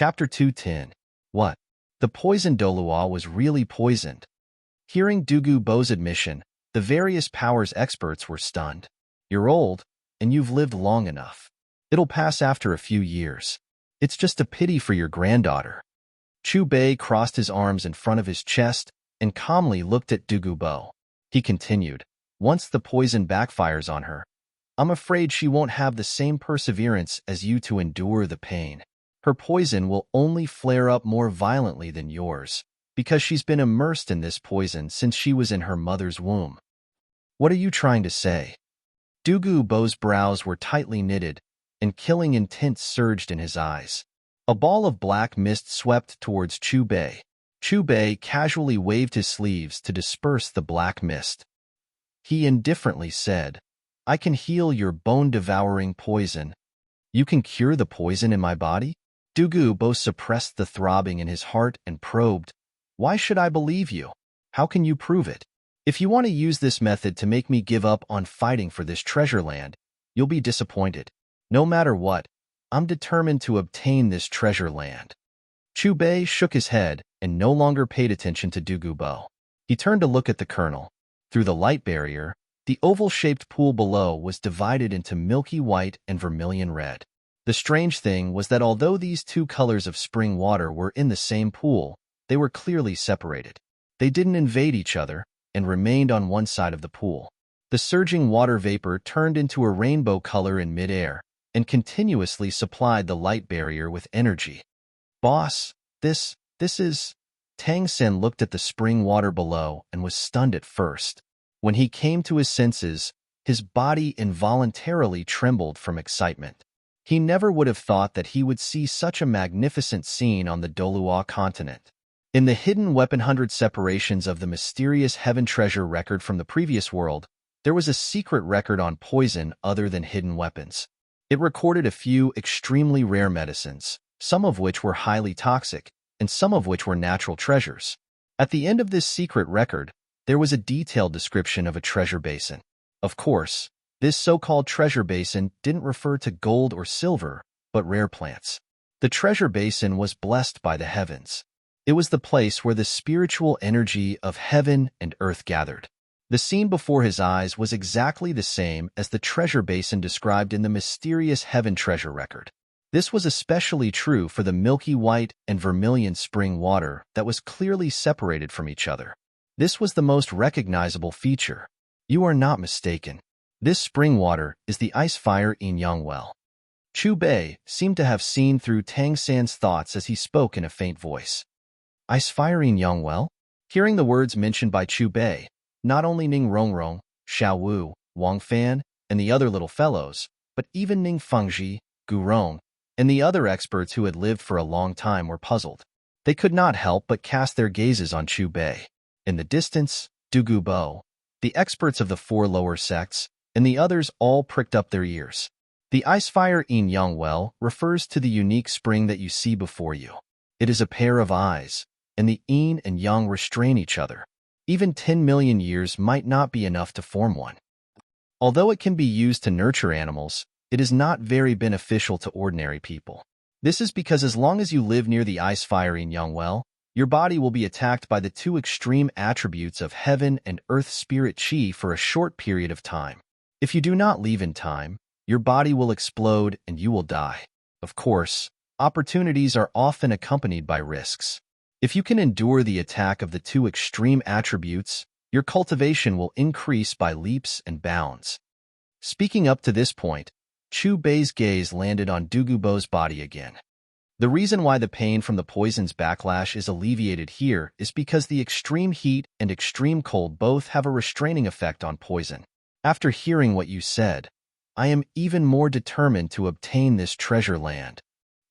Chapter 210. What? The poisoned Dolua was really poisoned. Hearing Dugu Bo's admission, the various powers experts were stunned. You're old, and you've lived long enough. It'll pass after a few years. It's just a pity for your granddaughter. Chu Bei crossed his arms in front of his chest and calmly looked at Dugu Bo. He continued, once the poison backfires on her, I'm afraid she won't have the same perseverance as you to endure the pain. Her poison will only flare up more violently than yours, because she's been immersed in this poison since she was in her mother's womb. What are you trying to say? Dugu Bo's brows were tightly knitted, and killing intent surged in his eyes. A ball of black mist swept towards Chu Bei. Chu Bei casually waved his sleeves to disperse the black mist. He indifferently said, I can heal your bone-devouring poison. You can cure the poison in my body? Dugu Bo suppressed the throbbing in his heart and probed, why should I believe you? How can you prove it? If you want to use this method to make me give up on fighting for this treasure land, you'll be disappointed. No matter what, I'm determined to obtain this treasure land. Chu Bei shook his head and no longer paid attention to Dugu Bo. He turned to look at the colonel. Through the light barrier, the oval-shaped pool below was divided into milky white and vermilion red. The strange thing was that although these two colors of spring water were in the same pool, they were clearly separated. They didn't invade each other and remained on one side of the pool. The surging water vapor turned into a rainbow color in midair and continuously supplied the light barrier with energy. Boss, this is... Tang Sen looked at the spring water below and was stunned at first. When he came to his senses, his body involuntarily trembled from excitement. He never would have thought that he would see such a magnificent scene on the Dolua continent. In the hidden weapon 100 separations of the mysterious heaven treasure record from the previous world, there was a secret record on poison other than hidden weapons. It recorded a few extremely rare medicines, some of which were highly toxic, and some of which were natural treasures. At the end of this secret record, there was a detailed description of a treasure basin. Of course, this so-called treasure basin didn't refer to gold or silver, but rare plants. The treasure basin was blessed by the heavens. It was the place where the spiritual energy of heaven and earth gathered. The scene before his eyes was exactly the same as the treasure basin described in the mysterious heaven treasure record. This was especially true for the milky white and vermilion spring water that was clearly separated from each other. This was the most recognizable feature. You are not mistaken. This spring water is the ice fire in Yang well. Chu Bei seemed to have seen through Tang San's thoughts as he spoke in a faint voice. Ice fire in Yang well? Hearing the words mentioned by Chu Bei, not only Ning Rongrong, Xiao Wu, Wang Fan, and the other little fellows, but even Ning Fengji, Gu Rong, and the other experts who had lived for a long time were puzzled. They could not help but cast their gazes on Chu Bei. In the distance, Dugu Bo, the experts of the four lower sects, and the others all pricked up their ears. The ice fire in Yang well refers to the unique spring that you see before you. It is a pair of eyes, and the yin and yang restrain each other. Even 10 million years might not be enough to form one. Although it can be used to nurture animals, it is not very beneficial to ordinary people. This is because as long as you live near the ice fire in Yang well, your body will be attacked by the two extreme attributes of heaven and earth spirit qi for a short period of time. If you do not leave in time, your body will explode and you will die. Of course, opportunities are often accompanied by risks. If you can endure the attack of the two extreme attributes, your cultivation will increase by leaps and bounds. Speaking up to this point, Chu Bei's gaze landed on Dugu Bo's body again. The reason why the pain from the poison's backlash is alleviated here is because the extreme heat and extreme cold both have a restraining effect on poison. After hearing what you said, I am even more determined to obtain this treasure land.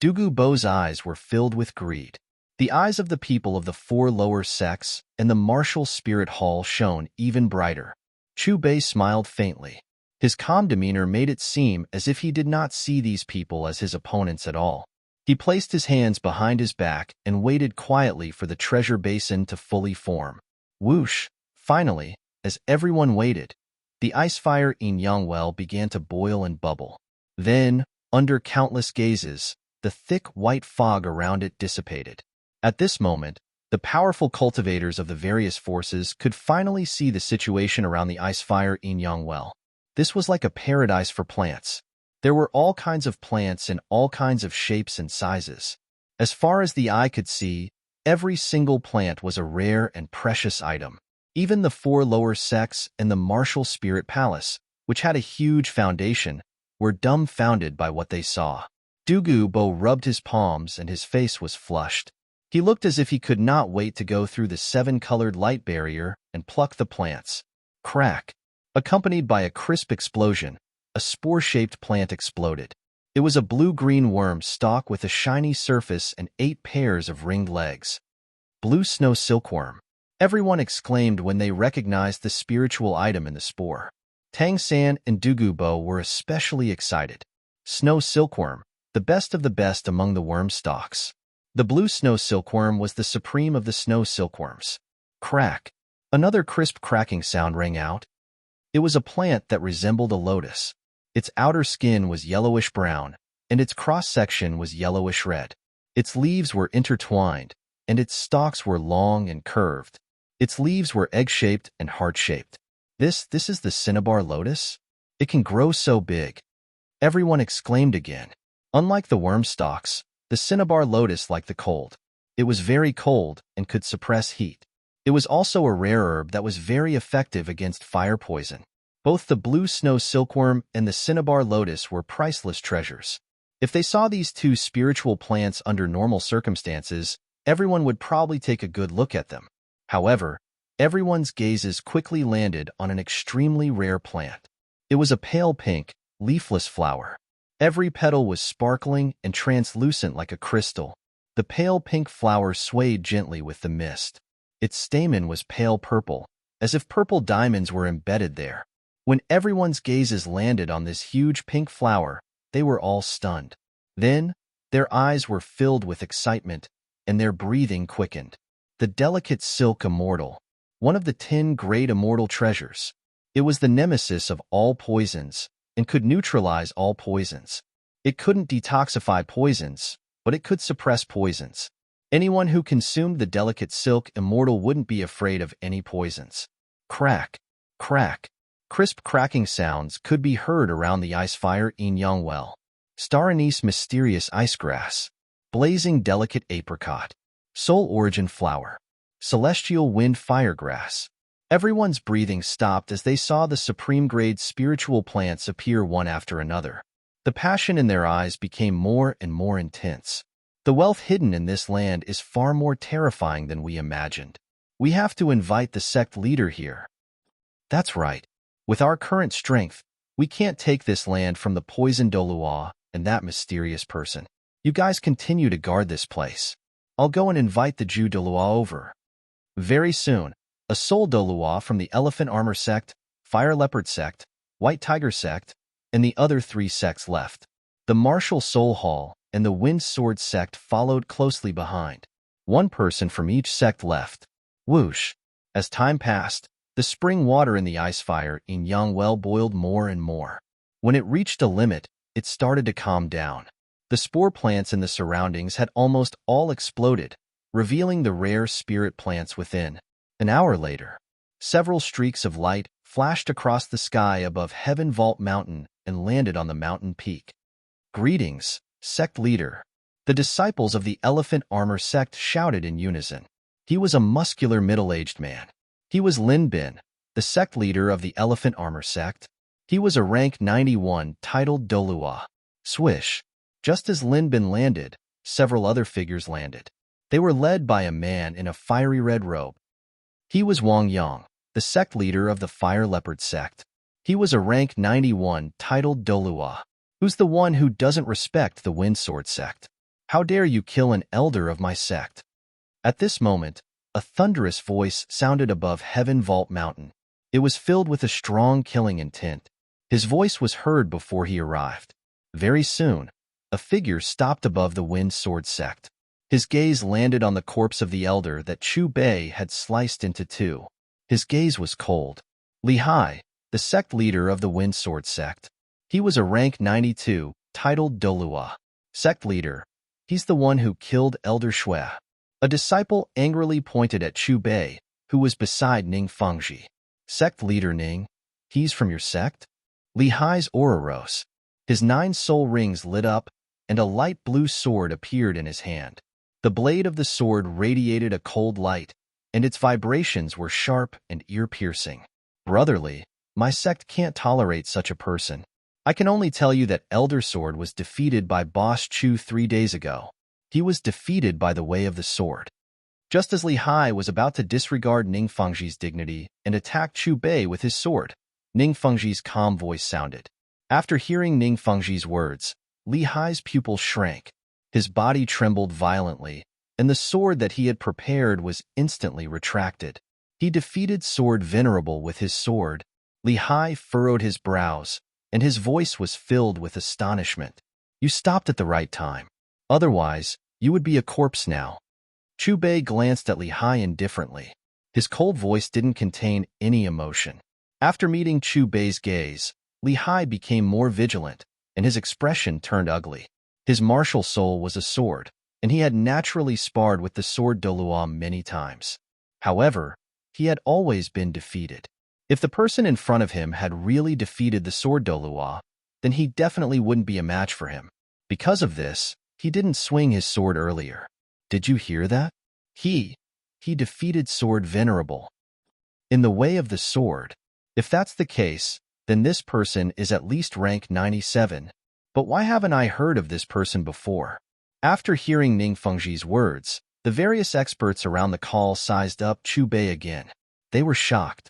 Dugu Bo's eyes were filled with greed. The eyes of the people of the four lower sects and the martial spirit hall shone even brighter. Chu Bei smiled faintly. His calm demeanor made it seem as if he did not see these people as his opponents at all. He placed his hands behind his back and waited quietly for the treasure basin to fully form. Whoosh! Finally, as everyone waited, the ice fire in Yang well began to boil and bubble. Then, under countless gazes, the thick white fog around it dissipated. At this moment, the powerful cultivators of the various forces could finally see the situation around the ice fire Yin-Yang well. This was like a paradise for plants. There were all kinds of plants in all kinds of shapes and sizes. As far as the eye could see, every single plant was a rare and precious item. Even the 4 lower sects and the martial spirit palace, which had a huge foundation, were dumbfounded by what they saw. Dugu rubbed his palms and his face was flushed. He looked as if he could not wait to go through the 7-colored light barrier and pluck the plants. Crack! Accompanied by a crisp explosion, a spore-shaped plant exploded. It was a blue-green worm stalk with a shiny surface and 8 pairs of ringed legs. Blue snow silkworm. Everyone exclaimed when they recognized the spiritual item in the spore. Tang San and Dugu were especially excited. Snow silkworm, the best of the best among the worm stalks. The blue snow silkworm was the supreme of the snow silkworms. Crack! Another crisp cracking sound rang out. It was a plant that resembled a lotus. Its outer skin was yellowish-brown, and its cross-section was yellowish-red. Its leaves were intertwined, and its stalks were long and curved. Its leaves were egg-shaped and heart-shaped. This is the cinnabar lotus? It can grow so big. Everyone exclaimed again. Unlike the worm stalks, the cinnabar lotus liked the cold. It was very cold and could suppress heat. It was also a rare herb that was very effective against fire poison. Both the blue snow silkworm and the cinnabar lotus were priceless treasures. If they saw these 2 spiritual plants under normal circumstances, everyone would probably take a good look at them. However, everyone's gazes quickly landed on an extremely rare plant. It was a pale pink, leafless flower. Every petal was sparkling and translucent like a crystal. The pale pink flower swayed gently with the mist. Its stamen was pale purple, as if purple diamonds were embedded there. When everyone's gazes landed on this huge pink flower, they were all stunned. Then, their eyes were filled with excitement, and their breathing quickened. The delicate silk immortal, one of the 10 great immortal treasures. It was the nemesis of all poisons, and could neutralize all poisons. It couldn't detoxify poisons, but it could suppress poisons. Anyone who consumed the delicate silk immortal wouldn't be afraid of any poisons. Crack! Crack! Crisp cracking sounds could be heard around the ice fire Yin-Yang well. Star anise mysterious ice grass. Blazing delicate apricot. Soul origin flower. Celestial wind firegrass. Everyone's breathing stopped as they saw the supreme-grade spiritual plants appear one after another. The passion in their eyes became more and more intense. The wealth hidden in this land is far more terrifying than we imagined. We have to invite the sect leader here. That's right. With our current strength, we can't take this land from the poisoned Dolua and that mysterious person. You guys continue to guard this place. I'll go and invite the Jew Dolua over. Very soon, a soul Dolua from the Elephant Armor sect, Fire Leopard sect, White Tiger sect, and the other 3 sects left. The Martial Soul Hall and the Wind Sword sect followed closely behind. 1 person from each sect left. Whoosh! As time passed, the spring water in the ice fire Yin-Yang well boiled more and more. When it reached a limit, it started to calm down. The spore plants in the surroundings had almost all exploded, revealing the rare spirit plants within. An hour later, several streaks of light flashed across the sky above Heaven Vault Mountain and landed on the mountain peak. Greetings, sect leader. The disciples of the Elephant Armor sect shouted in unison. He was a muscular middle-aged man. He was Lin Bin, the sect leader of the Elephant Armor sect. He was a rank 91 titled Dolua. Swish! Just as Lin Bin landed, several other figures landed. They were led by a man in a fiery red robe. He was Wang Yang, the sect leader of the Fire Leopard sect. He was a rank 91 titled Dolua. Who's the one who doesn't respect the Wind Sword sect? How dare you kill an elder of my sect? At this moment, a thunderous voice sounded above Heaven Vault Mountain. It was filled with a strong killing intent. His voice was heard before he arrived. Very soon, a figure stopped above the Wind Sword sect. His gaze landed on the corpse of the elder that Chu Bei had sliced into 2. His gaze was cold. Li Hai, the sect leader of the Wind Sword sect. He was a rank 92, titled Dolua. Sect leader, He's the one who killed Elder Shui. A disciple angrily pointed at Chu Bei, who was beside Ning Fengji. Sect leader Ning, he's from your sect? Li Hai's aura rose. His 9 soul rings lit up, and a light blue sword appeared in his hand. The blade of the sword radiated a cold light, and its vibrations were sharp and ear-piercing. Brotherly, my sect can't tolerate such a person. I can only tell you that Elder Sword was defeated by Boss Chu 3 days ago. He was defeated by the way of the sword. Just as Li Hai was about to disregard Ning Fengji's dignity and attack Chu Bei with his sword, Ning Fengji's calm voice sounded. After hearing Ning Fengji's words, Li Hai's pupil shrank. His body trembled violently, and the sword that he had prepared was instantly retracted. He defeated Sword Venerable with his sword. Li Hai furrowed his brows, and his voice was filled with astonishment. You stopped at the right time. Otherwise, you would be a corpse now. Chu Bei glanced at Li Hai indifferently. His cold voice didn't contain any emotion. After meeting Chu Bei's gaze, Li Hai became more vigilant, and his expression turned ugly. His martial soul was a sword, and he had naturally sparred with the sword Doluo many times. However, he had always been defeated. If the person in front of him had really defeated the sword Doluo, then he definitely wouldn't be a match for him. Because of this, he didn't swing his sword earlier. Did you hear that? He defeated Sword Venerable. In the way of the sword. If that's the case, then this person is at least rank 97. But why haven't I heard of this person before? After hearing Ning Fengji's words, the various experts around the call sized up Chu Bei again. They were shocked.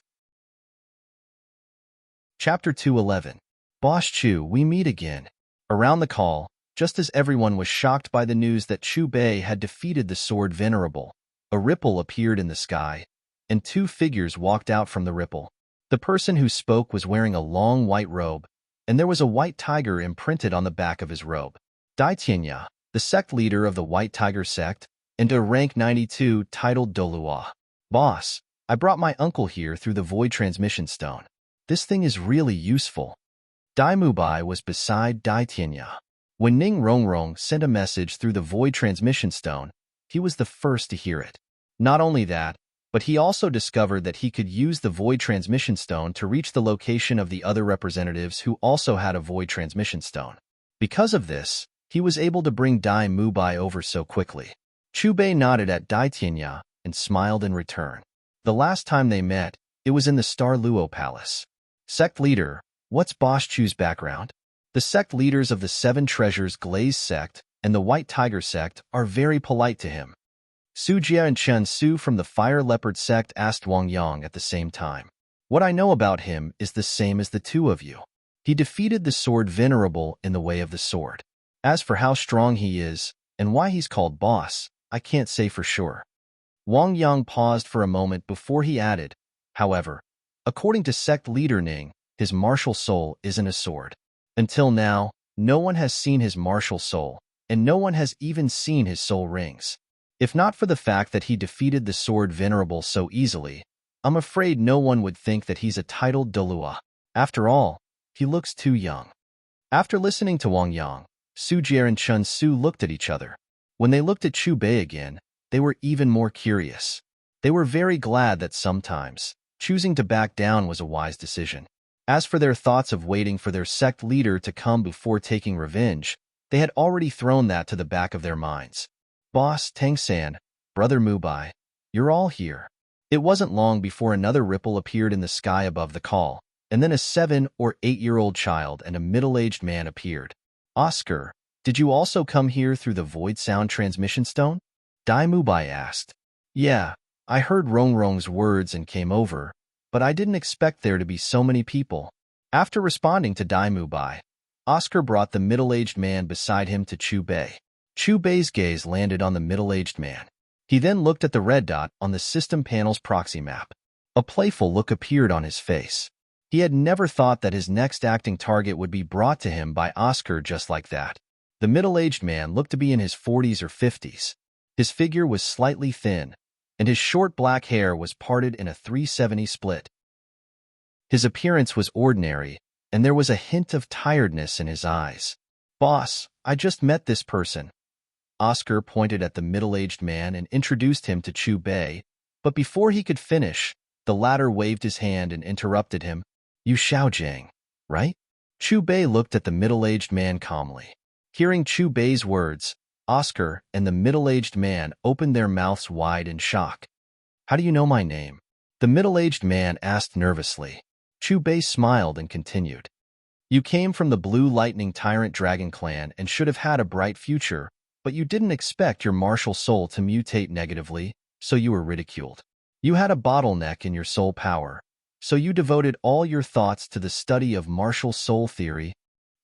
Chapter 211. Boss Chu, we meet again. Around the call, just as everyone was shocked by the news that Chu Bei had defeated the Sword Venerable, a ripple appeared in the sky, and 2 figures walked out from the ripple. The person who spoke was wearing a long white robe, and there was a white tiger imprinted on the back of his robe. Dai Tianya, the sect leader of the White Tiger sect, and a rank 92 titled Doluo. Boss, I brought my uncle here through the Void Transmission Stone. This thing is really useful. Dai Mubai was beside Dai Tianya. When Ning Rongrong sent a message through the Void Transmission Stone, he was the first to hear it. Not only that, but he also discovered that he could use the Void Transmission Stone to reach the location of the other representatives who also had a Void Transmission Stone. Because of this, he was able to bring Dai Mubai over so quickly. Chu Bei nodded at Dai Tianya and smiled in return. The last time they met, it was in the Star Luo Palace. Sect leader, what's Boss Chu's background? The sect leaders of the 7 Treasures Glaze sect and the White Tiger sect are very polite to him. Su Jia and Chen Su from the Fire Leopard sect asked Wang Yang at the same time. What I know about him is the same as the 2 of you. He defeated the Sword Venerable in the way of the sword. As for how strong he is, and why he's called boss, I can't say for sure. Wang Yang paused for a moment before he added, however, according to sect leader Ning, his martial soul isn't a sword. Until now, no one has seen his martial soul, and no one has even seen his soul rings. If not for the fact that he defeated the Sword Venerable so easily, I'm afraid no one would think that he's a titled Doluo. After all, he looks too young. After listening to Wang Yang, Su Jie and Chen Su looked at each other. When they looked at Chu Bei again, they were even more curious. They were very glad that sometimes, choosing to back down was a wise decision. As for their thoughts of waiting for their sect leader to come before taking revenge, they had already thrown that to the back of their minds. Boss Tang-san, Brother Mubai, you're all here. It wasn't long before another ripple appeared in the sky above the call, and then a 7- or 8-year-old child and a middle-aged man appeared. Oscar, did you also come here through the Void Sound Transmission Stone? Dai Mubai asked. Yeah, I heard Rongrong's words and came over, but I didn't expect there to be so many people. After responding to Dai Mubai, Oscar brought the middle-aged man beside him to Chu Bei. Chu Bei's gaze landed on the middle-aged man. He then looked at the red dot on the system panel's proxy map. A playful look appeared on his face. He had never thought that his next acting target would be brought to him by Oscar just like that. The middle-aged man looked to be in his 40s or 50s. His figure was slightly thin, and his short black hair was parted in a 370 split. His appearance was ordinary, and there was a hint of tiredness in his eyes. Boss, I just met this person. Oscar pointed at the middle-aged man and introduced him to Chu Bei, but before he could finish, the latter waved his hand and interrupted him. You Xiaojiang, right? Chu Bei looked at the middle-aged man calmly. Hearing Chu Bei's words, Oscar and the middle-aged man opened their mouths wide in shock. How do you know my name? The middle-aged man asked nervously. Chu Bei smiled and continued. You came from the Blue Lightning Tyrant Dragon clan and should have had a bright future, but you didn't expect your martial soul to mutate negatively, so you were ridiculed. You had a bottleneck in your soul power, so you devoted all your thoughts to the study of martial soul theory.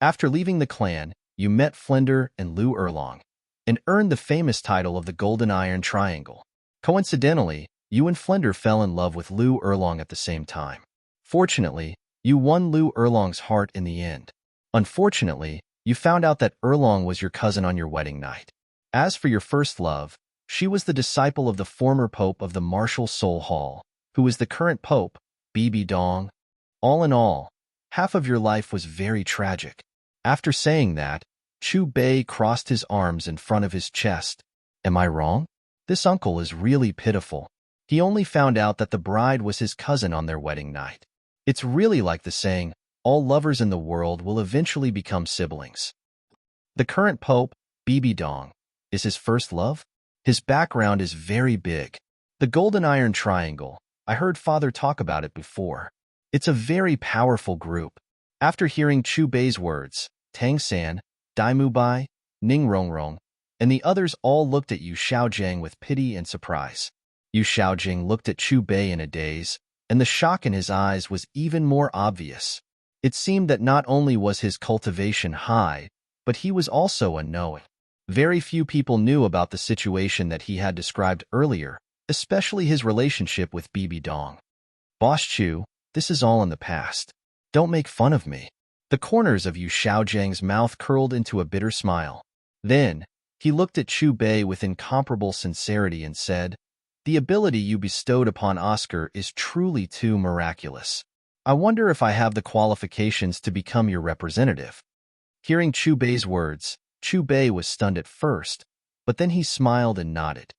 After leaving the clan, you met Flender and Lu Erlong, and earned the famous title of the Golden Iron Triangle. Coincidentally, you and Flender fell in love with Lu Erlong at the same time. Fortunately, you won Lu Erlong's heart in the end. Unfortunately, you found out that Erlong was your cousin on your wedding night. As for your first love, she was the disciple of the former pope of the Martial Soul Hall, who is the current pope, Bibi Dong. All in all, half of your life was very tragic. After saying that, Chu Bei crossed his arms in front of his chest. Am I wrong? This uncle is really pitiful. He only found out that the bride was his cousin on their wedding night. It's really like the saying, all lovers in the world will eventually become siblings. The current pope, Bibi Dong, is his first love? His background is very big. The Golden Iron Triangle, I heard Father talk about it before. It's a very powerful group. After hearing Chu Bei's words, Tang San, Dai Mubai, Ning Rongrong, and the others all looked at Yu Xiaojiang with pity and surprise. Yu Xiaojiang looked at Chu Bei in a daze, and the shock in his eyes was even more obvious. It seemed that not only was his cultivation high, but he was also a knowing. Very few people knew about the situation that he had described earlier, especially his relationship with Bibi Dong. Boss Chu, this is all in the past. Don't make fun of me. The corners of Yu Xiaojiang's mouth curled into a bitter smile. Then, he looked at Chu Bei with incomparable sincerity and said, the ability you bestowed upon Oscar is truly too miraculous. I wonder if I have the qualifications to become your representative. Hearing Chu Bei's words, Chu Bei was stunned at first, but then he smiled and nodded.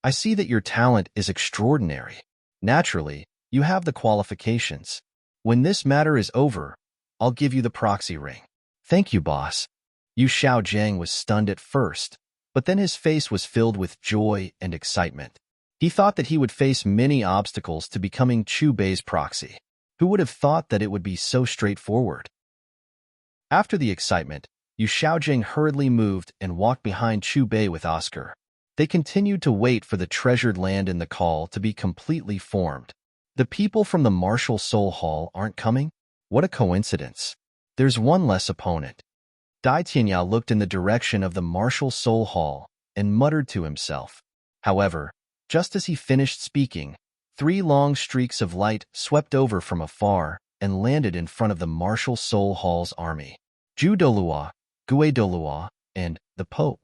I see that your talent is extraordinary. Naturally, you have the qualifications. When this matter is over, I'll give you the proxy ring. Thank you, boss. Yu Xiaojiang was stunned at first, but then his face was filled with joy and excitement. He thought that he would face many obstacles to becoming Chu Bei's proxy. Who would have thought that it would be so straightforward? After the excitement, Yu Xiaojiang hurriedly moved and walked behind Chu Bei with Oscar. They continued to wait for the treasured land in the call to be completely formed. The people from the Martial Soul Hall aren't coming? What a coincidence. There's one less opponent. Dai Tianya looked in the direction of the Martial Soul Hall and muttered to himself. However, just as he finished speaking, 3 long streaks of light swept over from afar and landed in front of the Martial Soul Hall's army. Zhu Dolua, Gue Dolua, and the Pope.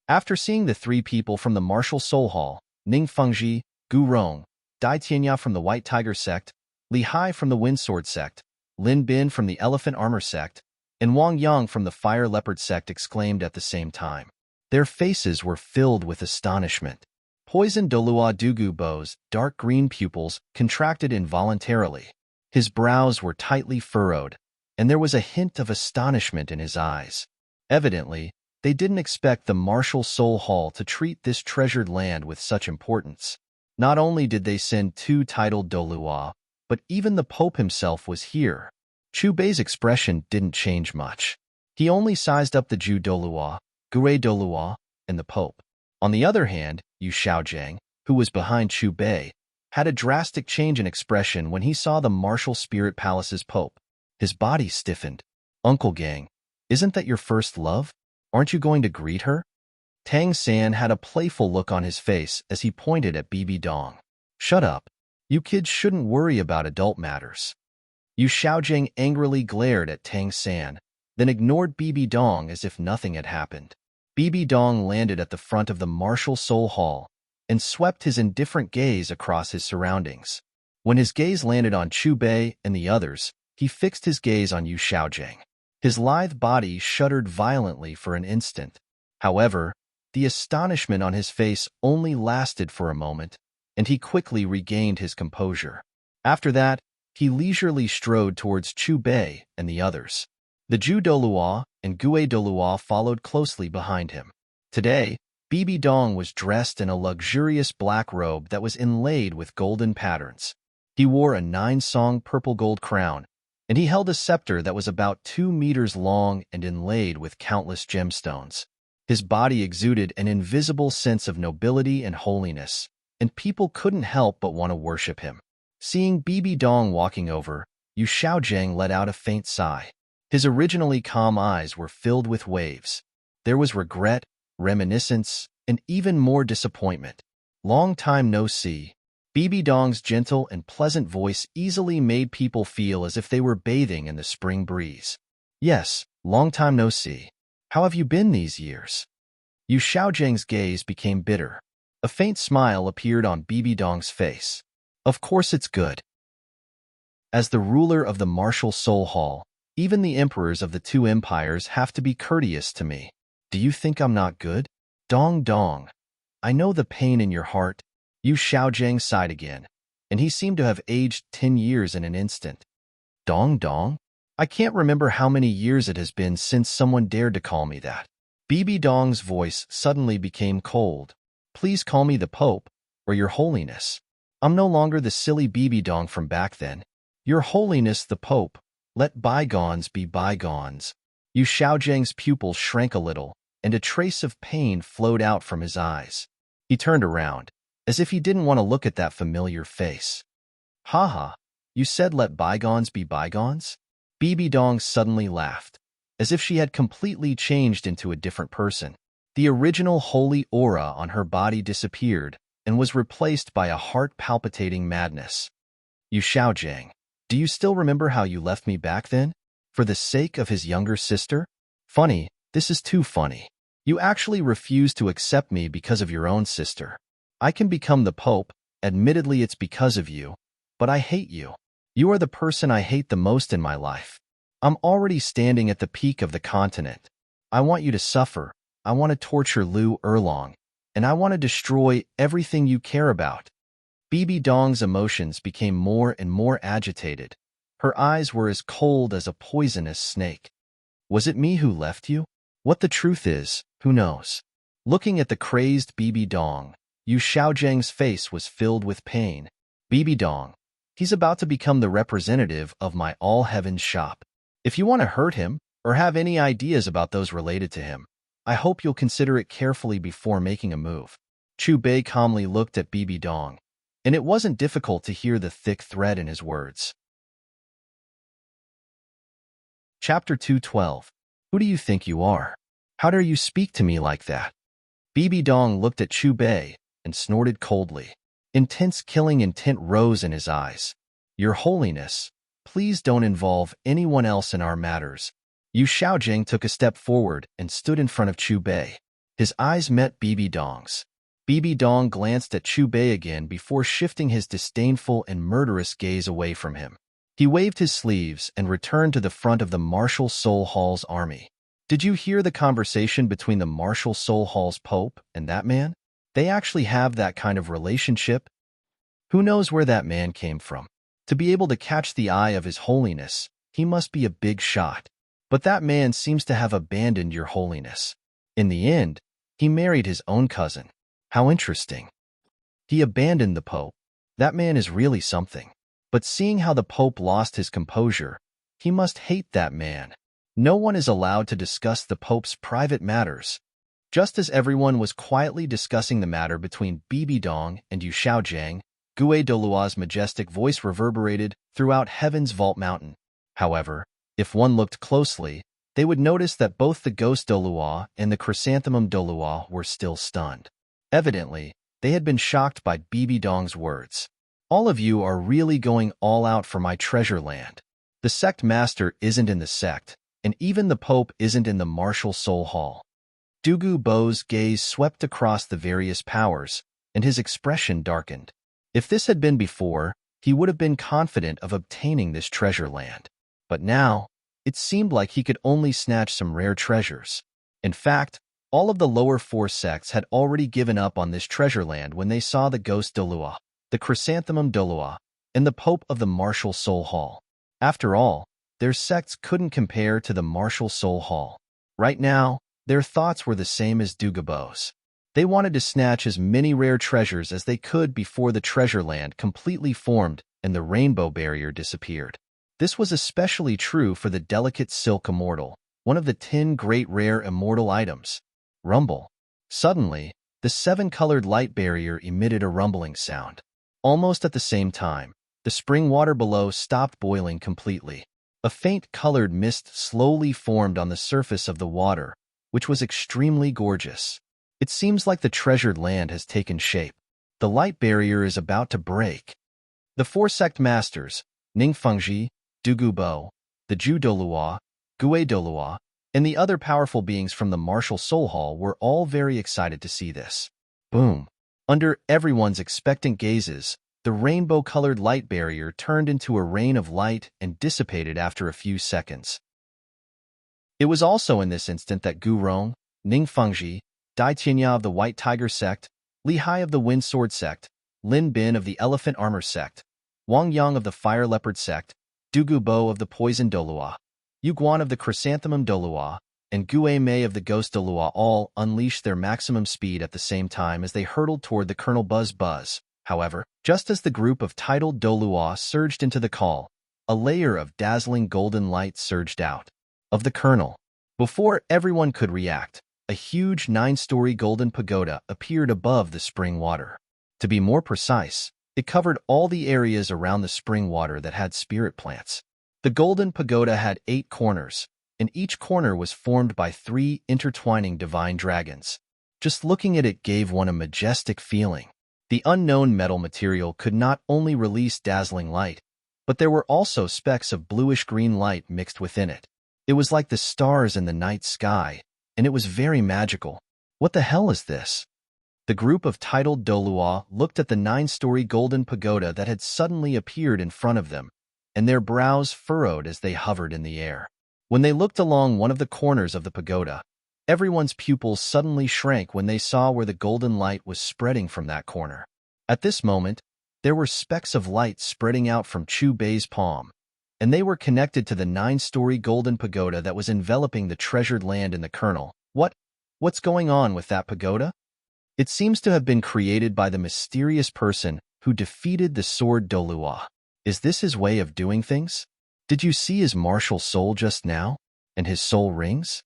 After seeing the 3 people from the Martial Soul Hall, Ning Fengji, Gu Rong, Dai Tianya from the White Tiger sect, Li Hai from the Windsword sect, Lin Bin from the Elephant Armor sect, and Wang Yang from the Fire Leopard sect exclaimed at the same time. Their faces were filled with astonishment. Poison Dolua Dugu Bo's dark green pupils contracted involuntarily. His brows were tightly furrowed, and there was a hint of astonishment in his eyes. Evidently, they didn't expect the Martial Soul Hall to treat this treasured land with such importance. Not only did they send 2 titled Dolua, but even the Pope himself was here. Chu Bei's expression didn't change much. He only sized up the Zhu Dolua, Gue Dolua, and the Pope. On the other hand, Yu Xiaojiang, who was behind Chu Bei, had a drastic change in expression when he saw the Martial Spirit Palace's Pope. His body stiffened. Uncle Gang, isn't that your first love? Aren't you going to greet her? Tang San had a playful look on his face as he pointed at Bibi Dong. Shut up. You kids shouldn't worry about adult matters. Yu Xiaojiang angrily glared at Tang San, then ignored Bibi Dong as if nothing had happened. Bibi Dong landed at the front of the Martial Soul Hall and swept his indifferent gaze across his surroundings. When his gaze landed on Chu Bei and the others, he fixed his gaze on Yu Xiaojiang. His lithe body shuddered violently for an instant. However, The astonishment on his face only lasted for a moment, and he quickly regained his composure. After that, he leisurely strode towards Chu Bei and the others. The Ju Doluo and Gue Doluo followed closely behind him. Today, Bibi Dong was dressed in a luxurious black robe that was inlaid with golden patterns. He wore a 9-song purple gold crown, and he held a scepter that was about 2 meters long and inlaid with countless gemstones. His body exuded an invisible sense of nobility and holiness, and people couldn't help but want to worship him. Seeing Bibi Dong walking over, Yu Xiaojiang let out a faint sigh. His originally calm eyes were filled with waves. There was regret, reminiscence, and even more disappointment. Long time no see. Bibi Dong's gentle and pleasant voice easily made people feel as if they were bathing in the spring breeze. Yes, long time no see. How have you been these years? Yu Xiaojiang's gaze became bitter. A faint smile appeared on Bibi Dong's face. Of course it's good. As the ruler of the martial Soul Hall, even the emperors of the 2 empires have to be courteous to me. Do you think I'm not good? Dong Dong. I know the pain in your heart. Yu Xiaojiang sighed again, and he seemed to have aged 10 years in an instant. Dong Dong? I can't remember how many years it has been since someone dared to call me that. Bibi Dong's voice suddenly became cold. Please call me the Pope, or Your Holiness. I'm no longer the silly Bibi Dong from back then. Your Holiness the Pope, let bygones be bygones. Yu Xiaojiang's pupils shrank a little, and a trace of pain flowed out from his eyes. He turned around, as if he didn't want to look at that familiar face. Ha! You said let bygones be bygones? Bibi Dong suddenly laughed, as if she had completely changed into a different person. The original holy aura on her body disappeared and was replaced by a heart-palpitating madness. Yu Xiaojiang, do you still remember how you left me back then? For the sake of his younger sister? Funny, this is too funny. You actually refused to accept me because of your own sister. I can become the Pope, admittedly it's because of you, but I hate you. You are the person I hate the most in my life. I'm already standing at the peak of the continent. I want you to suffer. I want to torture Liu Erlong, and I want to destroy everything you care about. Bibi Dong's emotions became more and more agitated. Her eyes were as cold as a poisonous snake. Was it me who left you? What the truth is, who knows? Looking at the crazed Bibi Dong, Yu Xiaojiang's face was filled with pain. Bibi Dong, he's about to become the representative of my all-heavens shop. If you want to hurt him, or have any ideas about those related to him, I hope you'll consider it carefully before making a move. Chu Bei calmly looked at Bibi Dong, and it wasn't difficult to hear the thick thread in his words. Chapter 212. Who do you think you are? How dare you speak to me like that? Bibi Dong looked at Chu Bei and snorted coldly. Intense killing intent rose in his eyes. Your Holiness, please don't involve anyone else in our matters. Yu Xiaojiang took a step forward and stood in front of Chu Bei. His eyes met Bibi Dong's. Bibi Dong glanced at Chu Bei again before shifting his disdainful and murderous gaze away from him. He waved his sleeves and returned to the front of the Martial Soul Hall's army. Did you hear the conversation between the Martial Soul Hall's Pope and that man? They actually have that kind of relationship. Who knows where that man came from? To be able to catch the eye of His Holiness, he must be a big shot. But that man seems to have abandoned Your Holiness. In the end, he married his own cousin. How interesting. He abandoned the Pope. That man is really something. But seeing how the Pope lost his composure, he must hate that man. No one is allowed to discuss the Pope's private matters. Just as everyone was quietly discussing the matter between Bibi Dong and Yu Xiaojiang, Gue Doluo's majestic voice reverberated throughout Heaven's Vault Mountain. However, if one looked closely, they would notice that both the Ghost Doluo and the Chrysanthemum Doluo were still stunned. Evidently, they had been shocked by Bibi Dong's words. All of you are really going all out for my treasure land. The sect master isn't in the sect, and even the Pope isn't in the Martial Soul Hall. Dugu Bo's gaze swept across the various powers, and his expression darkened. If this had been before, he would have been confident of obtaining this treasure land. But now, it seemed like he could only snatch some rare treasures. In fact, All of the lower four sects had already given up on this treasure land when they saw the Ghost Dolua, the Chrysanthemum Dolua, and the Pope of the Martial Soul Hall. After all, their sects couldn't compare to the Martial Soul Hall. Right now, their thoughts were the same as Dugabo's. They wanted to snatch as many rare treasures as they could before the treasure land completely formed and the rainbow barrier disappeared. This was especially true for the delicate silk immortal, one of the 10 great rare immortal items. Rumble. Suddenly, the 7-colored light barrier emitted a rumbling sound. Almost at the same time, the spring water below stopped boiling completely. A faint colored mist slowly formed on the surface of the water, which was extremely gorgeous. It seems like the treasured land has taken shape. The light barrier is about to break. The 4 sect masters, Ningfengji, Dugubo, the Ju Dolua, Gue Dolua, and the other powerful beings from the Martial Soul Hall were all very excited to see this. Boom! Under everyone's expectant gazes, the rainbow-colored light barrier turned into a rain of light and dissipated after a few seconds. It was also in this instant that Gu Rong, Ningfengji, Dai Tianya of the White Tiger sect, Li Hai of the Wind Sword sect, Lin Bin of the Elephant Armor sect, Wang Yang of the Fire Leopard sect, Dugu Bo of the Poison Dolua, Yu Guan of the Chrysanthemum Dolua, and Gue Mei of the Ghost Dolua all unleashed their maximum speed at the same time as they hurtled toward the Colonel Buzz. However, just as the group of titled Dolua surged into the call, a layer of dazzling golden light surged out of the Colonel. Before everyone could react, a huge 9-story golden pagoda appeared above the spring water. To be more precise, it covered all the areas around the spring water that had spirit plants. The golden pagoda had 8 corners, and each corner was formed by 3 intertwining divine dragons. Just looking at it gave one a majestic feeling. The unknown metal material could not only release dazzling light, but there were also specks of bluish-green light mixed within it. It was like the stars in the night sky, and it was very magical. What the hell is this? The group of titled Dolua looked at the 9-story golden pagoda that had suddenly appeared in front of them, and their brows furrowed as they hovered in the air. When they looked along one of the corners of the pagoda, everyone's pupils suddenly shrank when they saw where the golden light was spreading from that corner. At this moment, there were specks of light spreading out from Chu Bei's palm, and they were connected to the 9-story golden pagoda that was enveloping the treasured land in the kernel. What's going on with that pagoda? It seems to have been created by the mysterious person who defeated the Sword Dolua. Is this his way of doing things? Did you see his martial soul just now? And his soul rings?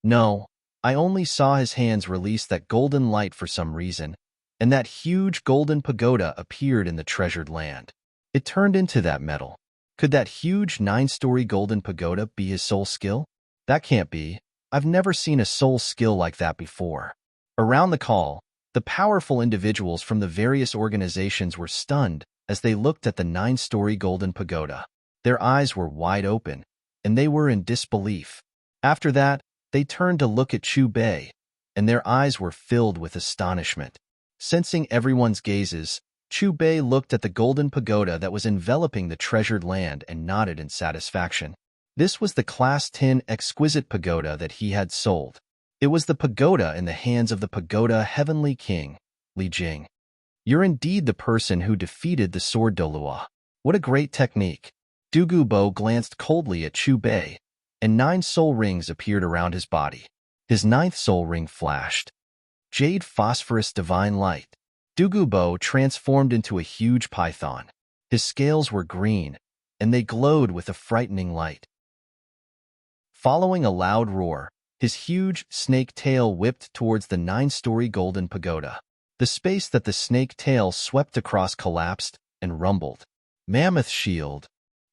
No, I only saw his hands release that golden light for some reason, and that huge golden pagoda appeared in the treasured land. It turned into that metal. Could that huge 9-story golden pagoda be his soul skill? That can't be. I've never seen a soul skill like that before. Around the call, the powerful individuals from the various organizations were stunned as they looked at the 9-story golden pagoda. Their eyes were wide open, and they were in disbelief. After that, they turned to look at Chu Bei, and their eyes were filled with astonishment. Sensing everyone's gazes, Chu Bei looked at the golden pagoda that was enveloping the treasured land and nodded in satisfaction. This was the Class 10 exquisite pagoda that he had sold. It was the pagoda in the hands of the pagoda Heavenly King, Li Jing. You're indeed the person who defeated the Sword Dolua. What a great technique. Dugu Bo glanced coldly at Chu Bei, and 9 soul rings appeared around his body. His 9th soul ring flashed. Jade phosphorus divine light. Dugu Bo transformed into a huge python. His scales were green, and they glowed with a frightening light. Following a loud roar, his huge snake tail whipped towards the 9-story golden pagoda. The space that the snake tail swept across collapsed and rumbled. Mammoth shield.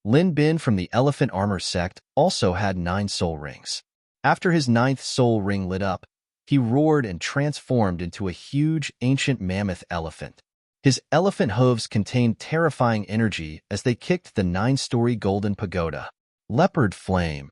Lin Bin from the Elephant Armor sect also had 9 soul rings. After his 9th soul ring lit up, he roared and transformed into a huge ancient mammoth elephant. His elephant hooves contained terrifying energy as they kicked the 9-story golden pagoda. Leopard flame.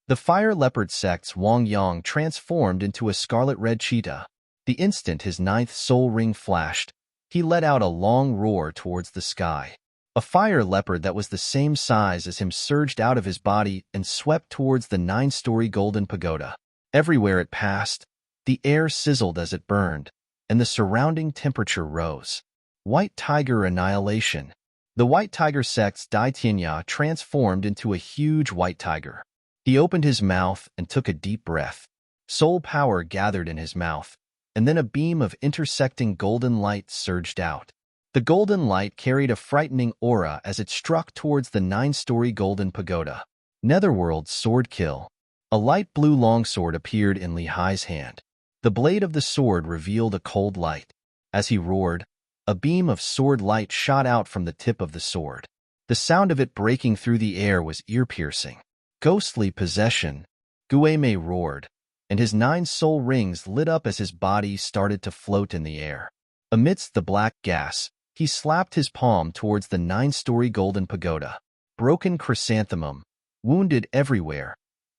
The Fire Leopard sect's Wang Yang transformed into a scarlet-red cheetah. The instant his 9th soul ring flashed, he let out a long roar towards the sky. A fire leopard that was the same size as him surged out of his body and swept towards the 9-story golden pagoda. Everywhere it passed, The air sizzled as it burned, and the surrounding temperature rose. White Tiger Annihilation. The White Tiger sect's Dai Tianya transformed into a huge white tiger. He opened his mouth and took a deep breath. Soul power gathered in his mouth, and then a beam of intersecting golden light surged out. The golden light carried a frightening aura as it struck towards the 9-story golden pagoda. Netherworld Sword Kill. A light blue longsword appeared in Lehai's hand. The blade of the sword revealed a cold light. As he roared, a beam of sword light shot out from the tip of the sword. The sound of it breaking through the air was ear-piercing. Ghostly Possession. Gueme roared, and his 9 soul rings lit up as his body started to float in the air. Amidst the black gas, he slapped his palm towards the 9-story golden pagoda. Broken chrysanthemum. Wounded everywhere.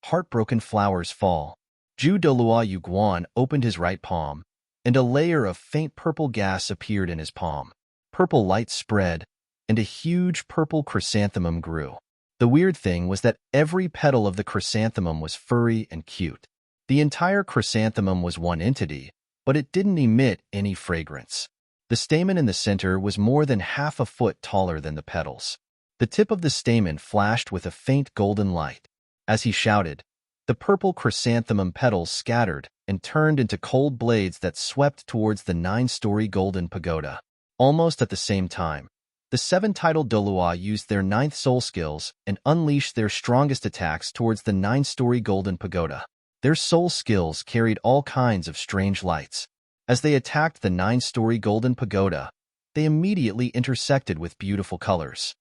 Heartbroken flowers fall. Ju Dolua Yuguan opened his right palm, and a layer of faint purple gas appeared in his palm. Purple light spread, and a huge purple chrysanthemum grew. The weird thing was that every petal of the chrysanthemum was furry and cute. The entire chrysanthemum was one entity, but it didn't emit any fragrance. The stamen in the center was more than half a foot taller than the petals. The tip of the stamen flashed with a faint golden light. As he shouted, the purple chrysanthemum petals scattered and turned into cold blades that swept towards the 9-story golden pagoda. Almost at the same time, the 7 titled Dolua used their 9th soul skills and unleashed their strongest attacks towards the 9-story golden pagoda. Their soul skills carried all kinds of strange lights. As they attacked the 9-story golden pagoda, they immediately intersected with beautiful colors.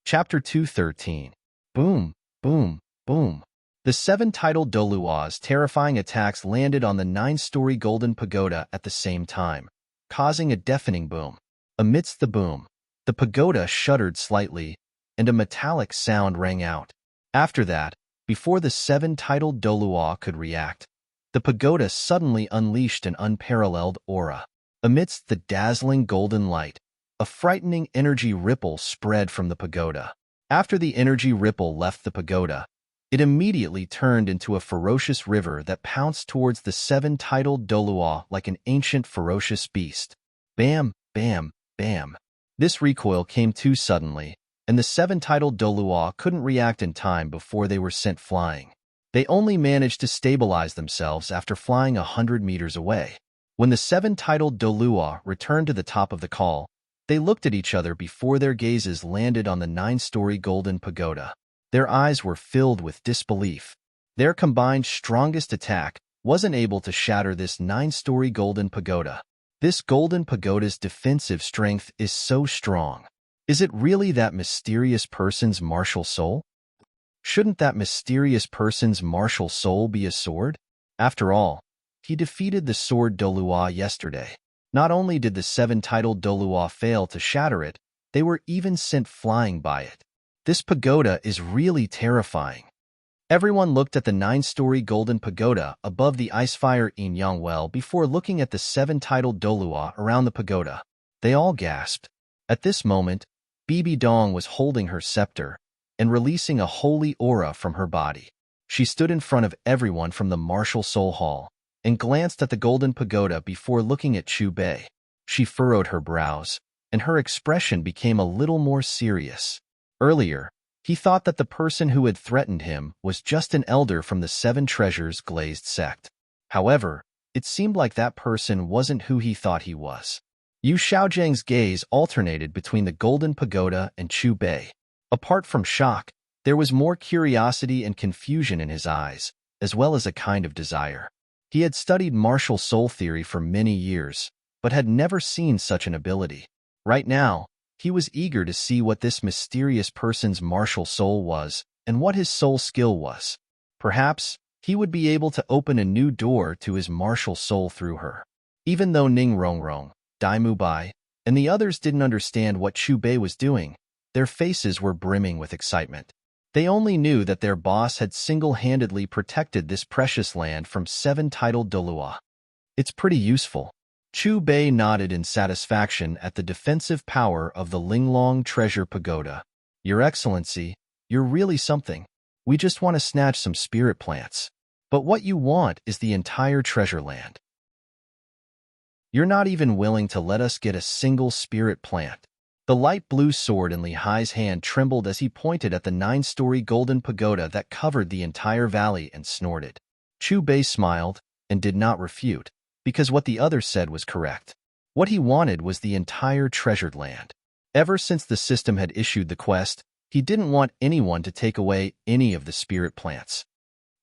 Chapter 213. Boom, boom, boom. The 7 titled Dolua's terrifying attacks landed on the 9-story golden pagoda at the same time, causing a deafening boom. Amidst the boom, the pagoda shuddered slightly, and a metallic sound rang out. After that, before the 7 titled Dolua could react, the pagoda suddenly unleashed an unparalleled aura. Amidst the dazzling golden light, a frightening energy ripple spread from the pagoda. After the energy ripple left the pagoda, it immediately turned into a ferocious river that pounced towards the 7 titled Dolua like an ancient ferocious beast. Bam, bam, bam. This recoil came too suddenly, and the 7 titled Dolua couldn't react in time before they were sent flying. They only managed to stabilize themselves after flying 100 meters away. When the 7 titled Dolua returned to the top of the call, they looked at each other before their gazes landed on the 9-story golden pagoda. Their eyes were filled with disbelief. Their combined strongest attack wasn't able to shatter this 9-story golden pagoda. This golden pagoda's defensive strength is so strong. Is it really that mysterious person's martial soul? Shouldn't that mysterious person's martial soul be a sword? After all, he defeated the sword Dolua yesterday. Not only did the 7 titled Dolua fail to shatter it, they were even sent flying by it. This pagoda is really terrifying. Everyone looked at the 9-story golden pagoda above the Icefire Yin-Yang well before looking at the 7 titled Dolua around the pagoda. They all gasped. At this moment, Bibi Dong was holding her scepter and releasing a holy aura from her body. She stood in front of everyone from the Martial Soul Hall and glanced at the golden pagoda before looking at Chu Bei. She furrowed her brows, and her expression became a little more serious. Earlier, he thought that the person who had threatened him was just an elder from the 7 Treasures Glazed sect. However, it seemed like that person wasn't who he thought he was. Yu Xiaojiang's gaze alternated between the golden pagoda and Chu Bei. Apart from shock, there was more curiosity and confusion in his eyes, as well as a kind of desire. He had studied martial soul theory for many years, but had never seen such an ability. Right now, he was eager to see what this mysterious person's martial soul was and what his soul skill was. Perhaps he would be able to open a new door to his martial soul through her. Even though Ning Rongrong, Dai Mubai, and the others didn't understand what Chu Bei was doing, their faces were brimming with excitement. They only knew that their boss had single-handedly protected this precious land from 7 titled Dolua. It's pretty useful. Chu Bei nodded in satisfaction at the defensive power of the Linglong Treasure Pagoda. Your Excellency, you're really something. We just want to snatch some spirit plants. But what you want is the entire treasure land. You're not even willing to let us get a single spirit plant. The light blue sword in Li Hai's hand trembled as he pointed at the 9-story golden pagoda that covered the entire valley and snorted. Chu Bei smiled and did not refute, because what the other said was correct. What he wanted was the entire treasured land. Ever since the system had issued the quest, he didn't want anyone to take away any of the spirit plants.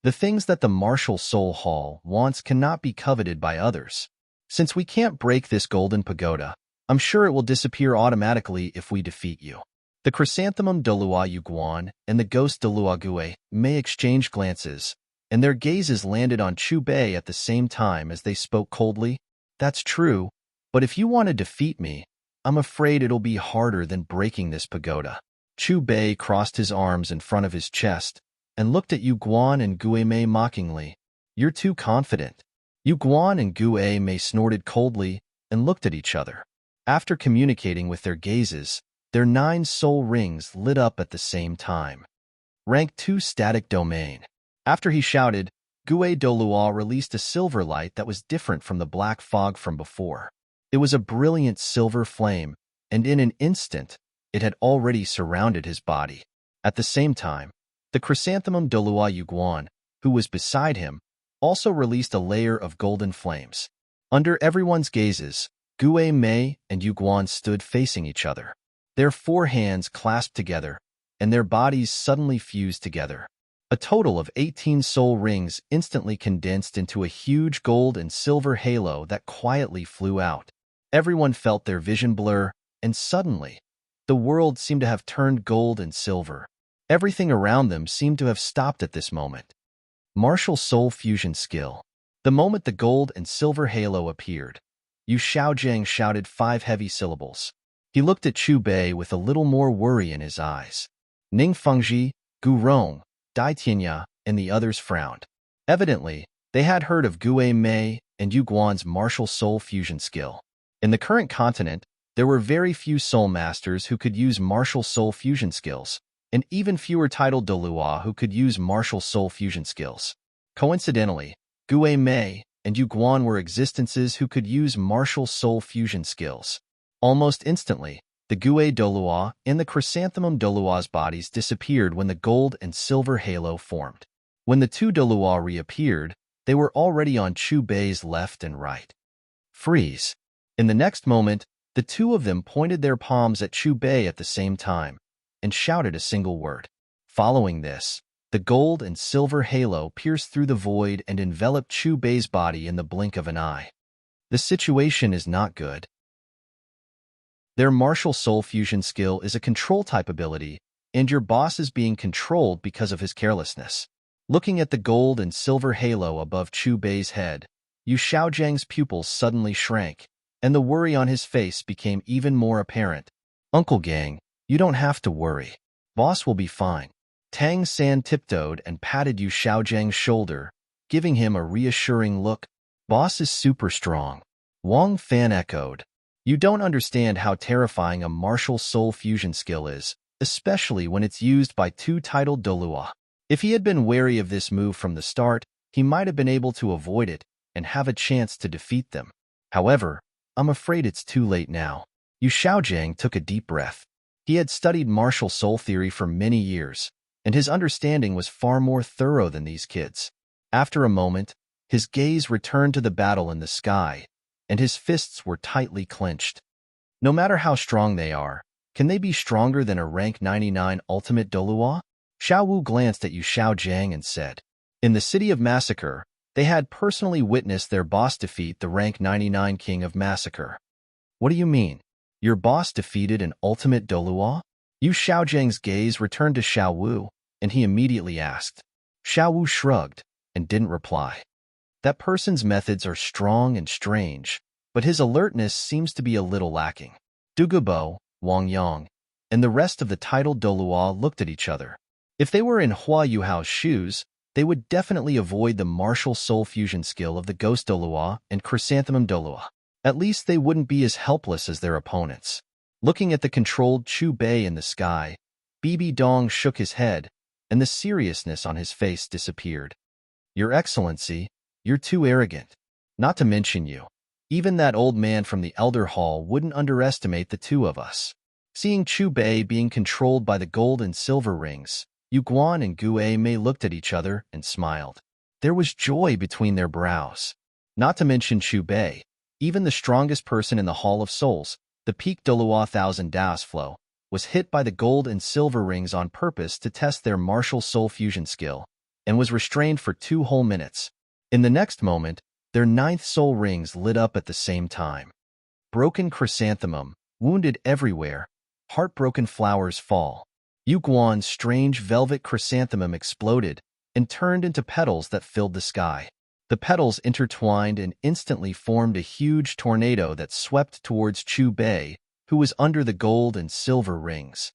The things that the Martial Soul Hall wants cannot be coveted by others. Since we can't break this golden pagoda, I'm sure it will disappear automatically if we defeat you. The Chrysanthemum de Lua Yuguan and the Ghost de Lua Gue may exchange glances, and their gazes landed on Chu Bei at the same time as they spoke coldly. That's true, but if you want to defeat me, I'm afraid it'll be harder than breaking this pagoda. Chu Bei crossed his arms in front of his chest and looked at Yu Guan and Gue Mei mockingly. You're too confident. Yu Guan and Gue Mei snorted coldly and looked at each other. After communicating with their gazes, their 9 soul rings lit up at the same time. Rank 2 Static Domain. After he shouted, Gue de Lua released a silver light that was different from the black fog from before. It was a brilliant silver flame, and in an instant, it had already surrounded his body. At the same time, the Chrysanthemum de Lua Yuguan, who was beside him, also released a layer of golden flames. Under everyone's gazes, Gue Mei and Yuguan stood facing each other. Their 4 hands clasped together, and their bodies suddenly fused together. A total of 18 soul rings instantly condensed into a huge gold and silver halo that quietly flew out. Everyone felt their vision blur, and suddenly, the world seemed to have turned gold and silver. Everything around them seemed to have stopped at this moment. Martial Soul Fusion Skill. The moment the gold and silver halo appeared, Yu Xiaojiang shouted 5 heavy syllables. He looked at Chu Bei with a little more worry in his eyes. Ning Fengji, Gu Rong, Dai Tianya, and the others frowned. Evidently, they had heard of Gue Mei and Yu Guan's martial soul fusion skill. In the current continent, there were very few soul masters who could use martial soul fusion skills, and even fewer titled Dolua who could use martial soul fusion skills. Coincidentally, Gue Mei and Yu Guan were existences who could use martial soul fusion skills. Almost instantly, the Gue Dolua and the Chrysanthemum Dolua's bodies disappeared when the gold and silver halo formed. When the 2 Dolua reappeared, they were already on Chu Bei's left and right. Freeze. In the next moment, the 2 of them pointed their palms at Chu Bei at the same time and shouted a single word. Following this, the gold and silver halo pierced through the void and enveloped Chu Bei's body in the blink of an eye. The situation is not good. Their martial soul fusion skill is a control-type ability, and your boss is being controlled because of his carelessness. Looking at the gold and silver halo above Chu Bei's head, Yu Xiaojiang's pupils suddenly shrank, and the worry on his face became even more apparent. Uncle Gang, you don't have to worry. Boss will be fine. Tang San tiptoed and patted Yu Xiaojiang's shoulder, giving him a reassuring look. Boss is super strong. Wang Fan echoed. You don't understand how terrifying a martial soul fusion skill is, especially when it's used by 2 titled Dolua. If he had been wary of this move from the start, he might have been able to avoid it and have a chance to defeat them. However, I'm afraid it's too late now. Yu Xiaojiang took a deep breath. He had studied martial soul theory for many years, and his understanding was far more thorough than these kids. After a moment, his gaze returned to the battle in the sky, and his fists were tightly clenched. No matter how strong they are, can they be stronger than a rank 99 ultimate Dolua? Xiao Wu glanced at Yu Xiaojiang and said, in the City of Massacre, they had personally witnessed their boss defeat the rank 99 King of Massacre. What do you mean? Your boss defeated an ultimate Dolua? Yu Xiaojiang's gaze returned to Xiao Wu, and he immediately asked. Xiao Wu shrugged and didn't reply. That person's methods are strong and strange, but his alertness seems to be a little lacking. Dugubo, Wang Yang, and the rest of the titled Dolua looked at each other. If they were in Hua Yuhao's shoes, they would definitely avoid the martial soul fusion skill of the Ghost Dolua and Chrysanthemum Dolua. At least they wouldn't be as helpless as their opponents. Looking at the controlled Chu Bei in the sky, Bibi Dong shook his head, and the seriousness on his face disappeared. Your Excellency, you're too arrogant. Not to mention you. Even that old man from the Elder Hall wouldn't underestimate the two of us. Seeing Chu Bei being controlled by the gold and silver rings, Yu Guan and Gu Mei looked at each other and smiled. There was joy between their brows. Not to mention Chu Bei, even the strongest person in the Hall of Souls, the peak Dolua Thousand Daos Flow, was hit by the gold and silver rings on purpose to test their martial soul fusion skill, and was restrained for 2 whole minutes. In the next moment, their 9th soul rings lit up at the same time. Broken chrysanthemum, wounded everywhere, heartbroken flowers fall. Yu Guan's strange velvet chrysanthemum exploded and turned into petals that filled the sky. The petals intertwined and instantly formed a huge tornado that swept towards Chu Bei, who was under the gold and silver rings.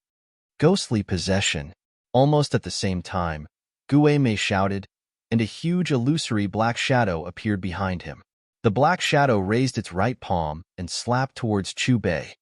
Ghostly possession. Almost at the same time, Gu Mei shouted, and a huge illusory black shadow appeared behind him. The black shadow raised its right palm and slapped towards Chu Bei.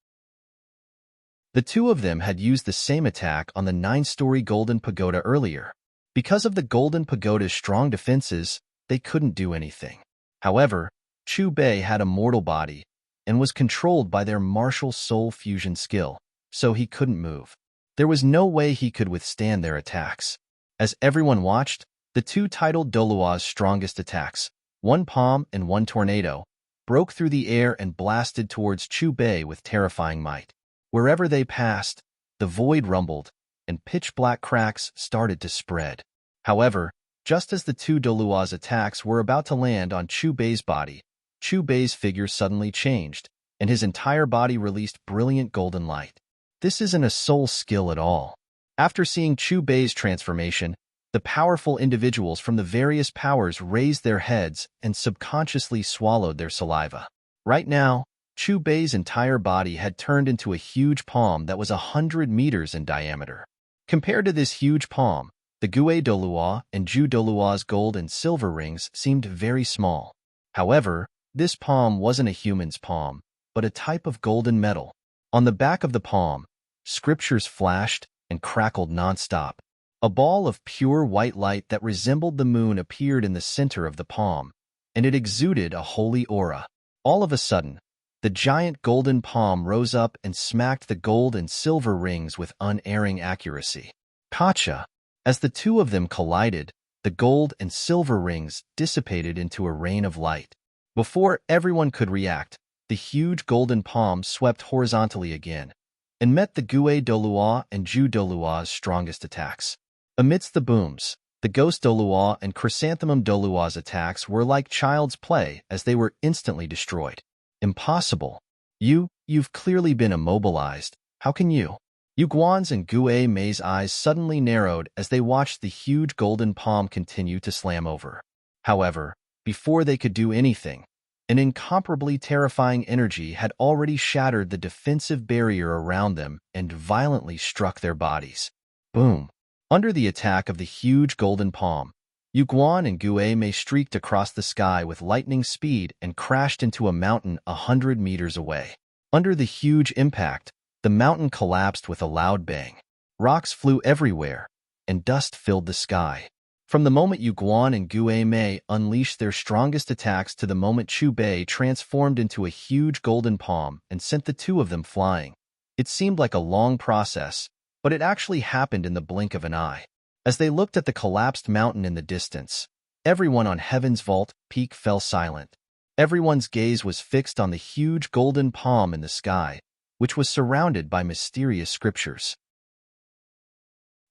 The two of them had used the same attack on the 9-story Golden Pagoda earlier. Because of the Golden Pagoda's strong defenses, they couldn't do anything. However, Chu Bei had a mortal body and was controlled by their martial soul fusion skill, so he couldn't move. There was no way he could withstand their attacks. As everyone watched, the two titled Dolua's strongest attacks, one palm and one tornado, broke through the air and blasted towards Chu Bei with terrifying might. Wherever they passed, the void rumbled, and pitch-black cracks started to spread. However, just as the two Dolua's attacks were about to land on Chu Bei's body, Chu Bei's figure suddenly changed, and his entire body released brilliant golden light. This isn't a soul skill at all. After seeing Chu Bei's transformation, the powerful individuals from the various powers raised their heads and subconsciously swallowed their saliva. Right now, Chu Bei's entire body had turned into a huge palm that was 100 meters in diameter. Compared to this huge palm, the Gue Dolua and Ju Dolua's gold and silver rings seemed very small. However, this palm wasn't a human's palm, but a type of golden metal. On the back of the palm, scriptures flashed and crackled nonstop. A ball of pure white light that resembled the moon appeared in the center of the palm, and it exuded a holy aura. All of a sudden, the giant golden palm rose up and smacked the gold and silver rings with unerring accuracy. Kacha! As the two of them collided, the gold and silver rings dissipated into a rain of light. Before everyone could react, the huge golden palm swept horizontally again, and met the Gue Dolua and Ju Dolua's strongest attacks. Amidst the booms, the Ghost Dolua and Chrysanthemum Dolua's attacks were like child's play as they were instantly destroyed. Impossible. You've clearly been immobilized. How can you? Yu Guan's and Gu Mei's eyes suddenly narrowed as they watched the huge golden palm continue to slam over. However, before they could do anything, an incomparably terrifying energy had already shattered the defensive barrier around them and violently struck their bodies. Boom! Under the attack of the huge golden palm, Yu Guan and Gu Mei streaked across the sky with lightning speed and crashed into a mountain 100 meters away. Under the huge impact, the mountain collapsed with a loud bang. Rocks flew everywhere, and dust filled the sky. From the moment Yu Guan and Gu Mei unleashed their strongest attacks to the moment Chu Bei transformed into a huge golden palm and sent the two of them flying, it seemed like a long process, but it actually happened in the blink of an eye. As they looked at the collapsed mountain in the distance, everyone on Heaven's Vault peak fell silent. Everyone's gaze was fixed on the huge golden palm in the sky, which was surrounded by mysterious scriptures.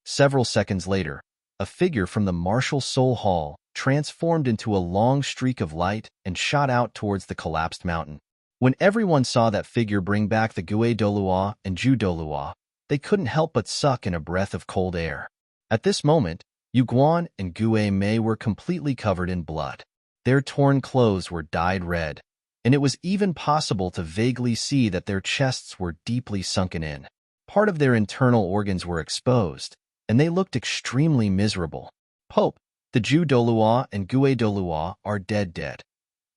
Several seconds later, a figure from the Martial Soul Hall transformed into a long streak of light and shot out towards the collapsed mountain. When everyone saw that figure bring back the Gue Dolua and Ju Dolua, they couldn't help but suck in a breath of cold air. At this moment, Yu Guan and Gu Mei were completely covered in blood. Their torn clothes were dyed red, and it was even possible to vaguely see that their chests were deeply sunken in. Part of their internal organs were exposed, and they looked extremely miserable. Pope, the Ju Dolua and Gue Dolua are dead.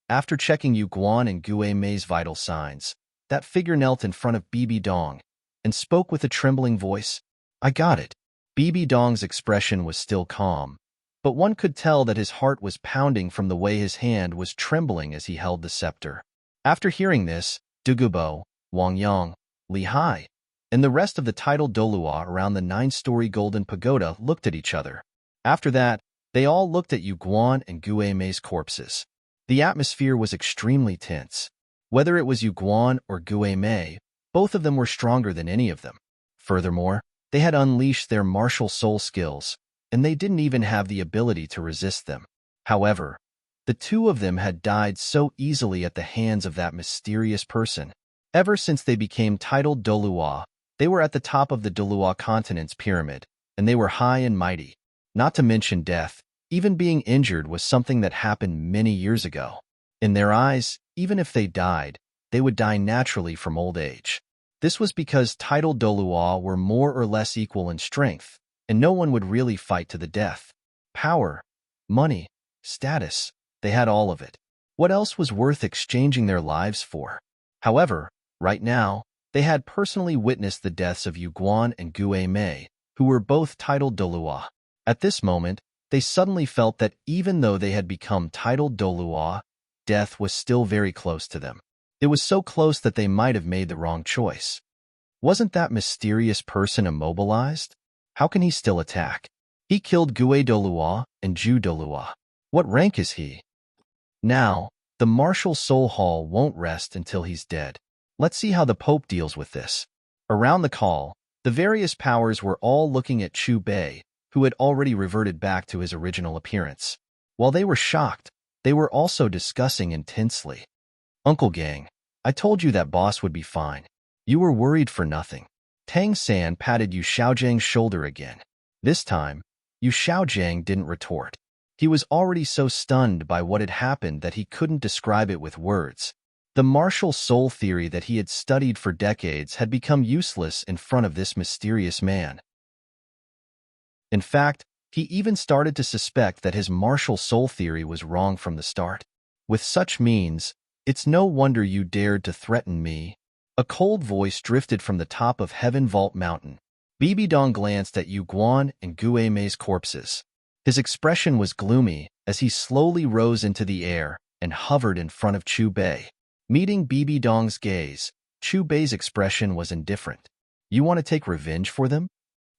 After checking Yu Guan and Gu Mei's vital signs, that figure knelt in front of Bibi Dong and spoke with a trembling voice. I got it. Bibi Dong's expression was still calm, but one could tell that his heart was pounding from the way his hand was trembling as he held the scepter. After hearing this, Dugubo, Wang Yang, Li Hai, and the rest of the titled Dolua around the 9-story golden pagoda looked at each other. After that, they all looked at Yu Guan and Gue Mei's corpses. The atmosphere was extremely tense. Whether it was Yu Guan or Gue Mei, both of them were stronger than any of them. Furthermore, they had unleashed their martial soul skills, and they didn't even have the ability to resist them. However, the two of them had died so easily at the hands of that mysterious person. Ever since they became titled Dolua, they were at the top of the Dolua continent's pyramid, and they were high and mighty. Not to mention death, even being injured was something that happened many years ago. In their eyes, even if they died, they would die naturally from old age. This was because titled Dolua were more or less equal in strength, and no one would really fight to the death. Power, money, status, they had all of it. What else was worth exchanging their lives for? However, right now, they had personally witnessed the deaths of Yu Guan and Gue Mei, who were both titled Dolua. At this moment, they suddenly felt that even though they had become titled Dolua, death was still very close to them. It was so close that they might have made the wrong choice. Wasn't that mysterious person immobilized? How can he still attack? He killed Gue Dolua and Ju Dolua. What rank is he? Now, the Martial Soul Hall won't rest until he's dead. Let's see how the Pope deals with this. Around the call, the various powers were all looking at Chu Bei, who had already reverted back to his original appearance. While they were shocked, they were also discussing intensely. Uncle Gang, I told you that boss would be fine. You were worried for nothing. Tang San patted Yu Xiaojiang's shoulder again. This time, Yu Xiaojiang didn't retort. He was already so stunned by what had happened that he couldn't describe it with words. The martial soul theory that he had studied for decades had become useless in front of this mysterious man. In fact, he even started to suspect that his martial soul theory was wrong from the start. With such means, it's no wonder you dared to threaten me. A cold voice drifted from the top of Heaven Vault Mountain. Bibidong glanced at Yu Guan and Gue Mei's corpses. His expression was gloomy as he slowly rose into the air and hovered in front of Chu Bei. Meeting Bibidong's gaze, Chu Bei's expression was indifferent. You want to take revenge for them?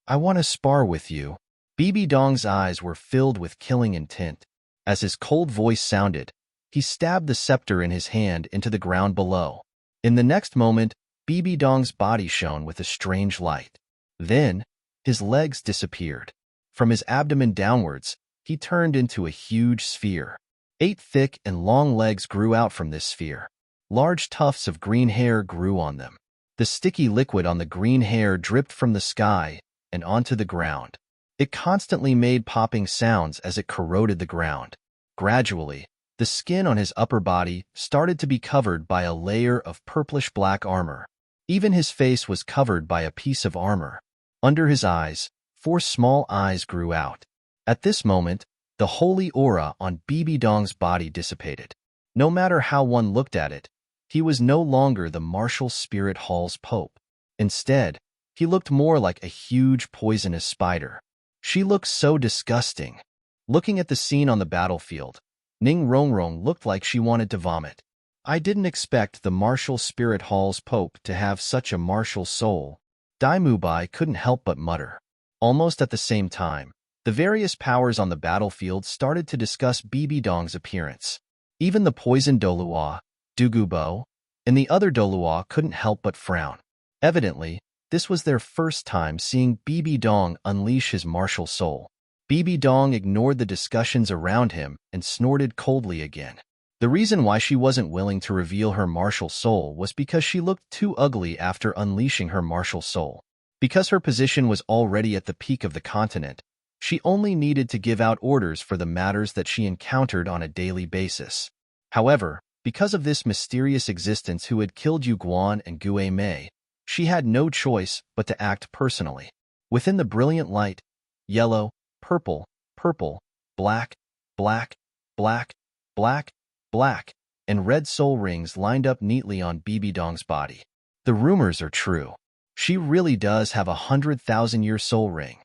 I want to spar with you. Bibidong's eyes were filled with killing intent. As his cold voice sounded, he stabbed the scepter in his hand into the ground below. In the next moment, Bibidong's body shone with a strange light. Then, his legs disappeared. From his abdomen downwards, he turned into a huge sphere. 8 thick and long legs grew out from this sphere. Large tufts of green hair grew on them. The sticky liquid on the green hair dripped from the sky and onto the ground. It constantly made popping sounds as it corroded the ground. Gradually, the skin on his upper body started to be covered by a layer of purplish-black armor. Even his face was covered by a piece of armor. Under his eyes, 4 small eyes grew out. At this moment, the holy aura on Bibidong's body dissipated. No matter how one looked at it, he was no longer the martial spirit hall's pope. Instead, he looked more like a huge poisonous spider. She looked so disgusting. Looking at the scene on the battlefield, Ning Rongrong looked like she wanted to vomit. I didn't expect the martial spirit hall's pope to have such a martial soul. Dai Mubai couldn't help but mutter. Almost at the same time, the various powers on the battlefield started to discuss Bibidong's appearance. Even the poisoned Dolua, Dugubo, and the other Dolua couldn't help but frown. Evidently, this was their first time seeing Bibidong unleash his martial soul. Bibidong ignored the discussions around him and snorted coldly again. The reason why she wasn't willing to reveal her martial soul was because she looked too ugly after unleashing her martial soul. Because her position was already at the peak of the continent, she only needed to give out orders for the matters that she encountered on a daily basis. However, because of this mysterious existence who had killed Yu Guan and Gue Mei, she had no choice but to act personally. Within the brilliant light, yellow, purple, purple, black, black, black, black, black, and red soul rings lined up neatly on Bibidong's body. The rumors are true. She really does have a 100,000-year soul ring.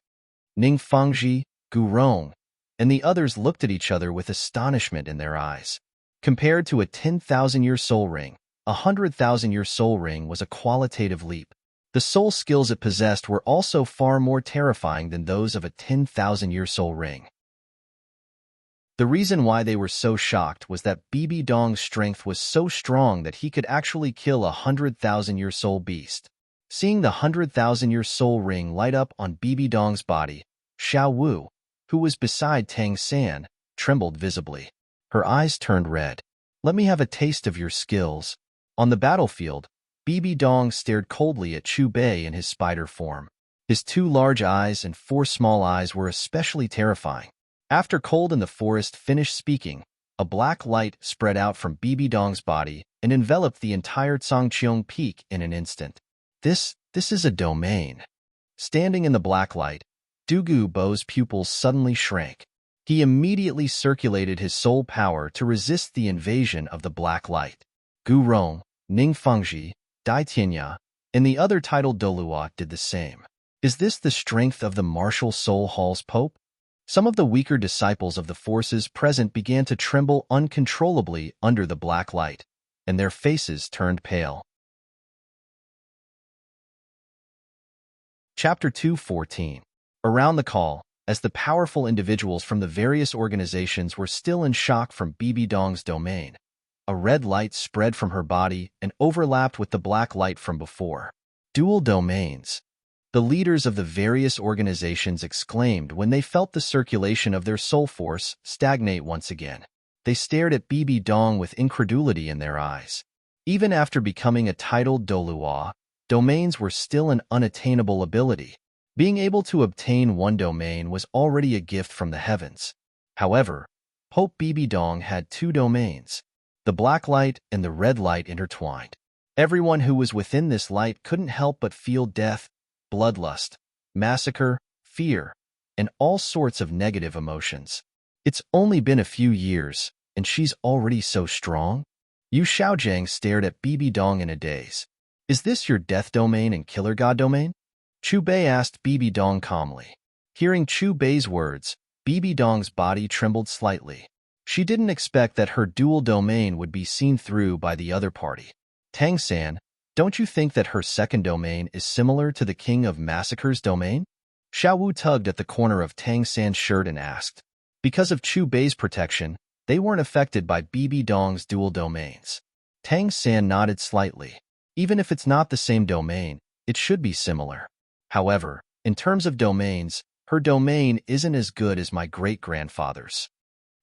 Ning Fangji, Gu Rong, and the others looked at each other with astonishment in their eyes. Compared to a 10,000-year soul ring, a 100,000-year soul ring was a qualitative leap. The soul skills it possessed were also far more terrifying than those of a 10,000-year soul ring. The reason why they were so shocked was that Bibi Dong's strength was so strong that he could actually kill a 100,000-year soul beast. Seeing the 100,000-year soul ring light up on Bibi Dong's body, Xiao Wu, who was beside Tang San, trembled visibly. Her eyes turned red. "Let me have a taste of your skills." On the battlefield, Bibi Dong stared coldly at Chu Bei in his spider form. His 2 large eyes and 4 small eyes were especially terrifying. After Cold in the Forest finished speaking, a black light spread out from Bibi Dong's body and enveloped the entire Zhangqiong Peak in an instant. This is a domain. Standing in the black light, Dugu Bo's pupils suddenly shrank. He immediately circulated his soul power to resist the invasion of the black light. Gu Rong, Ning Fengji, Dai Tianya, and the other titled Dolua did the same. Is this the strength of the martial soul hall's Pope? Some of the weaker disciples of the forces present began to tremble uncontrollably under the black light, and their faces turned pale. Chapter 2:14. Around the call, as the powerful individuals from the various organizations were still in shock from Bibi Dong's domain, a red light spread from her body and overlapped with the black light from before. Dual domains. The leaders of the various organizations exclaimed when they felt the circulation of their soul force stagnate once again. They stared at Bibi Dong with incredulity in their eyes. Even after becoming a titled Dolua, domains were still an unattainable ability. Being able to obtain one domain was already a gift from the heavens. However, Pope Bibi Dong had 2 domains, the black light and the red light intertwined. Everyone who was within this light couldn't help but feel death, bloodlust, massacre, fear, and all sorts of negative emotions. It's only been a few years, and she's already so strong? Yu Xiaojiang stared at Bibi Dong in a daze. Is this your death domain and killer god domain? Chu Bei asked Bibi Dong calmly. Hearing Chu Bei's words, Bibi Dong's body trembled slightly. She didn't expect that her dual domain would be seen through by the other party. Tang San, don't you think that her second domain is similar to the King of Massacre's domain? Xiao Wu tugged at the corner of Tang San's shirt and asked. Because of Chu Bei's protection, they weren't affected by Bibi Dong's dual domains. Tang San nodded slightly. Even if it's not the same domain, it should be similar. However, in terms of domains, her domain isn't as good as my great-grandfather's.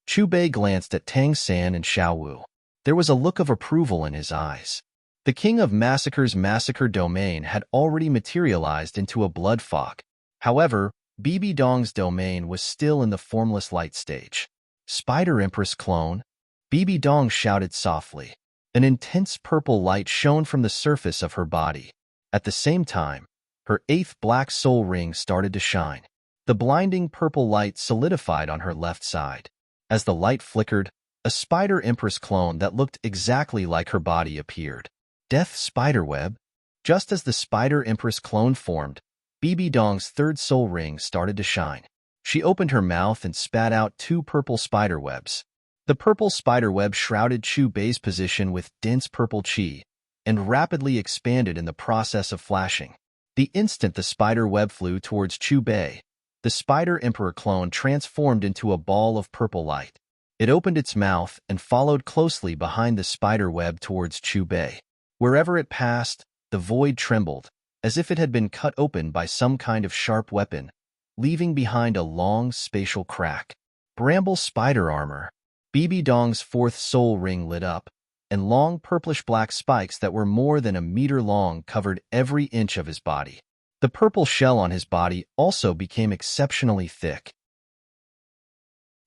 Chu Bei glanced at Tang San and Xiao Wu. There was a look of approval in his eyes. The King of Massacre's massacre domain had already materialized into a blood fog. However, Bibi Dong's domain was still in the formless light stage. Spider Empress clone? Bibi Dong shouted softly. An intense purple light shone from the surface of her body. At the same time, her 8th black soul ring started to shine. The blinding purple light solidified on her left side. As the light flickered, a Spider Empress clone that looked exactly like her body appeared. Death Spiderweb? Just as the Spider Empress clone formed, Bibi Dong's 3rd soul ring started to shine. She opened her mouth and spat out 2 purple spiderwebs. The purple spiderweb shrouded Chu Bei's position with dense purple qi and rapidly expanded in the process of flashing. The instant the spider web flew towards Chu Bei, the Spider Emperor clone transformed into a ball of purple light. It opened its mouth and followed closely behind the spider web towards Chu Bei. Wherever it passed, the void trembled, as if it had been cut open by some kind of sharp weapon, leaving behind a long spatial crack. Bramble spider armor. Bibi Dong's 4th soul ring lit up, and long purplish-black spikes that were more than a meter long covered every inch of his body. The purple shell on his body also became exceptionally thick.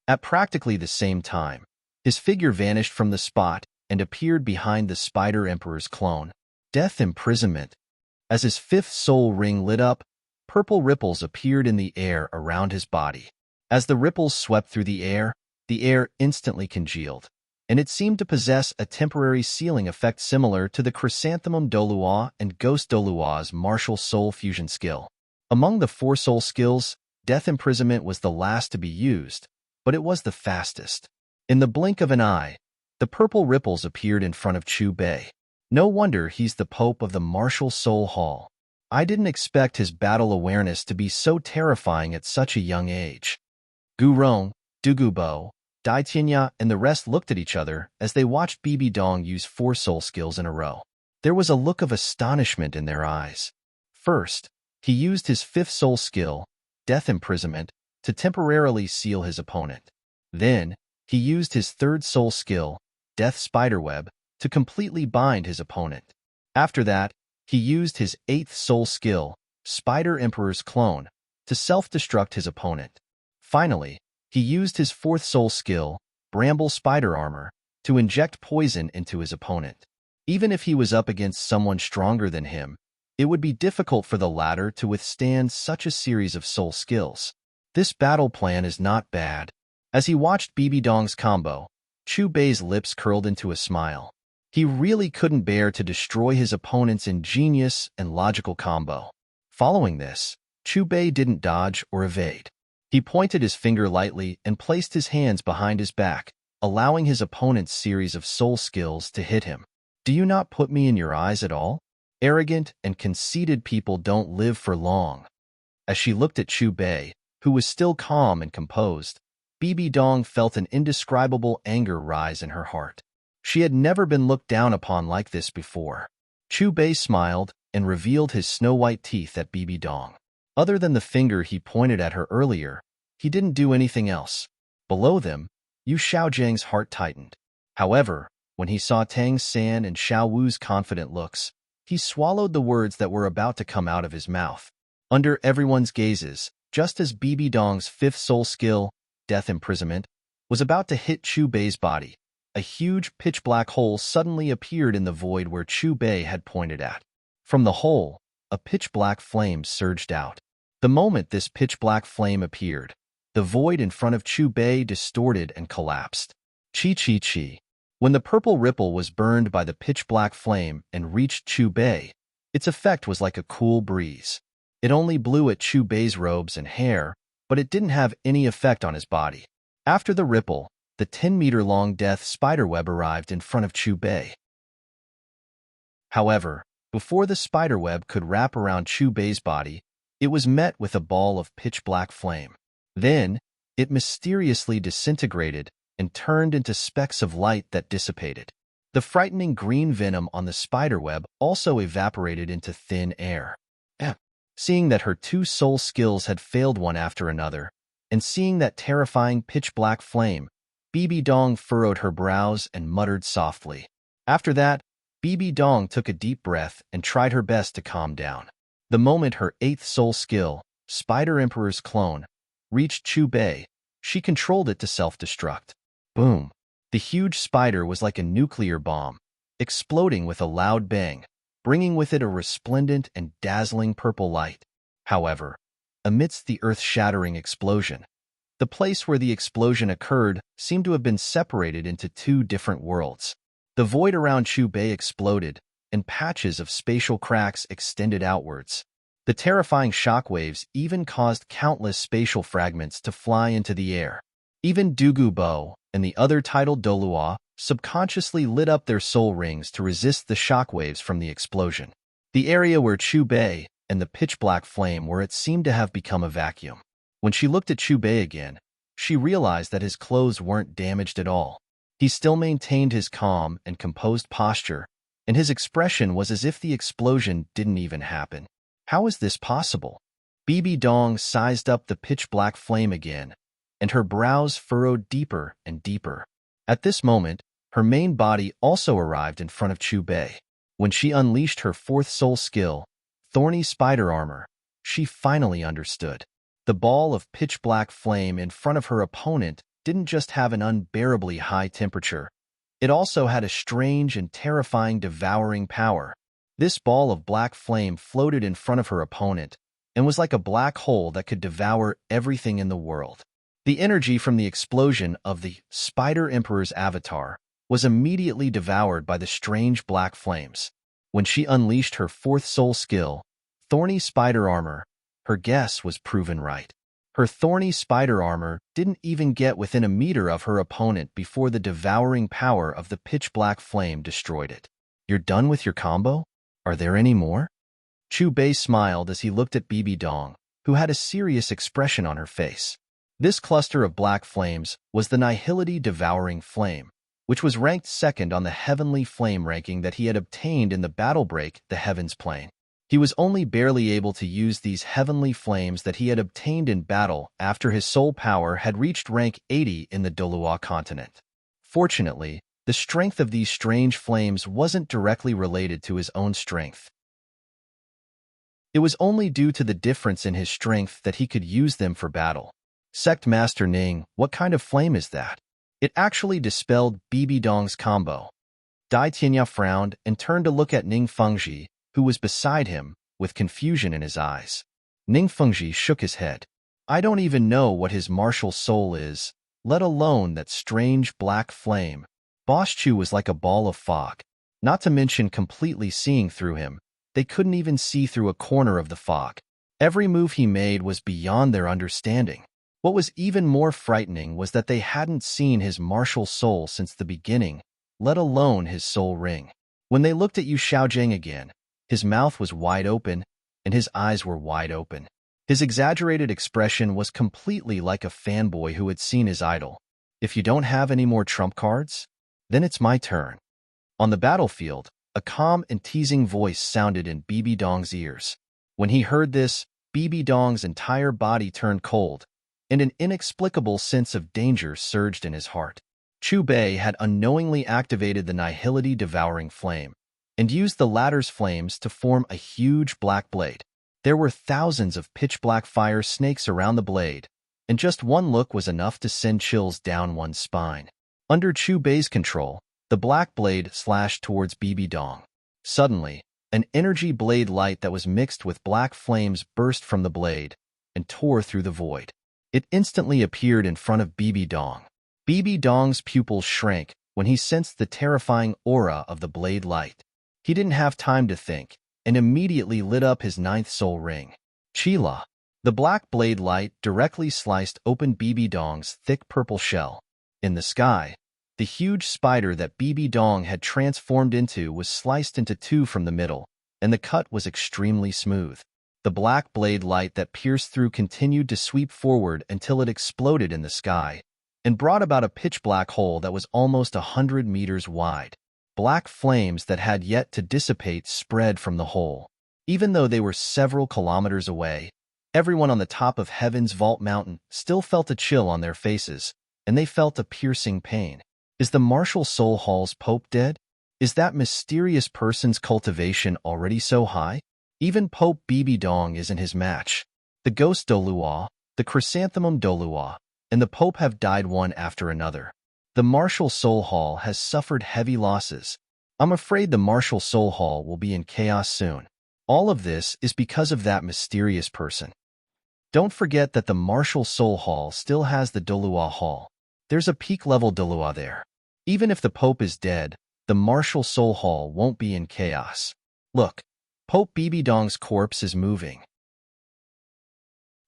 At practically the same time, his figure vanished from the spot and appeared behind the Spider Emperor's clone. Death Imprisonment. As his 5th soul ring lit up, purple ripples appeared in the air around his body. As the ripples swept through the air instantly congealed, and it seemed to possess a temporary sealing effect similar to the Chrysanthemum Dolua and Ghost Dolua's martial soul fusion skill. Among the 4 soul skills, Death Imprisonment was the last to be used, but it was the fastest. In the blink of an eye, the purple ripples appeared in front of Chu Bei. No wonder he's the Pope of the martial Soul Hall. I didn't expect his battle awareness to be so terrifying at such a young age. Gu Rong, Dugu Bo, Dai Tianya, and the rest looked at each other as they watched Bibi Dong use 4 soul skills in a row. There was a look of astonishment in their eyes. First, he used his 5th soul skill, Death Imprisonment, to temporarily seal his opponent. Then, he used his 3rd soul skill, Death Spiderweb, to completely bind his opponent. After that, he used his 8th soul skill, Spider Emperor's Clone, to self-destruct his opponent. Finally, he used his 4th soul skill, Bramble Spider Armor, to inject poison into his opponent. Even if he was up against someone stronger than him, it would be difficult for the latter to withstand such a series of soul skills. This battle plan is not bad. As he watched Bibi Dong's combo, Chu Bei's lips curled into a smile. He really couldn't bear to destroy his opponent's ingenious and logical combo. Following this, Chu Bei didn't dodge or evade. He pointed his finger lightly and placed his hands behind his back, allowing his opponent's series of soul skills to hit him. Do you not put me in your eyes at all? Arrogant and conceited people don't live for long. As she looked at Chu Bei, who was still calm and composed, Bibi Dong felt an indescribable anger rise in her heart. She had never been looked down upon like this before. Chu Bei smiled and revealed his snow-white teeth at Bibi Dong. Other than the finger he pointed at her earlier, he didn't do anything else. Below them, Yu Xiaojiang's heart tightened. However, when he saw Tang San and Xiao Wu's confident looks, he swallowed the words that were about to come out of his mouth. Under everyone's gazes, just as Bibi Dong's 5th soul skill, Death Imprisonment, was about to hit Chu Bei's body, a huge pitch-black hole suddenly appeared in the void where Chu Bei had pointed at. From the hole, a pitch-black flame surged out. The moment this pitch-black flame appeared, the void in front of Chu Bei distorted and collapsed. Chi. When the purple ripple was burned by the pitch-black flame and reached Chu Bei, its effect was like a cool breeze. It only blew at Chu Bei's robes and hair, but it didn't have any effect on his body. After the ripple, the 10-meter-long death spiderweb arrived in front of Chu Bei. However, before the spiderweb could wrap around Chu Bei's body, it was met with a ball of pitch-black flame. Then, it mysteriously disintegrated and turned into specks of light that dissipated. The frightening green venom on the spiderweb also evaporated into thin air. Seeing that her 2 soul skills had failed one after another, and seeing that terrifying pitch-black flame, Bibi Dong furrowed her brows and muttered softly. After that, Bibi Dong took a deep breath and tried her best to calm down. The moment her 8th soul skill, Spider Emperor's Clone, reached Chu Bei, she controlled it to self-destruct. Boom! The huge spider was like a nuclear bomb, exploding with a loud bang, bringing with it a resplendent and dazzling purple light. However, amidst the earth-shattering explosion, the place where the explosion occurred seemed to have been separated into 2 different worlds. The void around Chu Bei exploded, and patches of spatial cracks extended outwards. The terrifying shockwaves even caused countless spatial fragments to fly into the air. Even Dugu Bo and the other titled Dolua subconsciously lit up their soul rings to resist the shockwaves from the explosion. The area where Chu Bei and the pitch-black flame were it seemed to have become a vacuum. When she looked at Chu Bei again, she realized that his clothes weren't damaged at all. He still maintained his calm and composed posture, and his expression was as if the explosion didn't even happen. How is this possible? Bibi Dong sized up the pitch-black flame again, and her brows furrowed deeper and deeper. At this moment, her main body also arrived in front of Chu Bei. When she unleashed her 4th soul skill, Thorny Spider Armor, she finally understood. The ball of pitch-black flame in front of her opponent didn't just have an unbearably high temperature. It also had a strange and terrifying devouring power. This ball of black flame floated in front of her opponent and was like a black hole that could devour everything in the world. The energy from the explosion of the Spider Emperor's avatar was immediately devoured by the strange black flames. When she unleashed her 4th soul skill, Thorny Spider Armor, her guess was proven right. Her thorny spider armor didn't even get within a meter of her opponent before the devouring power of the pitch-black flame destroyed it. "You're done with your combo? Are there any more?" Chu Bei smiled as he looked at Bibi Dong, who had a serious expression on her face. This cluster of black flames was the Nihility Devouring Flame, which was ranked second on the Heavenly Flame ranking that he had obtained in the battle break, the Heavens Plane. He was only barely able to use these heavenly flames that he had obtained in battle after his soul power had reached rank 80 in the Dolua continent. Fortunately, the strength of these strange flames wasn't directly related to his own strength. It was only due to the difference in his strength that he could use them for battle. "Sect Master Ning, what kind of flame is that?" It actually dispelled Bibi Dong's combo. Dai Tianya frowned and turned to look at Ning Fengji, who was beside him, with confusion in his eyes. Ning Fengji shook his head. "I don't even know what his martial soul is, let alone that strange black flame." Boss Chu was like a ball of fog. Not to mention completely seeing through him, they couldn't even see through a corner of the fog. Every move he made was beyond their understanding. What was even more frightening was that they hadn't seen his martial soul since the beginning, let alone his soul ring. When they looked at Yu Xiaojing again, his mouth was wide open, and his eyes were wide open. His exaggerated expression was completely like a fanboy who had seen his idol. "If you don't have any more trump cards, then it's my turn." On the battlefield, a calm and teasing voice sounded in Bibi Dong's ears. When he heard this, Bibi Dong's entire body turned cold, and an inexplicable sense of danger surged in his heart. Chu Bei had unknowingly activated the Nihility Devouring Flame, and used the latter's flames to form a huge black blade. There were thousands of pitch-black fire snakes around the blade, and just one look was enough to send chills down one's spine. Under Chu Bei's control, the black blade slashed towards Bibi Dong. Suddenly, an energy blade light that was mixed with black flames burst from the blade and tore through the void. It instantly appeared in front of Bibi Dong. Bibi Dong's pupils shrank when he sensed the terrifying aura of the blade light. He didn't have time to think, and immediately lit up his 9th soul ring. Chila. The black blade light directly sliced open Bibi Dong's thick purple shell. In the sky, the huge spider that Bibi Dong had transformed into was sliced into two from the middle, and the cut was extremely smooth. The black blade light that pierced through continued to sweep forward until it exploded in the sky, and brought about a pitch-black hole that was almost 100 meters wide. Black flames that had yet to dissipate spread from the hole. Even though they were several kilometers away, everyone on the top of Heaven's Vault Mountain still felt a chill on their faces, and they felt a piercing pain. Is the Martial Soul Hall's Pope dead? Is that mysterious person's cultivation already so high? Even Pope Bibi Dong isn't his match. The Ghost Dolua, the Chrysanthemum Dolua, and the Pope have died one after another. The Martial Soul Hall has suffered heavy losses. I'm afraid the Martial Soul Hall will be in chaos soon. All of this is because of that mysterious person. Don't forget that the Martial Soul Hall still has the Dolua Hall. There's a peak-level Dolua there. Even if the Pope is dead, the Martial Soul Hall won't be in chaos. Look, Pope Bibi Dong's corpse is moving.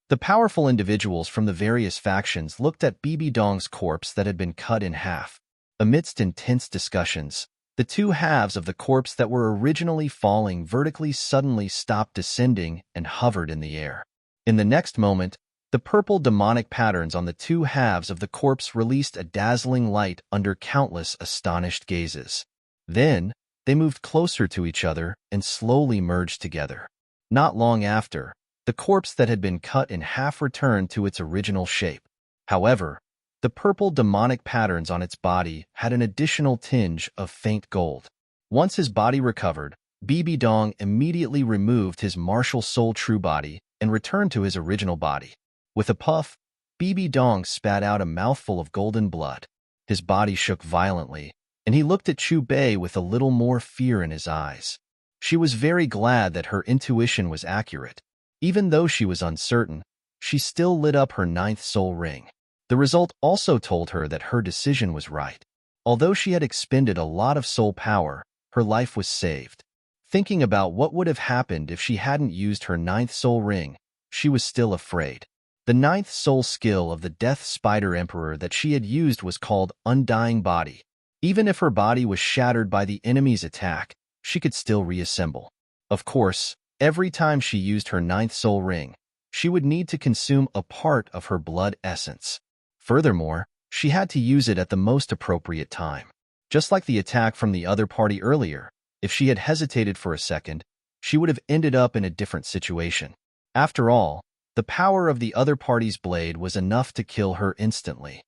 The powerful individuals from the various factions looked at Bibi Dong's corpse that had been cut in half. Amidst intense discussions, the two halves of the corpse that were originally falling vertically suddenly stopped descending and hovered in the air. In the next moment, the purple demonic patterns on the two halves of the corpse released a dazzling light under countless astonished gazes. Then, they moved closer to each other and slowly merged together. Not long after, the corpse that had been cut in half returned to its original shape. However, the purple demonic patterns on its body had an additional tinge of faint gold. Once his body recovered, Bibi Dong immediately removed his martial soul true body and returned to his original body. With a puff, Bibi Dong spat out a mouthful of golden blood. His body shook violently, and he looked at Chu Bei with a little more fear in his eyes. She was very glad that her intuition was accurate. Even though she was uncertain, she still lit up her 9th soul ring. The result also told her that her decision was right. Although she had expended a lot of soul power, her life was saved. Thinking about what would have happened if she hadn't used her 9th soul ring, she was still afraid. The ninth soul skill of the Death Spider Emperor that she had used was called Undying Body. Even if her body was shattered by the enemy's attack, she could still reassemble. Of course, every time she used her ninth soul ring, she would need to consume a part of her blood essence. Furthermore, she had to use it at the most appropriate time. Just like the attack from the other party earlier, if she had hesitated for a second, she would have ended up in a different situation. After all, the power of the other party's blade was enough to kill her instantly.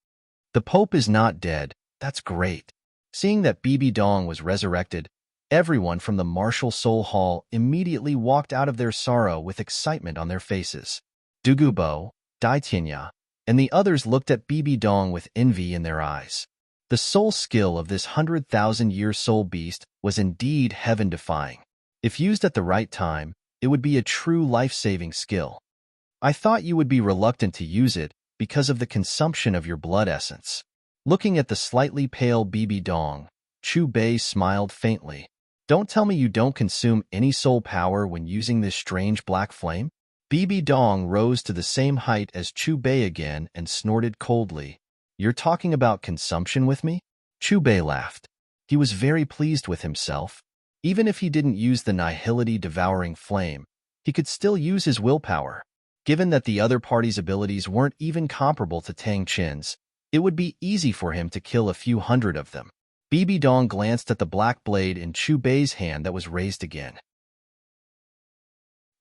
The Pope is not dead. That's great. Seeing that Bibi Dong was resurrected, everyone from the Martial Soul Hall immediately walked out of their sorrow with excitement on their faces. Dugubo, Dai Tianya, and the others looked at Bibi Dong with envy in their eyes. The soul skill of this 100,000-year soul beast was indeed heaven-defying. If used at the right time, it would be a true life-saving skill. I thought you would be reluctant to use it because of the consumption of your blood essence. Looking at the slightly pale Bibi Dong, Chu Bei smiled faintly. Don't tell me you don't consume any soul power when using this strange black flame? Bibi Dong rose to the same height as Chu Bei again and snorted coldly. You're talking about consumption with me? Chu Bei laughed. He was very pleased with himself. Even if he didn't use the nihility-devouring flame, he could still use his willpower. Given that the other party's abilities weren't even comparable to Tang Qin's, it would be easy for him to kill a few hundred of them. Bibi Dong glanced at the black blade in Chu Bei's hand that was raised again.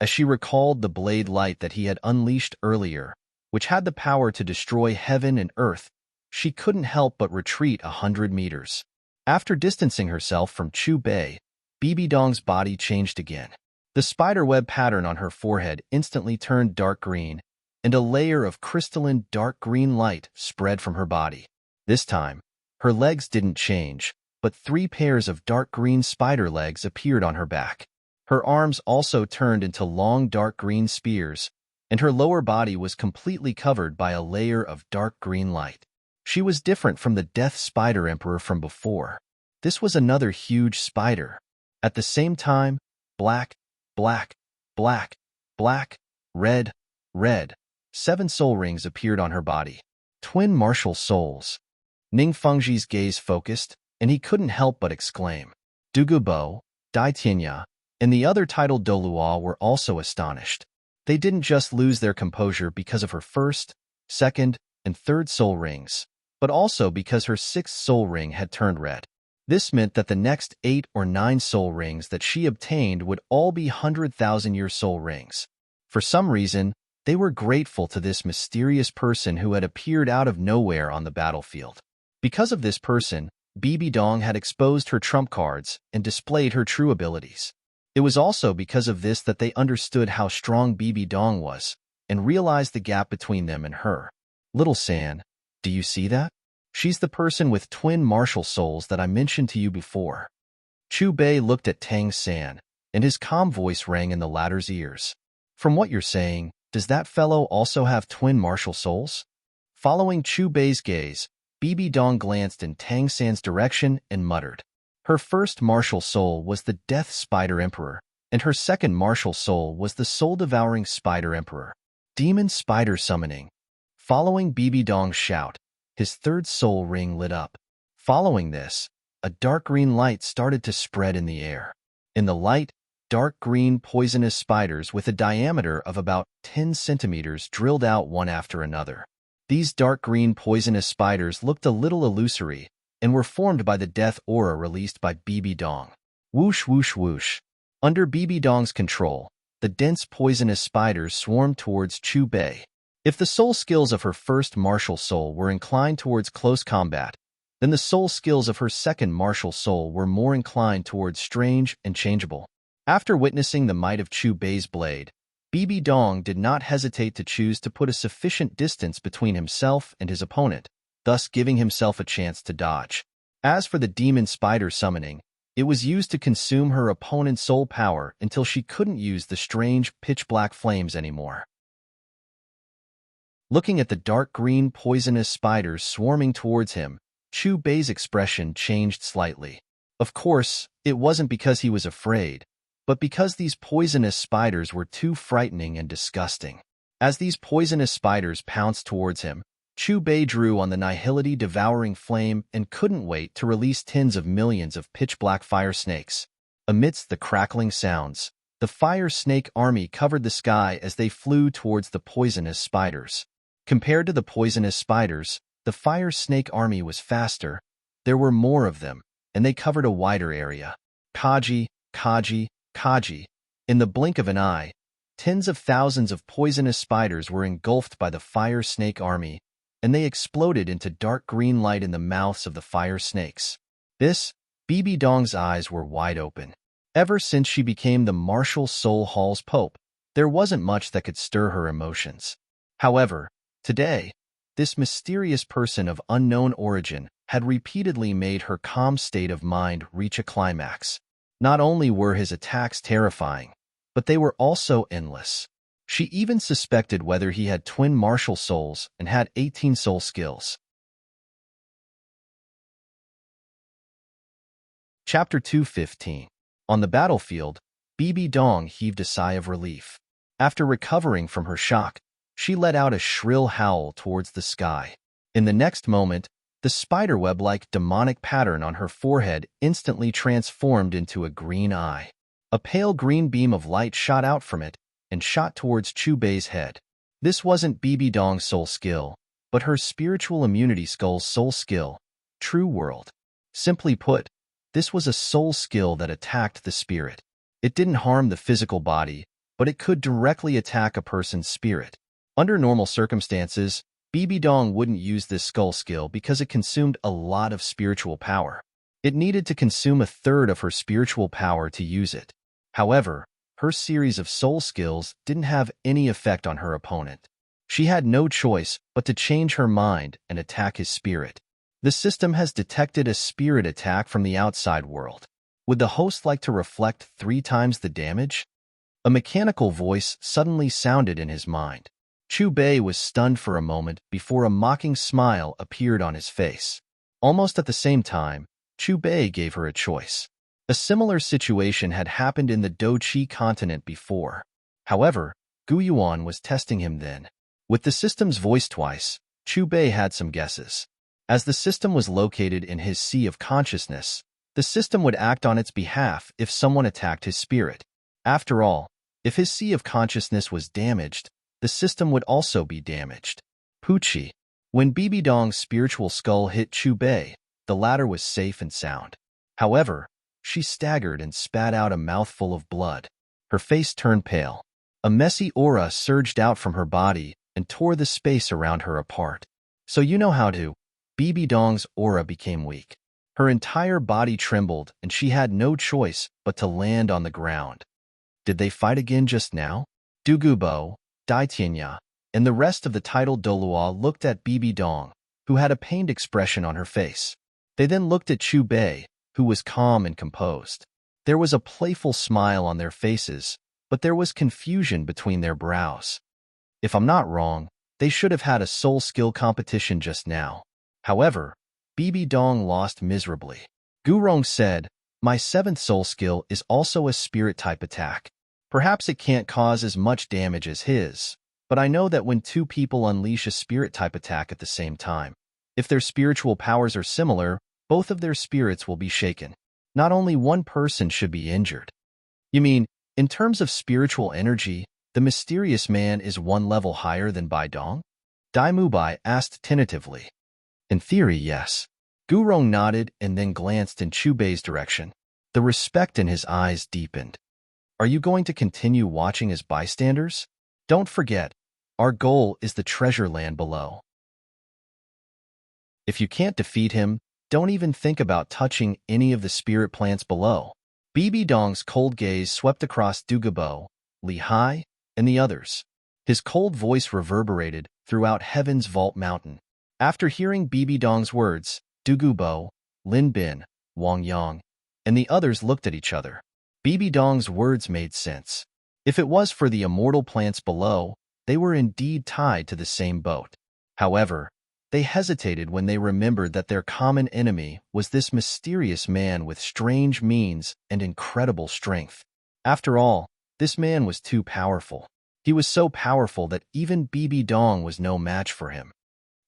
As she recalled the blade light that he had unleashed earlier, which had the power to destroy heaven and earth, she couldn't help but retreat 100 meters. After distancing herself from Chu Bei, Bibi Dong's body changed again. The spiderweb pattern on her forehead instantly turned dark green, and a layer of crystalline dark green light spread from her body. This time, her legs didn't change, but 3 pairs of dark green spider legs appeared on her back. Her arms also turned into long dark green spears, and her lower body was completely covered by a layer of dark green light. She was different from the Death Spider Emperor from before. This was another huge spider. At the same time, black, black, black, black, red, red. 7 soul rings appeared on her body. Twin martial souls. Ning Fengji's gaze focused, and he couldn't help but exclaim. Dugubo, Dai Tianya, and the other titled Doluo were also astonished. They didn't just lose their composure because of her first, second, and third soul rings, but also because her 6th soul ring had turned red. This meant that the next 8 or 9 soul rings that she obtained would all be 100,000-year soul rings. For some reason, they were grateful to this mysterious person who had appeared out of nowhere on the battlefield. Because of this person, Bibi Dong had exposed her trump cards and displayed her true abilities. It was also because of this that they understood how strong Bibi Dong was and realized the gap between them and her. Little San, do you see that? She's the person with twin martial souls that I mentioned to you before. Chu Bei looked at Tang San, and his calm voice rang in the latter's ears. From what you're saying, does that fellow also have twin martial souls? Following Chu Bei's gaze, Bibi Dong glanced in Tang San's direction and muttered. Her first martial soul was the Death Spider Emperor, and her second martial soul was the soul-devouring Spider Emperor. Demon Spider Summoning. Following Bibi Dong's shout, his third soul ring lit up. Following this, a dark green light started to spread in the air. In the light, dark green poisonous spiders with a diameter of about 10 centimeters drilled out one after another. These dark green poisonous spiders looked a little illusory and were formed by the death aura released by Bibi Dong. Whoosh, whoosh, whoosh. Under Bibi Dong's control, the dense poisonous spiders swarmed towards Chu Bei. If the soul skills of her first martial soul were inclined towards close combat, then the soul skills of her second martial soul were more inclined towards strange and changeable. After witnessing the might of Chu Bei's blade, Bibi Dong did not hesitate to choose to put a sufficient distance between himself and his opponent, thus giving himself a chance to dodge. As for the demon spider summoning, it was used to consume her opponent's soul power until she couldn't use the strange pitch-black flames anymore. Looking at the dark green poisonous spiders swarming towards him, Chu Bei's expression changed slightly. Of course, it wasn't because he was afraid, but because these poisonous spiders were too frightening and disgusting. As these poisonous spiders pounced towards him, Chu Bei drew on the nihility devouring flame and couldn't wait to release tens of millions of pitch-black fire snakes. Amidst the crackling sounds, the fire snake army covered the sky as they flew towards the poisonous spiders. Compared to the poisonous spiders, the fire snake army was faster. There were more of them, and they covered a wider area. Kaji, Kaji, Kaji. In the blink of an eye, tens of thousands of poisonous spiders were engulfed by the fire snake army, and they exploded into dark green light in the mouths of the fire snakes. Bibi Dong's eyes were wide open. Ever since she became the Martial Soul Hall's Pope, there wasn't much that could stir her emotions. However, today, this mysterious person of unknown origin had repeatedly made her calm state of mind reach a climax. Not only were his attacks terrifying, but they were also endless. She even suspected whether he had twin martial souls and had 18 soul skills. Chapter 2:15. On the battlefield, Bibi Dong heaved a sigh of relief. After recovering from her shock, she let out a shrill howl towards the sky. In the next moment, the spiderweb-like demonic pattern on her forehead instantly transformed into a green eye. A pale green beam of light shot out from it and shot towards Chu Bei's head. This wasn't Bibi Dong's soul skill, but her spiritual immunity skull's soul skill, True World. Simply put, this was a soul skill that attacked the spirit. It didn't harm the physical body, but it could directly attack a person's spirit. Under normal circumstances, Bibi Dong wouldn't use this skull skill because it consumed a lot of spiritual power. It needed to consume a third of her spiritual power to use it. However, her series of soul skills didn't have any effect on her opponent. She had no choice but to change her mind and attack his spirit. The system has detected a spirit attack from the outside world. Would the host like to reflect 3 times the damage? A mechanical voice suddenly sounded in his mind. Chu Bei was stunned for a moment before a mocking smile appeared on his face. Almost at the same time, Chu Bei gave her a choice. A similar situation had happened in the Doqi continent before. However, Gu Yuan was testing him then. With the system's voice twice, Chu Bei had some guesses. As the system was located in his sea of consciousness, the system would act on its behalf if someone attacked his spirit. After all, if his sea of consciousness was damaged, the system would also be damaged. Pucci. When Bibi Dong's spiritual skull hit Chu Bei, the latter was safe and sound. However, she staggered and spat out a mouthful of blood. Her face turned pale. A messy aura surged out from her body and tore the space around her apart. So you know how to. Bibi Dong's aura became weak. Her entire body trembled and she had no choice but to land on the ground. Did they fight again just now? Dugubo, Dai Tianya, and the rest of the titled Doluo looked at Bibi Dong, who had a pained expression on her face. They then looked at Chu Bei, who was calm and composed. There was a playful smile on their faces, but there was confusion between their brows. If I'm not wrong, they should have had a soul skill competition just now. However, Bibi Dong lost miserably. Gurong said, "My 7th soul skill is also a spirit-type attack. Perhaps it can't cause as much damage as his, but I know that when 2 people unleash a spirit-type attack at the same time, if their spiritual powers are similar, both of their spirits will be shaken. Not only one person should be injured." You mean, in terms of spiritual energy, the mysterious man is 1 level higher than Bai Dong? Dai Mubai asked tentatively. In theory, yes. Gurong nodded and then glanced in Chu Bei's direction. The respect in his eyes deepened. Are you going to continue watching as bystanders? Don't forget, our goal is the treasure land below. If you can't defeat him, don't even think about touching any of the spirit plants below. Bibi Dong's cold gaze swept across Dugabo, Li Hai, and the others. His cold voice reverberated throughout Heaven's Vault Mountain. After hearing Bibi Dong's words, Dugubo, Lin Bin, Wang Yang, and the others looked at each other. Bibi Dong's words made sense. If it was for the immortal plants below, they were indeed tied to the same boat. However, they hesitated when they remembered that their common enemy was this mysterious man with strange means and incredible strength. After all, this man was too powerful. He was so powerful that even BB Dong was no match for him.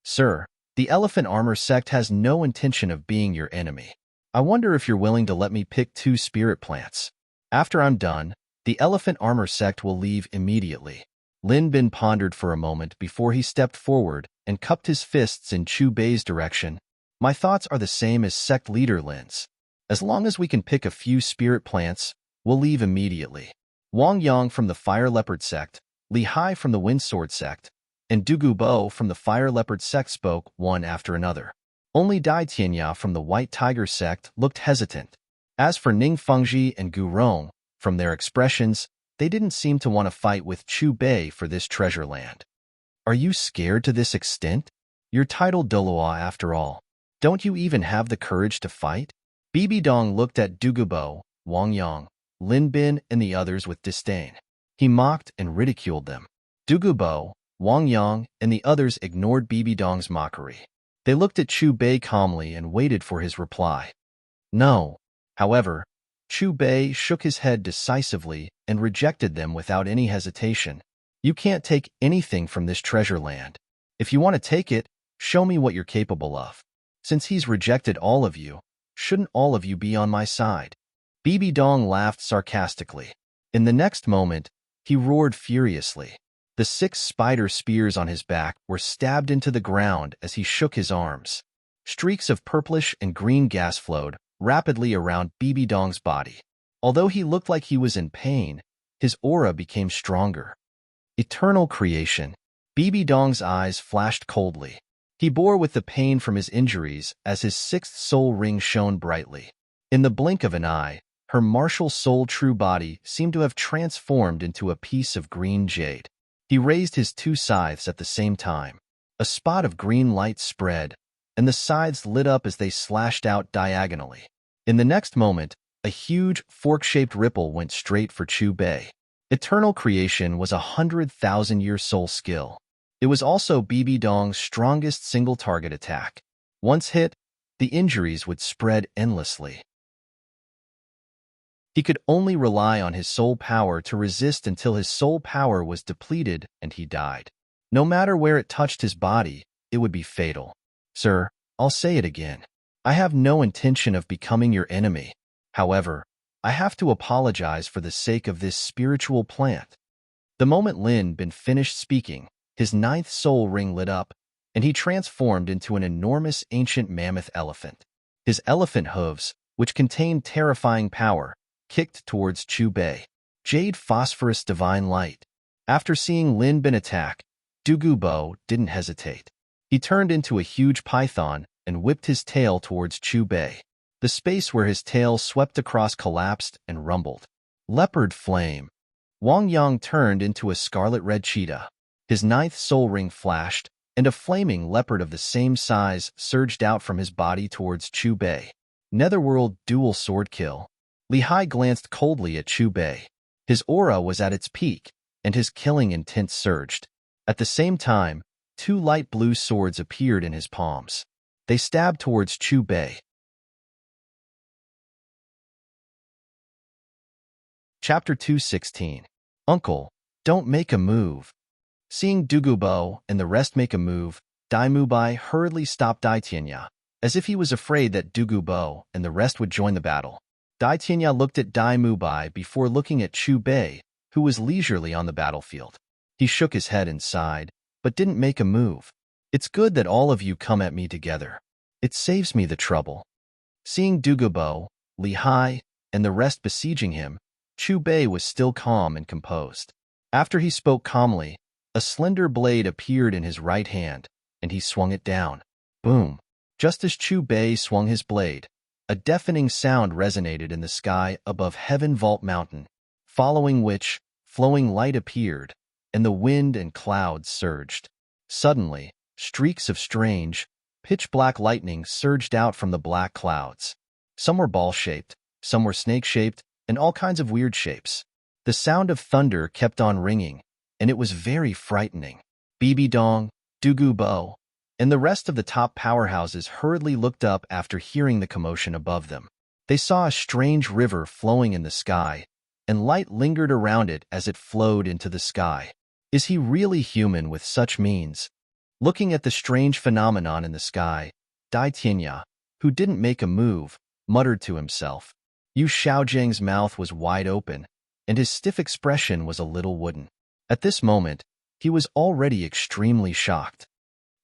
Sir, the elephant armor sect has no intention of being your enemy. I wonder if you're willing to let me pick 2 spirit plants. After I'm done, the elephant armor sect will leave immediately. Lin Bin pondered for a moment before he stepped forward and cupped his fists in Chu Bei's direction. My thoughts are the same as sect leader Lin's. As long as we can pick a few spirit plants, we'll leave immediately. Wang Yang from the Fire Leopard sect, Li Hai from the Wind Sword sect, and Dugu Bo from the Fire Leopard sect spoke one after another. Only Dai Tianya from the White Tiger sect looked hesitant. As for Ning Fengji and Gu Rong, from their expressions, they didn't seem to want to fight with Chu Bei for this treasure land. Are you scared to this extent? You're titled Doloa after all. Don't you even have the courage to fight? Bibi Dong looked at Dugu Bo, Wang Yang, Lin Bin, and the others with disdain. He mocked and ridiculed them. Dugu Bo, Wang Yang, and the others ignored Bibi Dong's mockery. They looked at Chu Bei calmly and waited for his reply. No. However, Chu Bei shook his head decisively and rejected them without any hesitation. You can't take anything from this treasure land. If you want to take it, show me what you're capable of. Since he's rejected all of you, shouldn't all of you be on my side? Bibi Dong laughed sarcastically. In the next moment, he roared furiously. The 6 spider spears on his back were stabbed into the ground as he shook his arms. Streaks of purplish and green gas flowed rapidly around Bibi Dong's body. Although he looked like he was in pain, his aura became stronger. Eternal creation. Bibi Dong's eyes flashed coldly. He bore with the pain from his injuries as his 6th soul ring shone brightly. In the blink of an eye, her martial soul true body seemed to have transformed into a piece of green jade. He raised his 2 scythes at the same time. A spot of green light spread, and the scythes lit up as they slashed out diagonally. In the next moment, a huge, fork-shaped ripple went straight for Chu Bei. Eternal creation was a 100,000-year soul skill. It was also Bibi Dong's strongest single-target attack. Once hit, the injuries would spread endlessly. He could only rely on his soul power to resist until his soul power was depleted and he died. No matter where it touched his body, it would be fatal. Sir, I'll say it again. I have no intention of becoming your enemy. However, I have to apologize for the sake of this spiritual plant. The moment Lin Bin finished speaking, his 9th soul ring lit up, and he transformed into an enormous ancient mammoth elephant. His elephant hooves, which contained terrifying power, kicked towards Chu Bei. Jade phosphorus divine light. After seeing Lin Bin attack, Dugu Bo didn't hesitate. He turned into a huge python and whipped his tail towards Chu Bei. The space where his tail swept across collapsed and rumbled. Leopard flame. Wang Yang turned into a scarlet-red cheetah. His 9th soul ring flashed, and a flaming leopard of the same size surged out from his body towards Chu Bei. Netherworld dual sword kill. Li Hai glanced coldly at Chu Bei. His aura was at its peak, and his killing intent surged. At the same time, 2 light blue swords appeared in his palms. They stabbed towards Chu Bei. Chapter 216. Uncle, don't make a move. Seeing Dugu Bo and the rest make a move, Dai Mubai hurriedly stopped Dai Tianya, as if he was afraid that Dugu Bo and the rest would join the battle. Dai Tianya looked at Dai Mubai before looking at Chu Bei, who was leisurely on the battlefield. He shook his head and sighed, but didn't make a move. It's good that all of you come at me together. It saves me the trouble. Seeing Dugu Bo, Li Hai, and the rest besieging him, Chu Bei was still calm and composed. After he spoke calmly, a slender blade appeared in his right hand, and he swung it down. Boom! Just as Chu Bei swung his blade, a deafening sound resonated in the sky above Heaven Vault Mountain, following which, flowing light appeared, and the wind and clouds surged. Suddenly, streaks of strange, pitch-black lightning surged out from the black clouds. Some were ball-shaped, some were snake-shaped, and all kinds of weird shapes. The sound of thunder kept on ringing, and it was very frightening. Bibi Dong, Dugu Bo, and the rest of the top powerhouses hurriedly looked up after hearing the commotion above them. They saw a strange river flowing in the sky, and light lingered around it as it flowed into the sky. Is he really human with such means? Looking at the strange phenomenon in the sky, Dai Tianya, who didn't make a move, muttered to himself. Yu Xiaojiang's mouth was wide open, and his stiff expression was a little wooden. At this moment, he was already extremely shocked.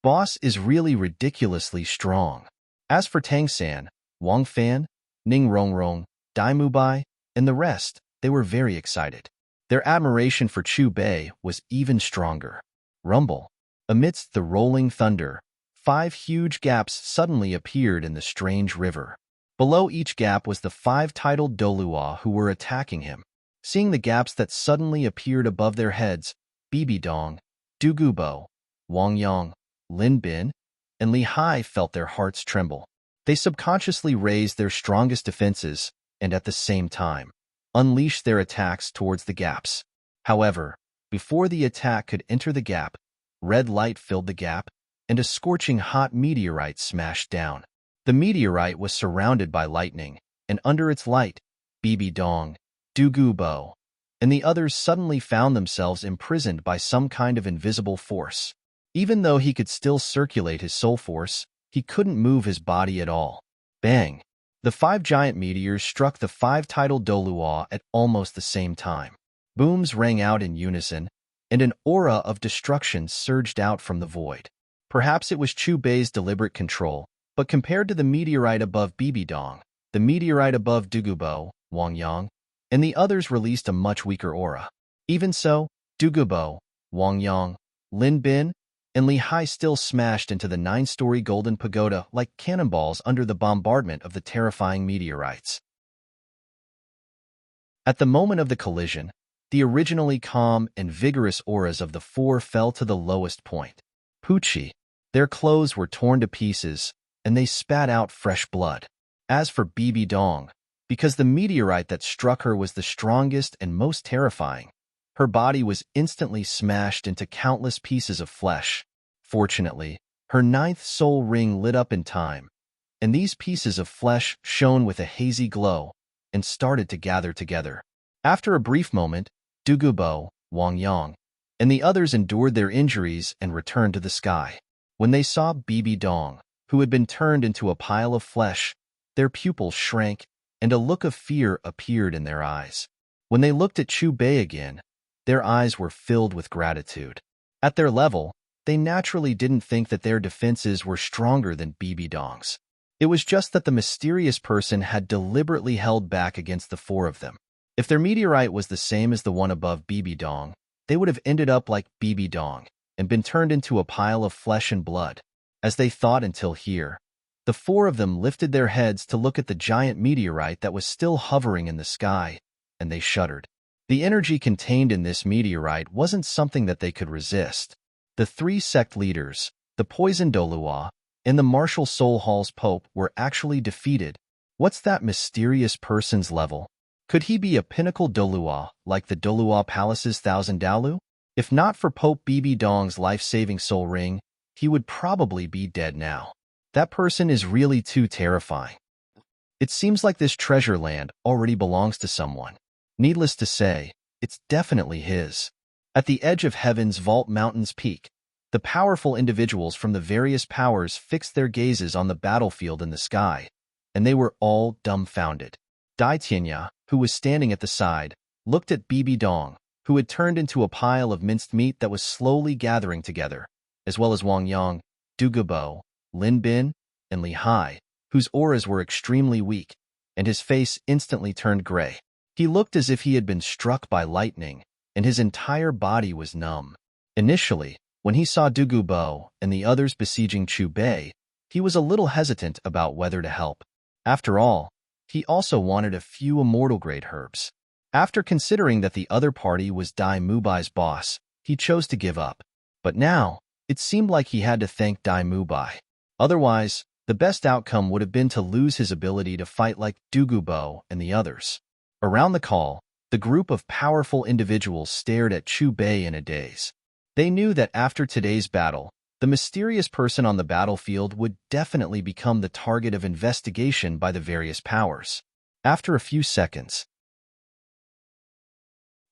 Boss is really ridiculously strong. As for Tang San, Wang Fan, Ning Rongrong, Dai Mubai, and the rest, they were very excited. Their admiration for Chu Bei was even stronger. Rumble. Amidst the rolling thunder, 5 huge gaps suddenly appeared in the strange river. Below each gap was the 5 titled Dolua who were attacking him. Seeing the gaps that suddenly appeared above their heads, Bibi Dong, Du Gubo, Wang Yang, Lin Bin, and Li Hai felt their hearts tremble. They subconsciously raised their strongest defenses and at the same time unleashed their attacks towards the gaps. However, before the attack could enter the gap, red light filled the gap, and a scorching hot meteorite smashed down. The meteorite was surrounded by lightning, and under its light, Bibi Dong, Du Gubo, and the others suddenly found themselves imprisoned by some kind of invisible force. Even though he could still circulate his soul force, he couldn't move his body at all. Bang! The 5 giant meteors struck the 5 titled Dolua at almost the same time. Booms rang out in unison, and an aura of destruction surged out from the void. Perhaps it was Chu Bei's deliberate control, but compared to the meteorite above Bibi Dong, the meteorite above Dugubo, Wang Yang, and the others released a much weaker aura. Even so, Dugubo, Wang Yang, Lin Bin, and Li Hai still smashed into the 9-story golden pagoda like cannonballs under the bombardment of the terrifying meteorites. At the moment of the collision, the originally calm and vigorous auras of the 4 fell to the lowest point. Poochie. Their clothes were torn to pieces, and they spat out fresh blood. As for Bibi Dong, because the meteorite that struck her was the strongest and most terrifying, her body was instantly smashed into countless pieces of flesh. Fortunately, her 9th soul ring lit up in time, and these pieces of flesh shone with a hazy glow and started to gather together. After a brief moment, Dugubo, Wang Yang, and the others endured their injuries and returned to the sky. When they saw Bibi Dong, who had been turned into a pile of flesh, their pupils shrank and a look of fear appeared in their eyes. When they looked at Chu Bei again, their eyes were filled with gratitude. At their level, they naturally didn't think that their defenses were stronger than Bibi Dong's. It was just that the mysterious person had deliberately held back against the 4 of them. If their meteorite was the same as the one above Bibi Dong, they would have ended up like Bibi Dong and been turned into a pile of flesh and blood. As they thought until here, the 4 of them lifted their heads to look at the giant meteorite that was still hovering in the sky, and they shuddered. The energy contained in this meteorite wasn't something that they could resist. The 3 sect leaders, the Poison Dolua, and the Martial Soul Hall's Pope were actually defeated. What's that mysterious person's level? Could he be a pinnacle Dolua, like the Dolua Palace's 1000 Dalu? If not for Pope Bibi Dong's life-saving soul ring, he would probably be dead now. That person is really too terrifying. It seems like this treasure land already belongs to someone. Needless to say, it's definitely his. At the edge of Heaven's Vault Mountain's peak, the powerful individuals from the various powers fixed their gazes on the battlefield in the sky, and they were all dumbfounded. Dai Tianya, who was standing at the side, looked at Bibi Dong, who had turned into a pile of minced meat that was slowly gathering together, as well as Wang Yang, Du Gubo, Lin Bin, and Li Hai, whose auras were extremely weak, and his face instantly turned gray. He looked as if he had been struck by lightning, and his entire body was numb. Initially, when he saw Du Gubo and the others besieging Chu Bei, he was a little hesitant about whether to help. After all, he also wanted a few immortal-grade herbs. After considering that the other party was Dai Mubai's boss, he chose to give up. But now, it seemed like he had to thank Dai Mubai. Otherwise, the best outcome would have been to lose his ability to fight like Du Gubo and the others. Around the call, the group of powerful individuals stared at Chu Bei in a daze. They knew that after today's battle, the mysterious person on the battlefield would definitely become the target of investigation by the various powers. After a few seconds,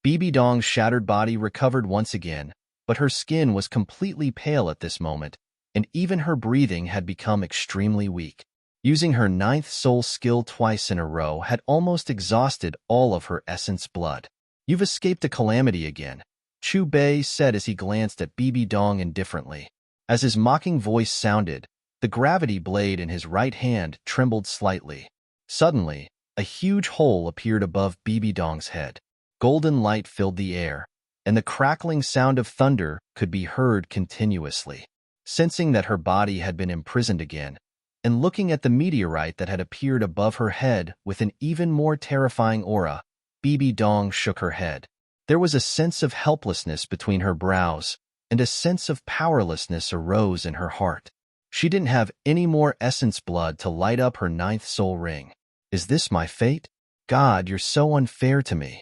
Bibi Dong's shattered body recovered once again, but her skin was completely pale at this moment, and even her breathing had become extremely weak. Using her 9th soul skill twice in a row had almost exhausted all of her essence blood. "You've escaped a calamity again," Chu Bei said as he glanced at Bibi Dong indifferently. As his mocking voice sounded, the gravity blade in his right hand trembled slightly. Suddenly, a huge hole appeared above Bibi Dong's head. Golden light filled the air, and the crackling sound of thunder could be heard continuously. Sensing that her body had been imprisoned again, and looking at the meteorite that had appeared above her head with an even more terrifying aura, Bibi Dong shook her head. There was a sense of helplessness between her brows, and a sense of powerlessness arose in her heart. She didn't have any more essence blood to light up her 9th soul ring. "Is this my fate? God, you're so unfair to me."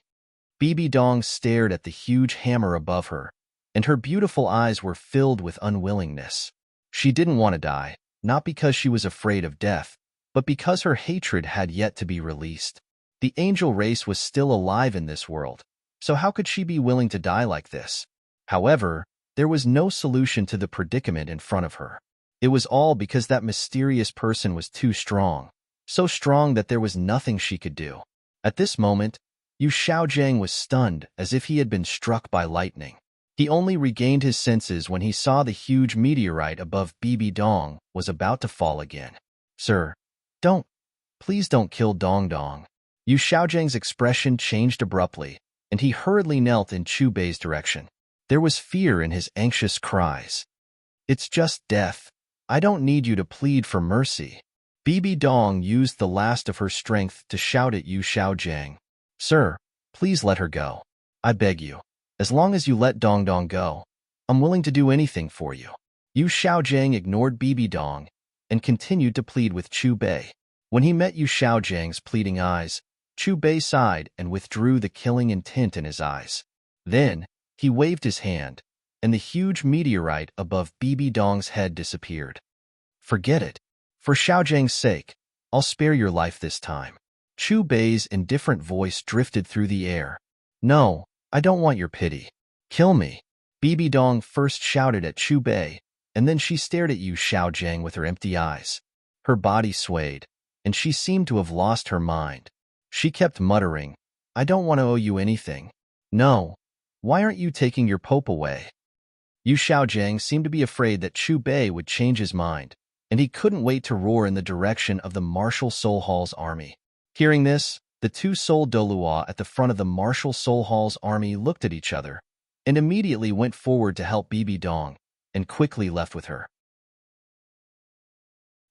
Bibi Dong stared at the huge hammer above her, and her beautiful eyes were filled with unwillingness. She didn't want to die, not because she was afraid of death, but because her hatred had yet to be released. The angel race was still alive in this world, so how could she be willing to die like this? However, there was no solution to the predicament in front of her. It was all because that mysterious person was too strong, so strong that there was nothing she could do. At this moment, Yu Xiaojiang was stunned as if he had been struck by lightning. He only regained his senses when he saw the huge meteorite above Bibi Dong was about to fall again. "Sir, please don't kill Dong Dong." Yu Xiaojiang's expression changed abruptly, and he hurriedly knelt in Chu Bei's direction. There was fear in his anxious cries. "It's just death. I don't need you to plead for mercy." Bibi Dong used the last of her strength to shout at Yu Xiaojiang. "Sir, please let her go. I beg you. As long as you let Dong Dong go, I'm willing to do anything for you." Yu Xiaojiang ignored Bibi Dong and continued to plead with Chu Bei. When he met Yu Xiaojiang's pleading eyes, Chu Bei sighed and withdrew the killing intent in his eyes. Then, he waved his hand, and the huge meteorite above Bibi Dong's head disappeared. "Forget it. For Xiaojiang's sake, I'll spare your life this time." Chu Bei's indifferent voice drifted through the air. "No, I don't want your pity. Kill me." Bibi Dong first shouted at Chu Bei, and then she stared at Yu Xiaojiang with her empty eyes. Her body swayed, and she seemed to have lost her mind. She kept muttering, "I don't want to owe you anything." "No. Why aren't you taking your Pope away?" Yu Xiaojiang seemed to be afraid that Chu Bei would change his mind, and he couldn't wait to roar in the direction of the Martial Soul Hall's army. Hearing this, the two Soul Dolua at the front of the Martial Soul Hall's army looked at each other, and immediately went forward to help Bibi Dong, and quickly left with her.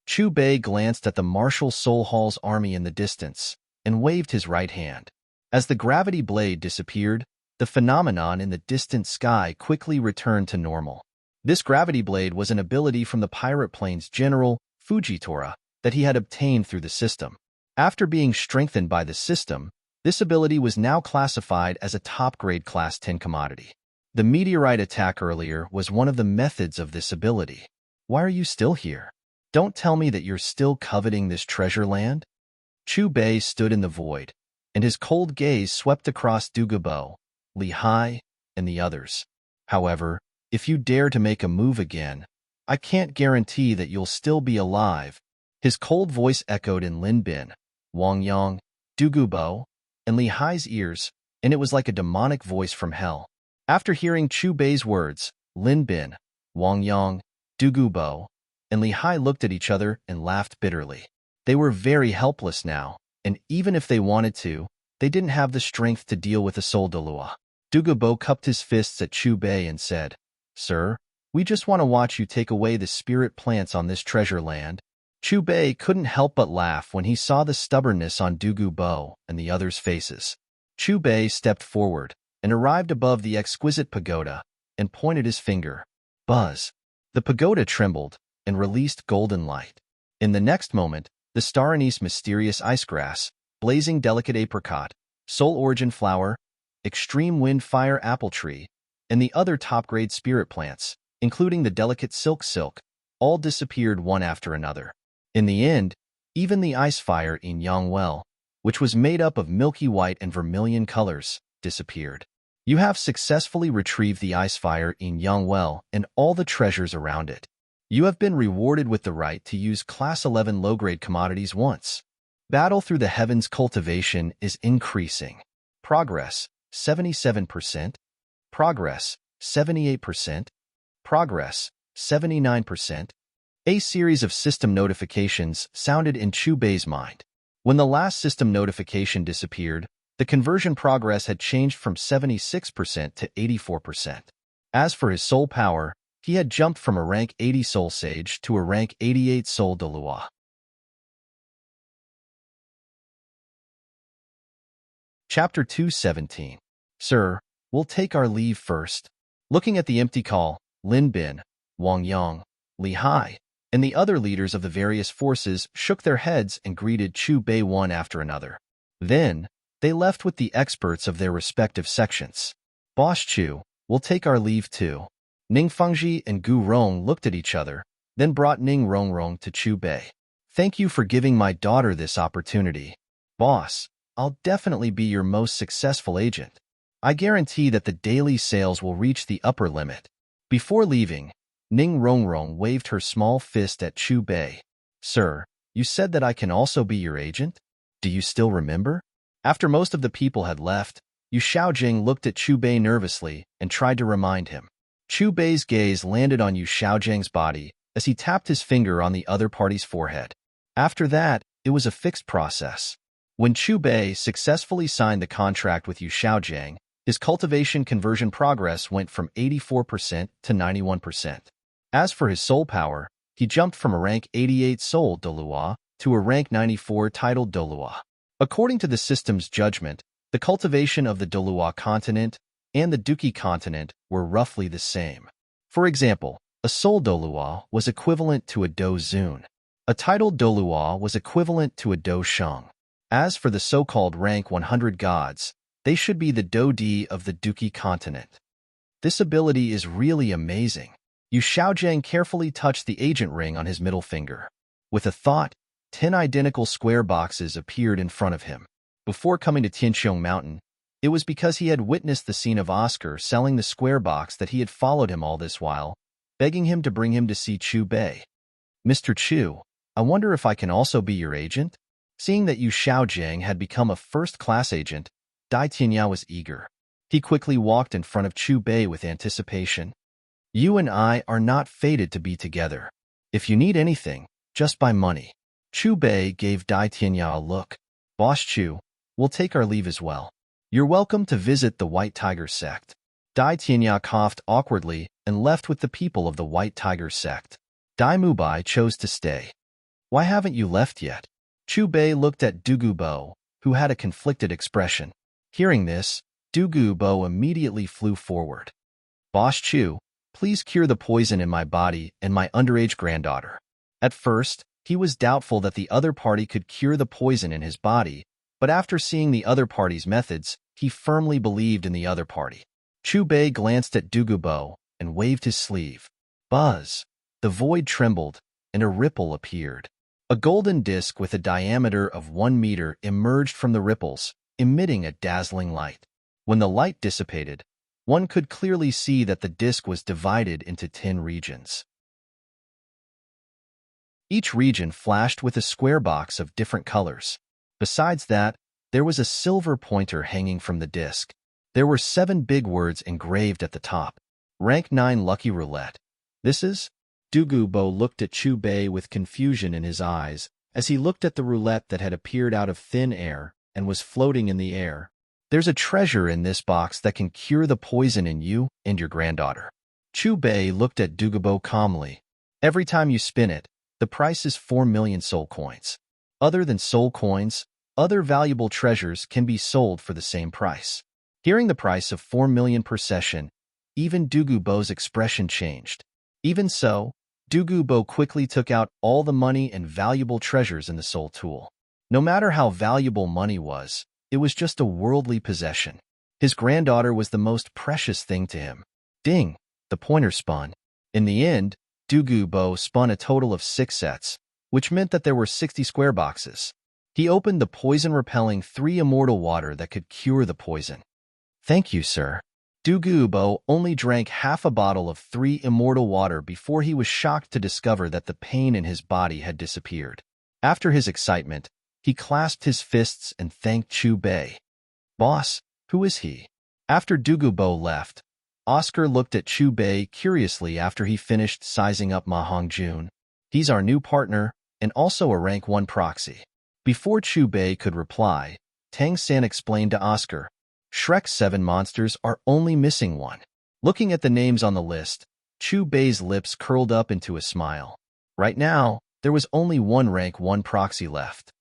Chu Bei glanced at the Martial Soul Hall's army in the distance, and waved his right hand. As the gravity blade disappeared, the phenomenon in the distant sky quickly returned to normal. This gravity blade was an ability from the Pirate Plane's General, Fujitora, that he had obtained through the system. After being strengthened by the system, this ability was now classified as a top-grade Class 10 commodity. The meteorite attack earlier was one of the methods of this ability. "Why are you still here? Don't tell me that you're still coveting this treasure land?" Chu Bei stood in the void, and his cold gaze swept across Dugubo, Li Hai, and the others. "However, if you dare to make a move again, I can't guarantee that you'll still be alive." His cold voice echoed in Lin Bin, Wang Yang, Dugubo, and Li Hai's ears, and it was like a demonic voice from hell. After hearing Chu Bei's words, Lin Bin, Wang Yang, Dugubo, and Li Hai looked at each other and laughed bitterly. They were very helpless now, and even if they wanted to, they didn't have the strength to deal with the Soul Dolua. Dugubo cupped his fists at Chu Bei and said, "Sir, we just want to watch you take away the spirit plants on this treasure land." Chu Bei couldn't help but laugh when he saw the stubbornness on Dugubo and the others' faces. Chu Bei stepped forward and arrived above the exquisite pagoda and pointed his finger. Buzz! The pagoda trembled and released golden light. In the next moment, the star anise mysterious ice grass, blazing delicate apricot, soul origin flower, extreme wind fire apple tree, and the other top-grade spirit plants, including the delicate silk, all disappeared one after another. In the end, even the ice fire in Yang Well, which was made up of milky white and vermilion colors, disappeared. You have successfully retrieved the ice fire in Yangwell and all the treasures around it. You have been rewarded with the right to use Class 11 low-grade commodities once. Battle through the heavens cultivation is increasing. Progress, 77%. Progress, 78%. Progress, 79%. A series of system notifications sounded in Chu Bei's mind. When the last system notification disappeared, the conversion progress had changed from 76% to 84%. As for his soul power, he had jumped from a rank 80 soul sage to a rank 88 soul de loi. Chapter 217. Sir, we'll take our leave first. Looking at the empty call, Lin Bin, Wang Yang, Li Hai, and the other leaders of the various forces shook their heads and greeted Chu Bei one after another. Then, they left with the experts of their respective sections. Boss Chu, we'll take our leave too. Ning Fengji and Gu Rong looked at each other, then brought Ning Rongrong to Chu Bei. Thank you for giving my daughter this opportunity. Boss, I'll definitely be your most successful agent. I guarantee that the daily sales will reach the upper limit. Before leaving, Ning Rongrong waved her small fist at Chu Bei. Sir, you said that I can also be your agent? Do you still remember? After most of the people had left, Yu Xiaojing looked at Chu Bei nervously and tried to remind him. Chu Bei's gaze landed on Yu Xiaojing's body as he tapped his finger on the other party's forehead. After that, it was a fixed process. When Chu Bei successfully signed the contract with Yu Xiaojing, his cultivation conversion progress went from 84% to 91%. As for his soul power, he jumped from a rank 88 soul de loi to a rank 94 title de loi. According to the system's judgment, the cultivation of the Dolua continent and the Duki continent were roughly the same. For example, a soul Dolua was equivalent to a Do Zun. A title Dolua was equivalent to a Do Sheng. As for the so-called rank 100 gods, they should be the Do Di of the Duki continent. This ability is really amazing. Yu Xiaojing carefully touched the agent ring on his middle finger. With a thought, 10 identical square boxes appeared in front of him. Before coming to Tianqiong Mountain, it was because he had witnessed the scene of Oscar selling the square box that he had followed him all this while, begging him to bring him to see Chu Bei. Mr. Chu, I wonder if I can also be your agent? Seeing that Yu Xiaojing had become a first-class agent, Dai Tianyao was eager. He quickly walked in front of Chu Bei with anticipation. You and I are not fated to be together. If you need anything, just buy money. Chu Bei gave Dai Tianyao a look. Boss Chu, we'll take our leave as well. You're welcome to visit the White Tiger sect. Dai Tianyao coughed awkwardly and left with the people of the White Tiger sect. Dai Mubai chose to stay. Why haven't you left yet? Chu Bei looked at Dugu Bo, who had a conflicted expression. Hearing this, Dugu Bo immediately flew forward. Boss Chu, please cure the poison in my body and my underage granddaughter. At first, he was doubtful that the other party could cure the poison in his body, but after seeing the other party's methods, he firmly believed in the other party. Chu Bei glanced at Dugu Bo and waved his sleeve. Buzz! The void trembled, and a ripple appeared. A golden disc with a diameter of 1 meter emerged from the ripples, emitting a dazzling light. When the light dissipated, one could clearly see that the disc was divided into 10 regions. Each region flashed with a square box of different colors. Besides that, there was a silver pointer hanging from the disc. There were 7 big words engraved at the top. Rank 9 Lucky Roulette. This is? Dugu Bo looked at Chu Bei with confusion in his eyes as he looked at the roulette that had appeared out of thin air and was floating in the air. There's a treasure in this box that can cure the poison in you and your granddaughter. Chu Bei looked at Dugu Bo calmly. Every time you spin it, the price is 4 million soul coins. Other than soul coins, other valuable treasures can be sold for the same price. Hearing the price of 4 million per session, even Dugu Bo's expression changed. Even so, Dugu Bo quickly took out all the money and valuable treasures in the soul tool. No matter how valuable money was, it was just a worldly possession. His granddaughter was the most precious thing to him. Ding! The pointer spun. In the end, Dugu Bo spun a total of 6 sets, which meant that there were 60 square boxes. He opened the poison-repelling 3 immortal water that could cure the poison. Thank you, sir. Dugubo only drank half a bottle of 3 immortal water before he was shocked to discover that the pain in his body had disappeared. After his excitement, he clasped his fists and thanked Chu Bei. "Boss, who is he?" After Dugubo left, Oscar looked at Chu Bei curiously after he finished sizing up Ma Hongjun. "He's our new partner, and also a rank 1 proxy." Before Chu Bei could reply, Tang San explained to Oscar, "Shrek's 7 monsters are only missing 1. Looking at the names on the list, Chu Bei's lips curled up into a smile. Right now, there was only 1 rank 1 proxy left.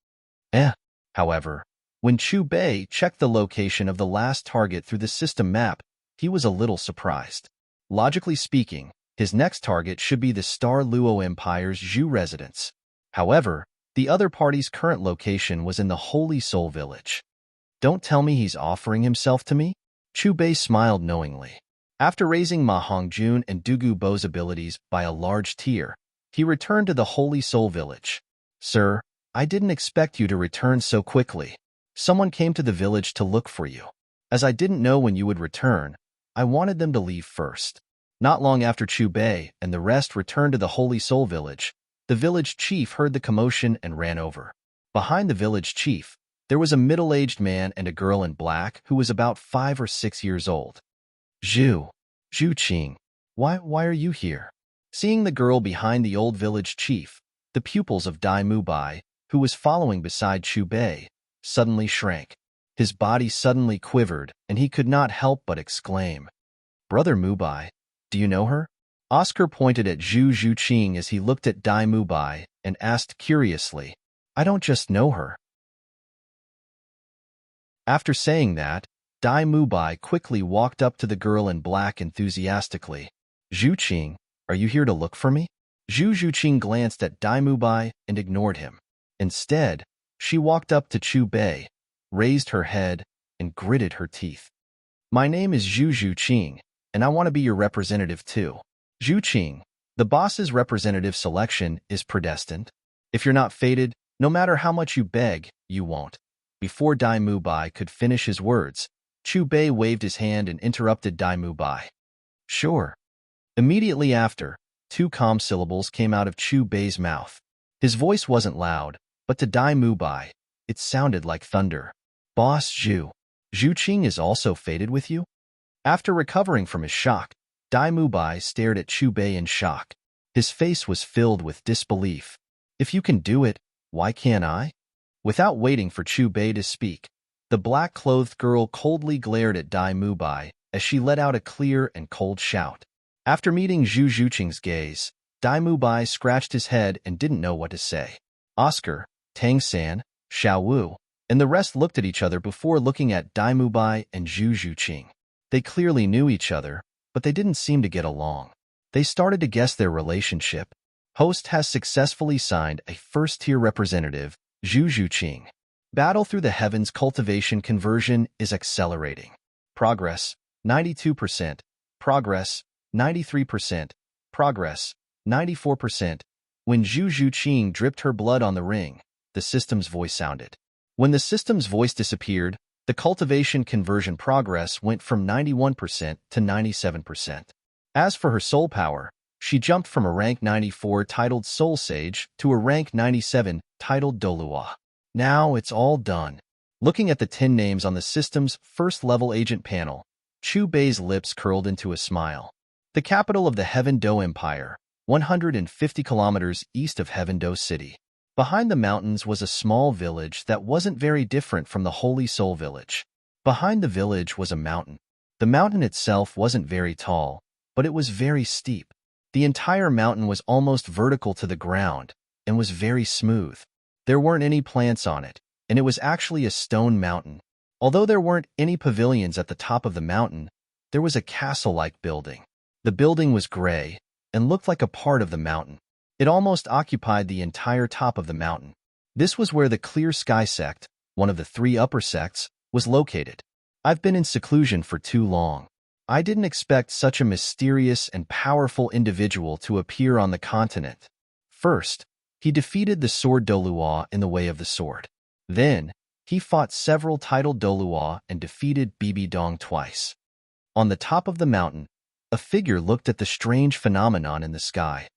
However, when Chu Bei checked the location of the last target through the system map, he was a little surprised. Logically speaking, his next target should be the Star Luo Empire's Zhu residence. However, the other party's current location was in the Holy Soul Village. "Don't tell me he's offering himself to me?" Chu Bei smiled knowingly. After raising Ma Hongjun and Dugubo's abilities by a large tier, he returned to the Holy Soul Village. "Sir, I didn't expect you to return so quickly. Someone came to the village to look for you. As I didn't know when you would return, I wanted them to leave first." Not long after Chu Bei and the rest returned to the Holy Soul Village, the village chief heard the commotion and ran over. Behind the village chief, there was a middle-aged man and a girl in black who was about 5 or 6 years old. Zhu Qing, why are you here?" Seeing the girl behind the old village chief, the pupils of Dai Mubai, who was following beside Chu Bei, suddenly shrank. His body suddenly quivered, and he could not help but exclaim, "Brother Mubai, do you know her?" Oscar pointed at Zhu Qing as he looked at Dai Mubai and asked curiously, "I don't just know her." After saying that, Dai Mubai quickly walked up to the girl in black enthusiastically. "Zhu Qing, are you here to look for me?" Zhu Qing glanced at Dai Mubai and ignored him. Instead, she walked up to Chu Bei, raised her head, and gritted her teeth. "My name is Zhu Qing, and I want to be your representative too." Zhu Qing, the boss's representative selection is predestined. If you're not fated, no matter how much you beg, you won't. Before Dai Mubai could finish his words, Chu Bei waved his hand and interrupted Dai Mubai. "Sure." Immediately after, 2 calm syllables came out of Chu Bei's mouth. His voice wasn't loud, but to Dai Mubai, it sounded like thunder. "Boss Zhu Qing is also fated with you?" After recovering from his shock, Dai Mubai stared at Chu Bei in shock. His face was filled with disbelief. "If you can do it, why can't I?" Without waiting for Chu Bei to speak, the black-clothed girl coldly glared at Dai Mubai as she let out a clear and cold shout. After meeting Zhu Qing's gaze, Dai Mubai scratched his head and didn't know what to say. Oscar, Tang San, Xiao Wu, and the rest looked at each other before looking at Dai Mubai and Zhu Qing. They clearly knew each other, but they didn't seem to get along. They started to guess their relationship. Host has successfully signed a first-tier representative, Zhu Qing. Battle through the heavens cultivation conversion is accelerating. Progress, 92%. Progress, 93%. Progress, 94%. When Zhu Qing dripped her blood on the ring, the system's voice sounded. When the system's voice disappeared, the cultivation conversion progress went from 91% to 97%. As for her soul power, she jumped from a rank 94 titled Soul Sage to a rank 97 titled Dolua. Now it's all done. Looking at the 10 names on the system's first-level agent panel, Chu Bei's lips curled into a smile. The capital of the Heaven Do Empire, 150 kilometers east of Heaven Do City. Behind the mountains was a small village that wasn't very different from the Holy Soul Village. Behind the village was a mountain. The mountain itself wasn't very tall, but it was very steep. The entire mountain was almost vertical to the ground and was very smooth. There weren't any plants on it, and it was actually a stone mountain. Although there weren't any pavilions at the top of the mountain, there was a castle-like building. The building was gray and looked like a part of the mountain. It almost occupied the entire top of the mountain. This was where the Clear Sky sect, one of the 3 upper sects, was located. I've been in seclusion for too long. I didn't expect such a mysterious and powerful individual to appear on the continent. First, he defeated the Sword Dolua in the Way of the Sword. Then, he fought several titled Dolua and defeated Bibi Dong twice. On the top of the mountain, a figure looked at the strange phenomenon in the sky.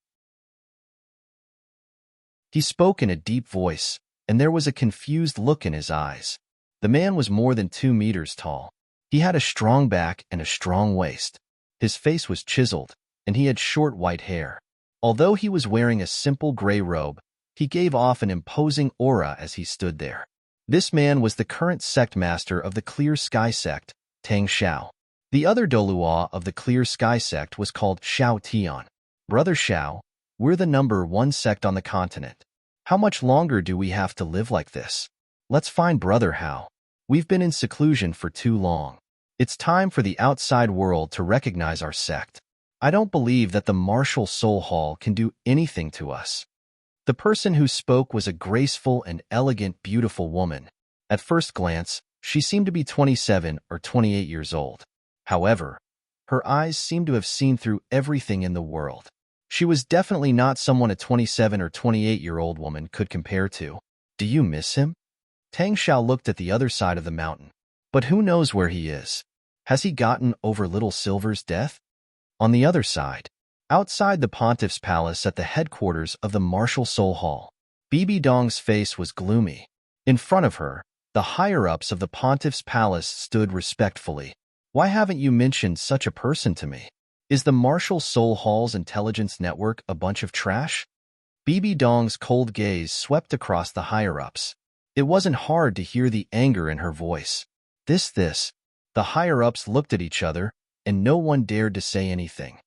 He spoke in a deep voice, and there was a confused look in his eyes. The man was more than 2 meters tall. He had a strong back and a strong waist. His face was chiseled, and he had short white hair. Although he was wearing a simple gray robe, he gave off an imposing aura as he stood there. This man was the current sect master of the Clear Sky sect, Tang Xiao. The other Dolua of the Clear Sky sect was called Xiao Tian. Brother Xiao, we're the #1 sect on the continent. How much longer do we have to live like this? Let's find Brother Hao. We've been in seclusion for too long. It's time for the outside world to recognize our sect. I don't believe that the martial soul hall can do anything to us. The person who spoke was a graceful and elegant, beautiful woman. At first glance, she seemed to be 27 or 28 years old. However, her eyes seemed to have seen through everything in the world. She was definitely not someone a 27 or 28-year-old woman could compare to. Do you miss him? Tang Xiao looked at the other side of the mountain. But who knows where he is? Has he gotten over Little Silver's death? On the other side, outside the pontiff's palace at the headquarters of the Martial Soul Hall, Bibi Dong's face was gloomy. In front of her, the higher-ups of the pontiff's palace stood respectfully. Why haven't you mentioned such a person to me? Is the Martial Soul Hall's intelligence network a bunch of trash? Bibi Dong's cold gaze swept across the higher-ups. It wasn't hard to hear the anger in her voice. This. The higher-ups looked at each other, and no one dared to say anything.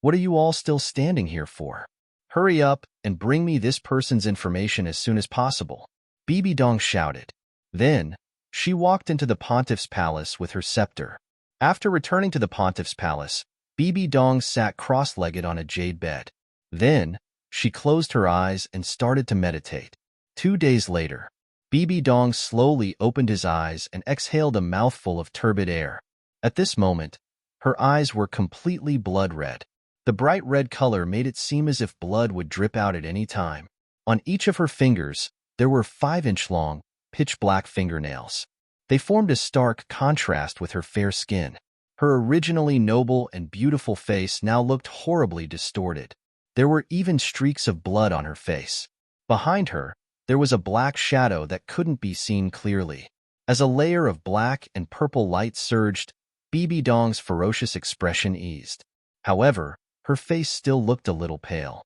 What are you all still standing here for? Hurry up and bring me this person's information as soon as possible, Bibi Dong shouted. Then, she walked into the pontiff's palace with her scepter. After returning to the pontiff's palace, Bibi Dong sat cross-legged on a jade bed. Then, she closed her eyes and started to meditate. 2 days later, Bibi Dong slowly opened his eyes and exhaled a mouthful of turbid air. At this moment, her eyes were completely blood-red. The bright red color made it seem as if blood would drip out at any time. On each of her fingers, there were 5-inch-long, pitch-black fingernails. They formed a stark contrast with her fair skin. Her originally noble and beautiful face now looked horribly distorted. There were even streaks of blood on her face. Behind her, there was a black shadow that couldn't be seen clearly. As a layer of black and purple light surged, Bibi Dong's ferocious expression eased. However, her face still looked a little pale.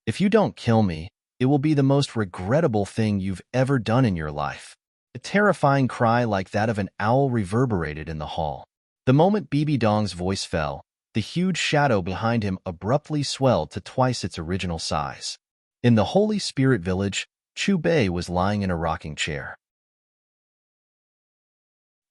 If you don't kill me, it will be the most regrettable thing you've ever done in your life. A terrifying cry like that of an owl reverberated in the hall. The moment Bibi Dong's voice fell, the huge shadow behind him abruptly swelled to twice its original size. In the Holy Spirit Village, Chu Bei was lying in a rocking chair.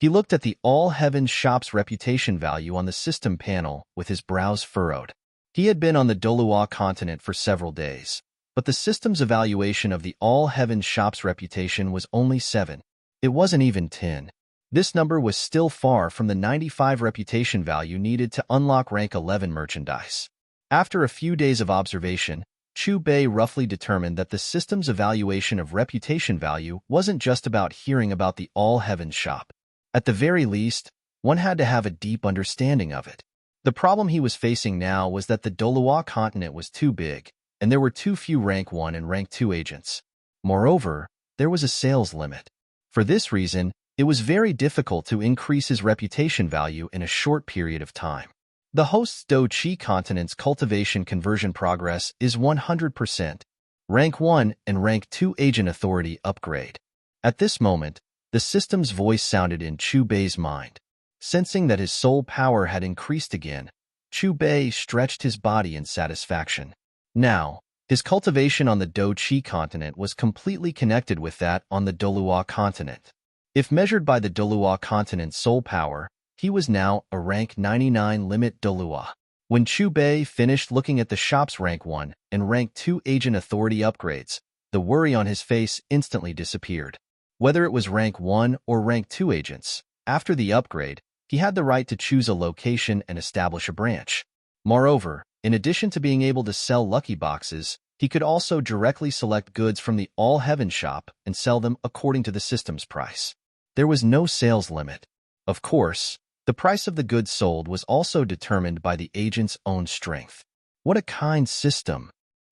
He looked at the All Heavens shop's reputation value on the system panel with his brows furrowed. He had been on the Dolua continent for several days, but the system's evaluation of the All Heavens shop's reputation was only 7. It wasn't even 10. This number was still far from the 95 reputation value needed to unlock rank 11 merchandise. After a few days of observation, Chu Bei roughly determined that the system's evaluation of reputation value wasn't just about hearing about the All Heavens shop. At the very least, one had to have a deep understanding of it. The problem he was facing now was that the Dolua continent was too big, and there were too few rank 1 and rank 2 agents. Moreover, there was a sales limit. For this reason, it was very difficult to increase his reputation value in a short period of time. The host's Do Chi continent's cultivation conversion progress is 100%. Rank 1 and rank 2 agent authority upgrade. At this moment, the system's voice sounded in Chu Bei's mind. Sensing that his soul power had increased again, Chu Bei stretched his body in satisfaction. Now, his cultivation on the Do Chi continent was completely connected with that on the Dolua continent. If measured by the Dolua continent's soul power, he was now a rank 99 limit Dolua. When Chu Bei finished looking at the shop's rank 1 and rank 2 agent authority upgrades, the worry on his face instantly disappeared. Whether it was rank 1 or rank 2 agents, after the upgrade, he had the right to choose a location and establish a branch. Moreover, in addition to being able to sell lucky boxes, he could also directly select goods from the All Heaven shop and sell them according to the system's price. There was no sales limit. Of course, The price of the goods sold was also determined by the agent's own strength. What a kind system!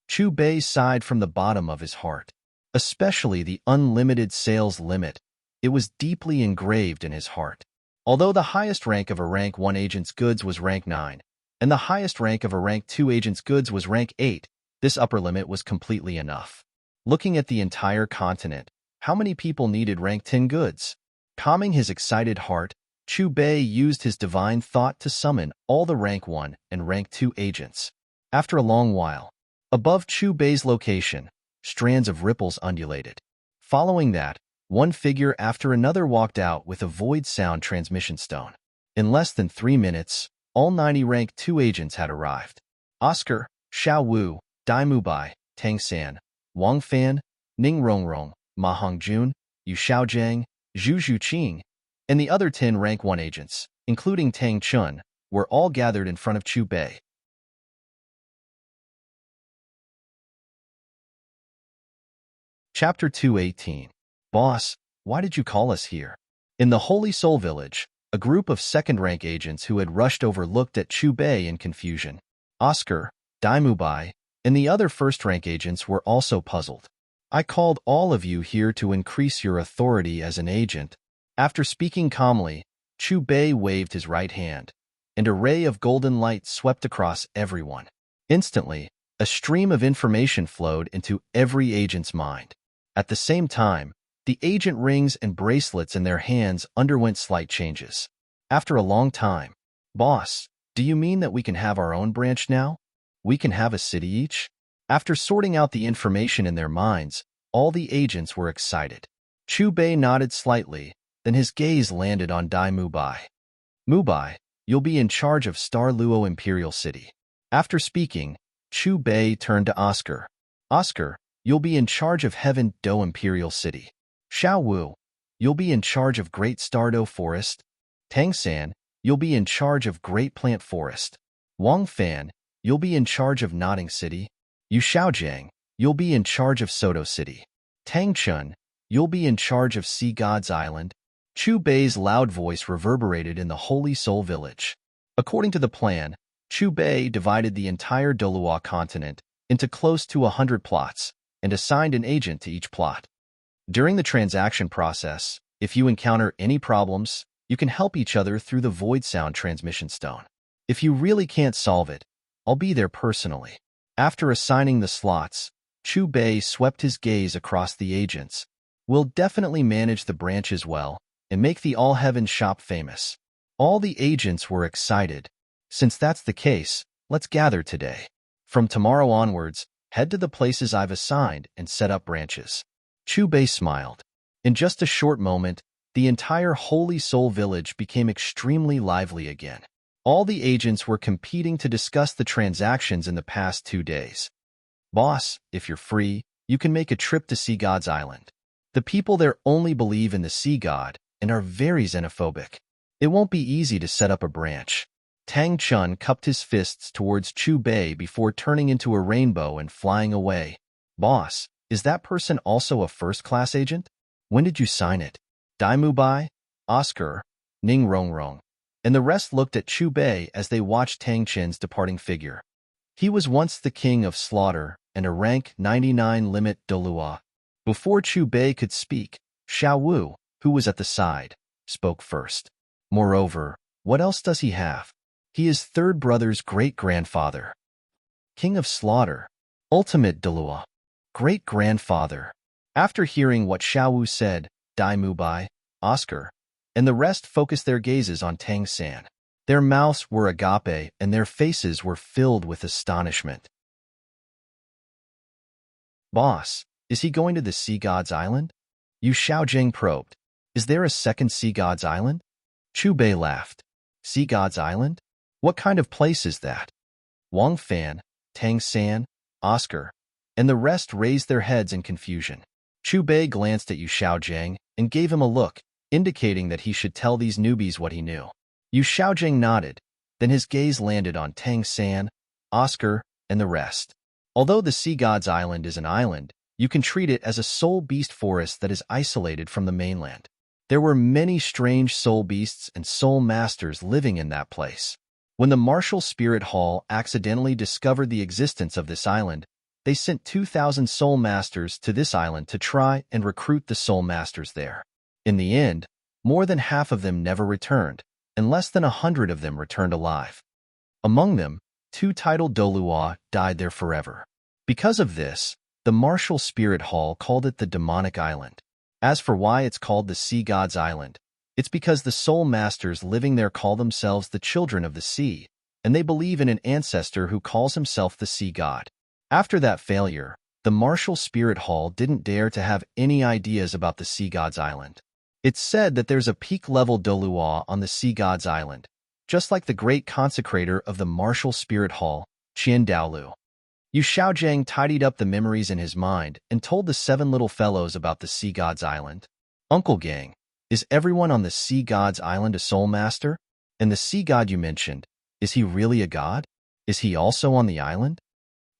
Chu Bei sighed from the bottom of his heart. Especially the unlimited sales limit. It was deeply engraved in his heart. Although the highest rank of a rank 1 agent's goods was rank 9, and the highest rank of a rank 2 agent's goods was rank 8, this upper limit was completely enough. Looking at the entire continent, how many people needed rank 10 goods? Calming his excited heart, Chu Bei used his divine thought to summon all the rank 1 and rank 2 agents. After a long while, above Chu Bei's location, strands of ripples undulated. Following that, one figure after another walked out with a void sound transmission stone. In less than 3 minutes, all 90 rank 2 agents had arrived. Oscar, Xiao Wu, Dai Mubai, Tang San, Wang Fan, Ning Rongrong, Ma Hongjun, Yu Xiaojiang, Zhu Zhuqing, and the other 10 rank 1 agents, including Tang Chun, were all gathered in front of Chu Bei. Chapter 218. Boss, why did you call us here? In the Holy Soul Village, a group of second-rank agents who had rushed over looked at Chu Bei in confusion. Oscar, Dai Mubai, and the other first-rank agents were also puzzled. I called all of you here to increase your authority as an agent. After speaking calmly, Chu Bei waved his right hand, and a ray of golden light swept across everyone. Instantly, a stream of information flowed into every agent's mind. At the same time, the agent rings and bracelets in their hands underwent slight changes. After a long time, Boss, do you mean that we can have our own branch now? We can have a city each? After sorting out the information in their minds, all the agents were excited. Chu Bei nodded slightly, then his gaze landed on Dai Mubai. Mubai, you'll be in charge of Star Luo Imperial City. After speaking, Chu Bei turned to Oscar. Oscar, you'll be in charge of Heaven Do Imperial City. Xiao Wu, you'll be in charge of Great Stardo Forest. Tang San, you'll be in charge of Great Plant Forest. Wang Fan, you'll be in charge of Nodding City. Yu Xiaojiang, you'll be in charge of Soto City. Tang Chun, you'll be in charge of Sea God's Island. Chu Bei's loud voice reverberated in the Holy Soul Village. According to the plan, Chu Bei divided the entire Dolua continent into close to 100 plots and assigned an agent to each plot. During the transaction process, if you encounter any problems, you can help each other through the Void Sound Transmission Stone. If you really can't solve it, I'll be there personally. After assigning the slots, Chu Bei swept his gaze across the agents. We'll definitely manage the branches well and make the All Heaven shop famous. All the agents were excited. Since that's the case, let's gather today. From tomorrow onwards, head to the places I've assigned and set up branches. Chu Bei smiled. In just a short moment, the entire Holy Soul Village became extremely lively again. All the agents were competing to discuss the transactions in the past 2 days. Boss, if you're free, you can make a trip to Sea God's Island. The people there only believe in the Sea God and are very xenophobic. It won't be easy to set up a branch. Tang Chun cupped his fists towards Chu Bei before turning into a rainbow and flying away. Boss, is that person also a first-class agent? When did you sign it? Dai Mubai, Oscar, Ning Rongrong, and the rest looked at Chu Bei as they watched Tang Chen's departing figure. He was once the king of slaughter and a rank 99 limit Dolua. Before Chu Bei could speak, Xiao Wu, who was at the side, spoke first. Moreover, what else does he have? He is third brother's great-grandfather. King of slaughter, ultimate Dolua, great-grandfather. After hearing what Xiao Wu said, Dai Mubai, Oscar, and the rest focused their gazes on Tang San. Their mouths were agape and their faces were filled with astonishment. Boss, is he going to the Sea God's Island? Yu Xiaojiang probed. Is there a second Sea God's Island? Chu Bei laughed. Sea God's Island? What kind of place is that? Wang Fan, Tang San, Oscar, and the rest raised their heads in confusion. Chu Bei glanced at Yu Xiaojiang and gave him a look, indicating that he should tell these newbies what he knew. Yu Xiaojiang nodded, then his gaze landed on Tang San, Oscar, and the rest. Although the Sea God's Island is an island, you can treat it as a soul beast forest that is isolated from the mainland. There were many strange soul beasts and soul masters living in that place. When the Martial Spirit Hall accidentally discovered the existence of this island, they sent 2,000 soul masters to this island to try and recruit the soul masters there. In the end, more than half of them never returned, and less than 100 of them returned alive. Among them, 2 titled Dolua died there forever. Because of this, the Martial Spirit Hall called it the Demonic Island. As for why it's called the Sea God's Island, it's because the soul masters living there call themselves the children of the sea, and they believe in an ancestor who calls himself the Sea God. After that failure, the Martial Spirit Hall didn't dare to have any ideas about the Sea God's Island. It's said that there's a peak-level Dolua on the Sea God's Island, just like the great consecrator of the Martial Spirit Hall, Qian Daolu. Yu Xiaojiang tidied up the memories in his mind and told the 7 little fellows about the Sea God's Island. Uncle Gang, is everyone on the Sea God's Island a soul master? And the Sea God you mentioned, is he really a god? Is he also on the island?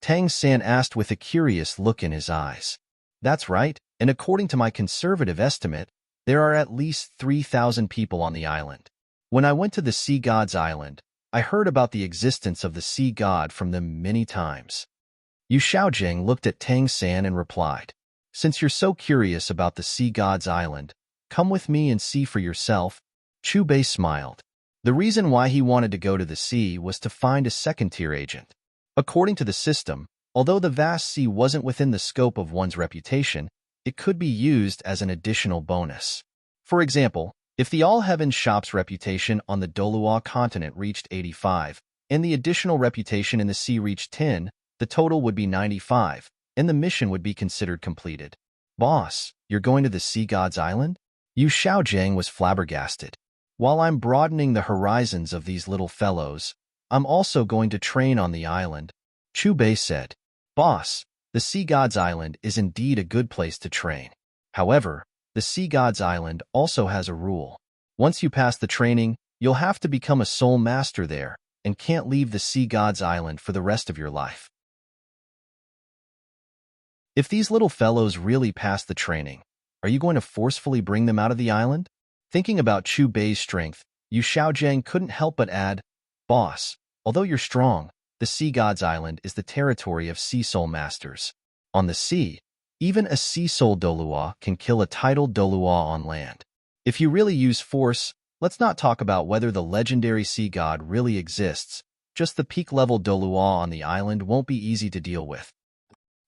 Tang San asked with a curious look in his eyes. That's right, and according to my conservative estimate, there are at least 3,000 people on the island. When I went to the Sea God's Island, I heard about the existence of the Sea God from them many times. Yu Xiaojiang looked at Tang San and replied, Since you're so curious about the Sea God's Island, come with me and see for yourself. Chu Bei smiled. The reason why he wanted to go to the sea was to find a second-tier agent. According to the system, although the vast sea wasn't within the scope of one's reputation, it could be used as an additional bonus. For example, if the All Heavens shop's reputation on the Dolua continent reached 85, and the additional reputation in the sea reached 10, the total would be 95, and the mission would be considered completed. Boss, you're going to the Sea God's Island? Yu Xiaojiang was flabbergasted. While I'm broadening the horizons of these little fellows, I'm also going to train on the island. Chu Bei said, Boss, the Sea God's Island is indeed a good place to train. However, the Sea God's Island also has a rule. Once you pass the training, you'll have to become a soul master there and can't leave the Sea God's Island for the rest of your life. If these little fellows really pass the training, are you going to forcefully bring them out of the island? Thinking about Chu Bei's strength, Yu Xiaojiang couldn't help but add, Boss, although you're strong, the Sea God's Island is the territory of sea soul masters. On the sea, even a sea soul Dolua can kill a titled Dolua on land. If you really use force, let's not talk about whether the legendary sea god really exists, just the peak-level Dolua on the island won't be easy to deal with.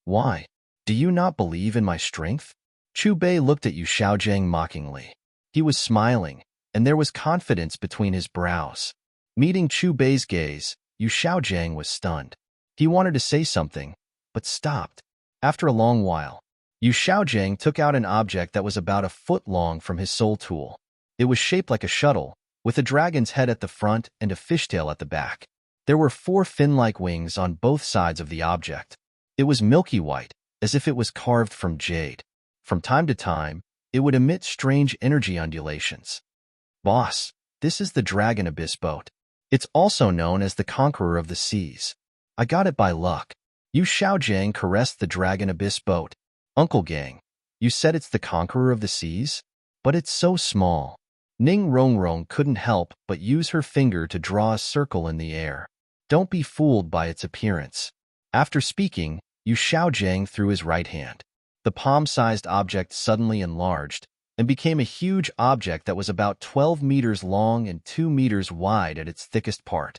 Why? Do you not believe in my strength? Chu Bei looked at Yu Xiaojiang mockingly. He was smiling, and there was confidence between his brows. Meeting Chu Bei's gaze, Yu Xiaojiang was stunned. He wanted to say something, but stopped. After a long while, Yu Xiaojiang took out an object that was about a foot long from his soul tool. It was shaped like a shuttle, with a dragon's head at the front and a fishtail at the back. There were 4 fin-like wings on both sides of the object. It was milky white, as if it was carved from jade. From time to time, it would emit strange energy undulations. Boss, this is the Dragon Abyss boat. It's also known as the Conqueror of the Seas. I got it by luck. Yu Xiaojiang caressed the Dragon Abyss boat. Uncle Gang, you said it's the Conqueror of the Seas? But it's so small. Ning Rongrong couldn't help but use her finger to draw a circle in the air. Don't be fooled by its appearance. After speaking, Yu Xiaojiang threw his right hand. The palm-sized object suddenly enlarged and became a huge object that was about 12 meters long and 2 meters wide at its thickest part.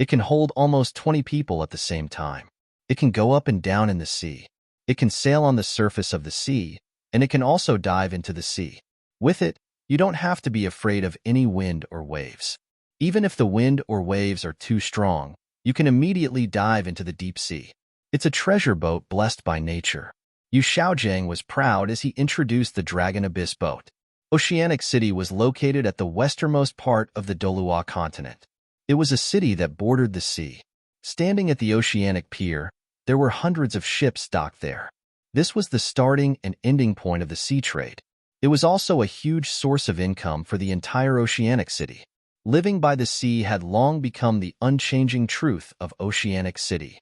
It can hold almost 20 people at the same time. It can go up and down in the sea. It can sail on the surface of the sea, and it can also dive into the sea. With it, you don't have to be afraid of any wind or waves. Even if the wind or waves are too strong, you can immediately dive into the deep sea. It's a treasure boat blessed by nature. Yu Xiaojiang was proud as he introduced the Dragon Abyss boat. Oceanic City was located at the westernmost part of the Dolua continent. It was a city that bordered the sea. Standing at the Oceanic Pier, there were hundreds of ships docked there. This was the starting and ending point of the sea trade. It was also a huge source of income for the entire Oceanic City. Living by the sea had long become the unchanging truth of Oceanic City.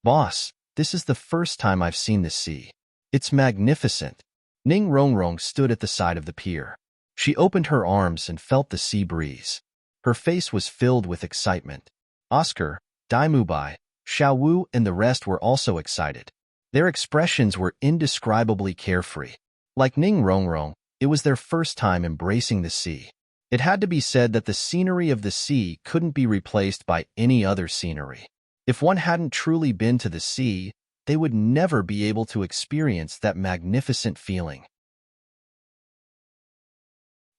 Boss, this is the first time I've seen the sea. It's magnificent. Ning Rongrong stood at the side of the pier. She opened her arms and felt the sea breeze. Her face was filled with excitement. Oscar, Dai Mubai, Xiao Wu, and the rest were also excited. Their expressions were indescribably carefree. Like Ning Rongrong, it was their first time embracing the sea. It had to be said that the scenery of the sea couldn't be replaced by any other scenery. If one hadn't truly been to the sea, they would never be able to experience that magnificent feeling.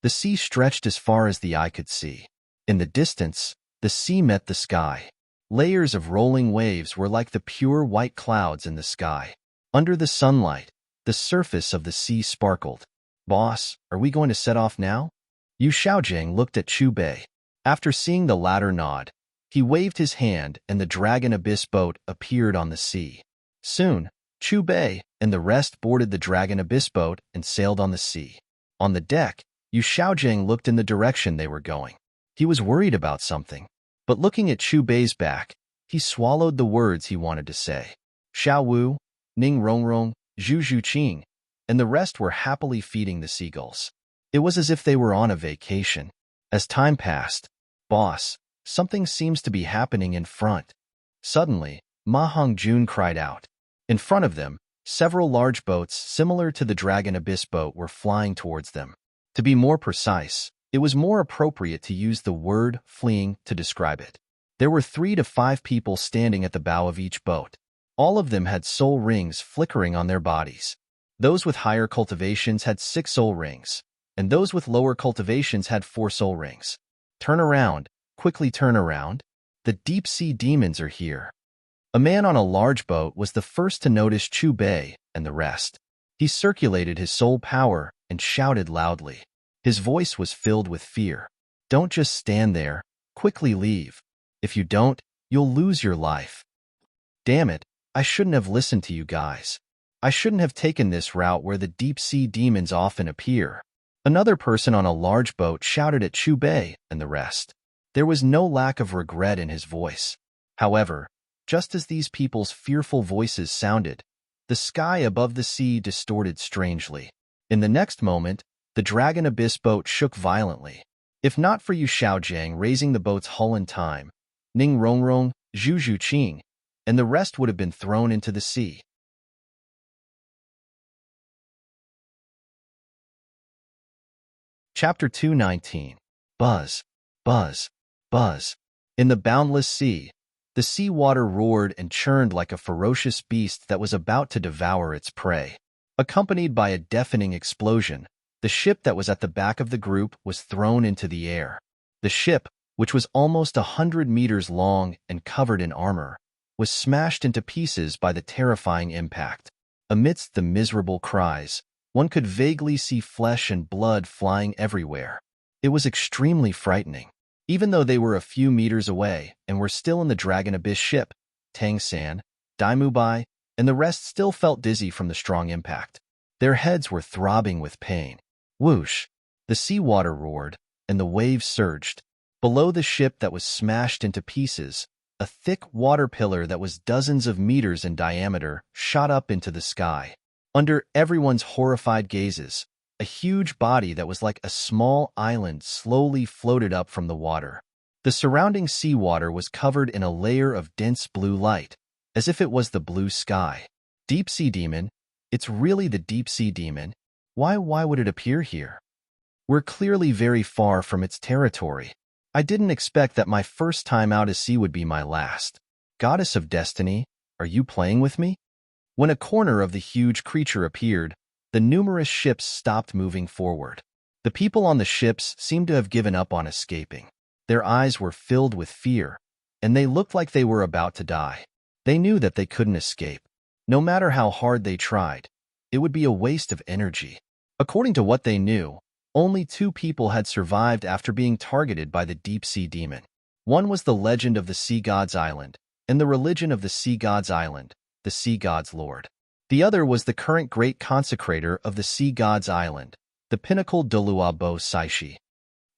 The sea stretched as far as the eye could see. In the distance, the sea met the sky. Layers of rolling waves were like the pure white clouds in the sky. Under the sunlight, the surface of the sea sparkled. "Boss, are we going to set off now?" Yu Xiaojiang looked at Chu Bei. After seeing the latter nod, he waved his hand and the Dragon Abyss boat appeared on the sea. Soon, Chu Bei and the rest boarded the Dragon Abyss boat and sailed on the sea. On the deck, Yu Xiaojiang looked in the direction they were going. He was worried about something, but looking at Chu Bei's back, he swallowed the words he wanted to say. Xiao Wu, Ning Rongrong, Zhu Zhuqing, and the rest were happily feeding the seagulls. It was as if they were on a vacation. As time passed, "Boss, something seems to be happening in front." Suddenly, Ma Hongjun cried out. In front of them, several large boats similar to the Dragon Abyss boat were flying towards them. To be more precise, it was more appropriate to use the word fleeing to describe it. There were 3 to 5 people standing at the bow of each boat. All of them had soul rings flickering on their bodies. Those with higher cultivations had 6 soul rings, and those with lower cultivations had 4 soul rings. "Turn around, quickly turn around. The deep-sea demons are here." A man on a large boat was the first to notice Chu Bei and the rest. He circulated his soul power and shouted loudly. His voice was filled with fear. "Don't just stand there. Quickly leave. If you don't, you'll lose your life." "Damn it, I shouldn't have listened to you guys. I shouldn't have taken this route where the deep-sea demons often appear." Another person on a large boat shouted at Chu Bei and the rest. There was no lack of regret in his voice. However, just as these people's fearful voices sounded, the sky above the sea distorted strangely. In the next moment, the Dragon Abyss boat shook violently. If not for Yu Xiaojiang raising the boat's hull in time, Ning Rongrong, Zhu Zhuqing, and the rest would have been thrown into the sea. Chapter 219. Buzz, buzz, buzz. In the boundless sea, the sea water roared and churned like a ferocious beast that was about to devour its prey. Accompanied by a deafening explosion, the ship that was at the back of the group was thrown into the air. The ship, which was almost 100 meters long and covered in armor, was smashed into pieces by the terrifying impact. Amidst the miserable cries, one could vaguely see flesh and blood flying everywhere. It was extremely frightening. Even though they were a few meters away and were still in the Dragon Abyss ship, Tang San, Dai Mubai, and the rest still felt dizzy from the strong impact. Their heads were throbbing with pain. Whoosh! The seawater roared, and the waves surged. Below the ship that was smashed into pieces, a thick water pillar that was dozens of meters in diameter shot up into the sky. Under everyone's horrified gazes, a huge body that was like a small island slowly floated up from the water. The surrounding seawater was covered in a layer of dense blue light, as if it was the blue sky. Deep-sea demon? It's really the deep-sea demon? Why would it appear here? We're clearly very far from its territory. I didn't expect that my first time out at sea would be my last. Goddess of Destiny, are you playing with me? When a corner of the huge creature appeared, the numerous ships stopped moving forward. The people on the ships seemed to have given up on escaping. Their eyes were filled with fear, and they looked like they were about to die. They knew that they couldn't escape. No matter how hard they tried, it would be a waste of energy. According to what they knew, only 2 people had survived after being targeted by the deep-sea demon. One was the legend of the Sea God's Island, and the religion of the Sea God's Island, the Sea God's Lord. The other was the current great consecrator of the Sea God's Island, the pinnacle Dolua Bo Saishi.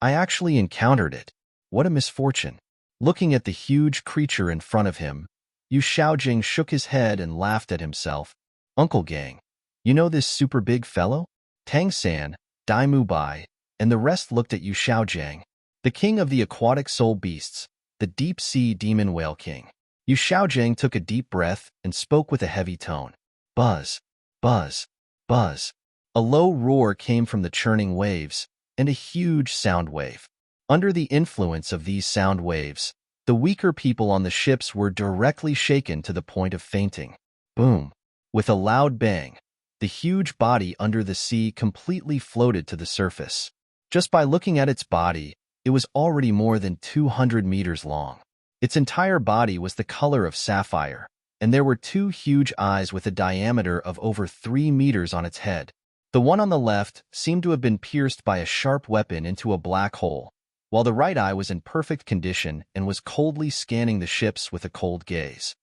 I actually encountered it. What a misfortune. Looking at the huge creature in front of him, Yu Xiaojing shook his head and laughed at himself. "Uncle Gang, you know this super big fellow? Tang San, Dai Mubai, and the rest looked at Yu Xiaojiang, the king of the aquatic soul beasts, the deep-sea demon whale king. Yu Xiaojiang took a deep breath and spoke with a heavy tone. Buzz, buzz, buzz. A low roar came from the churning waves, and a huge sound wave. Under the influence of these sound waves, the weaker people on the ships were directly shaken to the point of fainting. Boom! With a loud bang, the huge body under the sea completely floated to the surface. Just by looking at its body, it was already more than 200 meters long. Its entire body was the color of sapphire, and there were two huge eyes with a diameter of over 3 meters on its head. The one on the left seemed to have been pierced by a sharp weapon into a black hole, while the right eye was in perfect condition and was coldly scanning the ships with a cold gaze.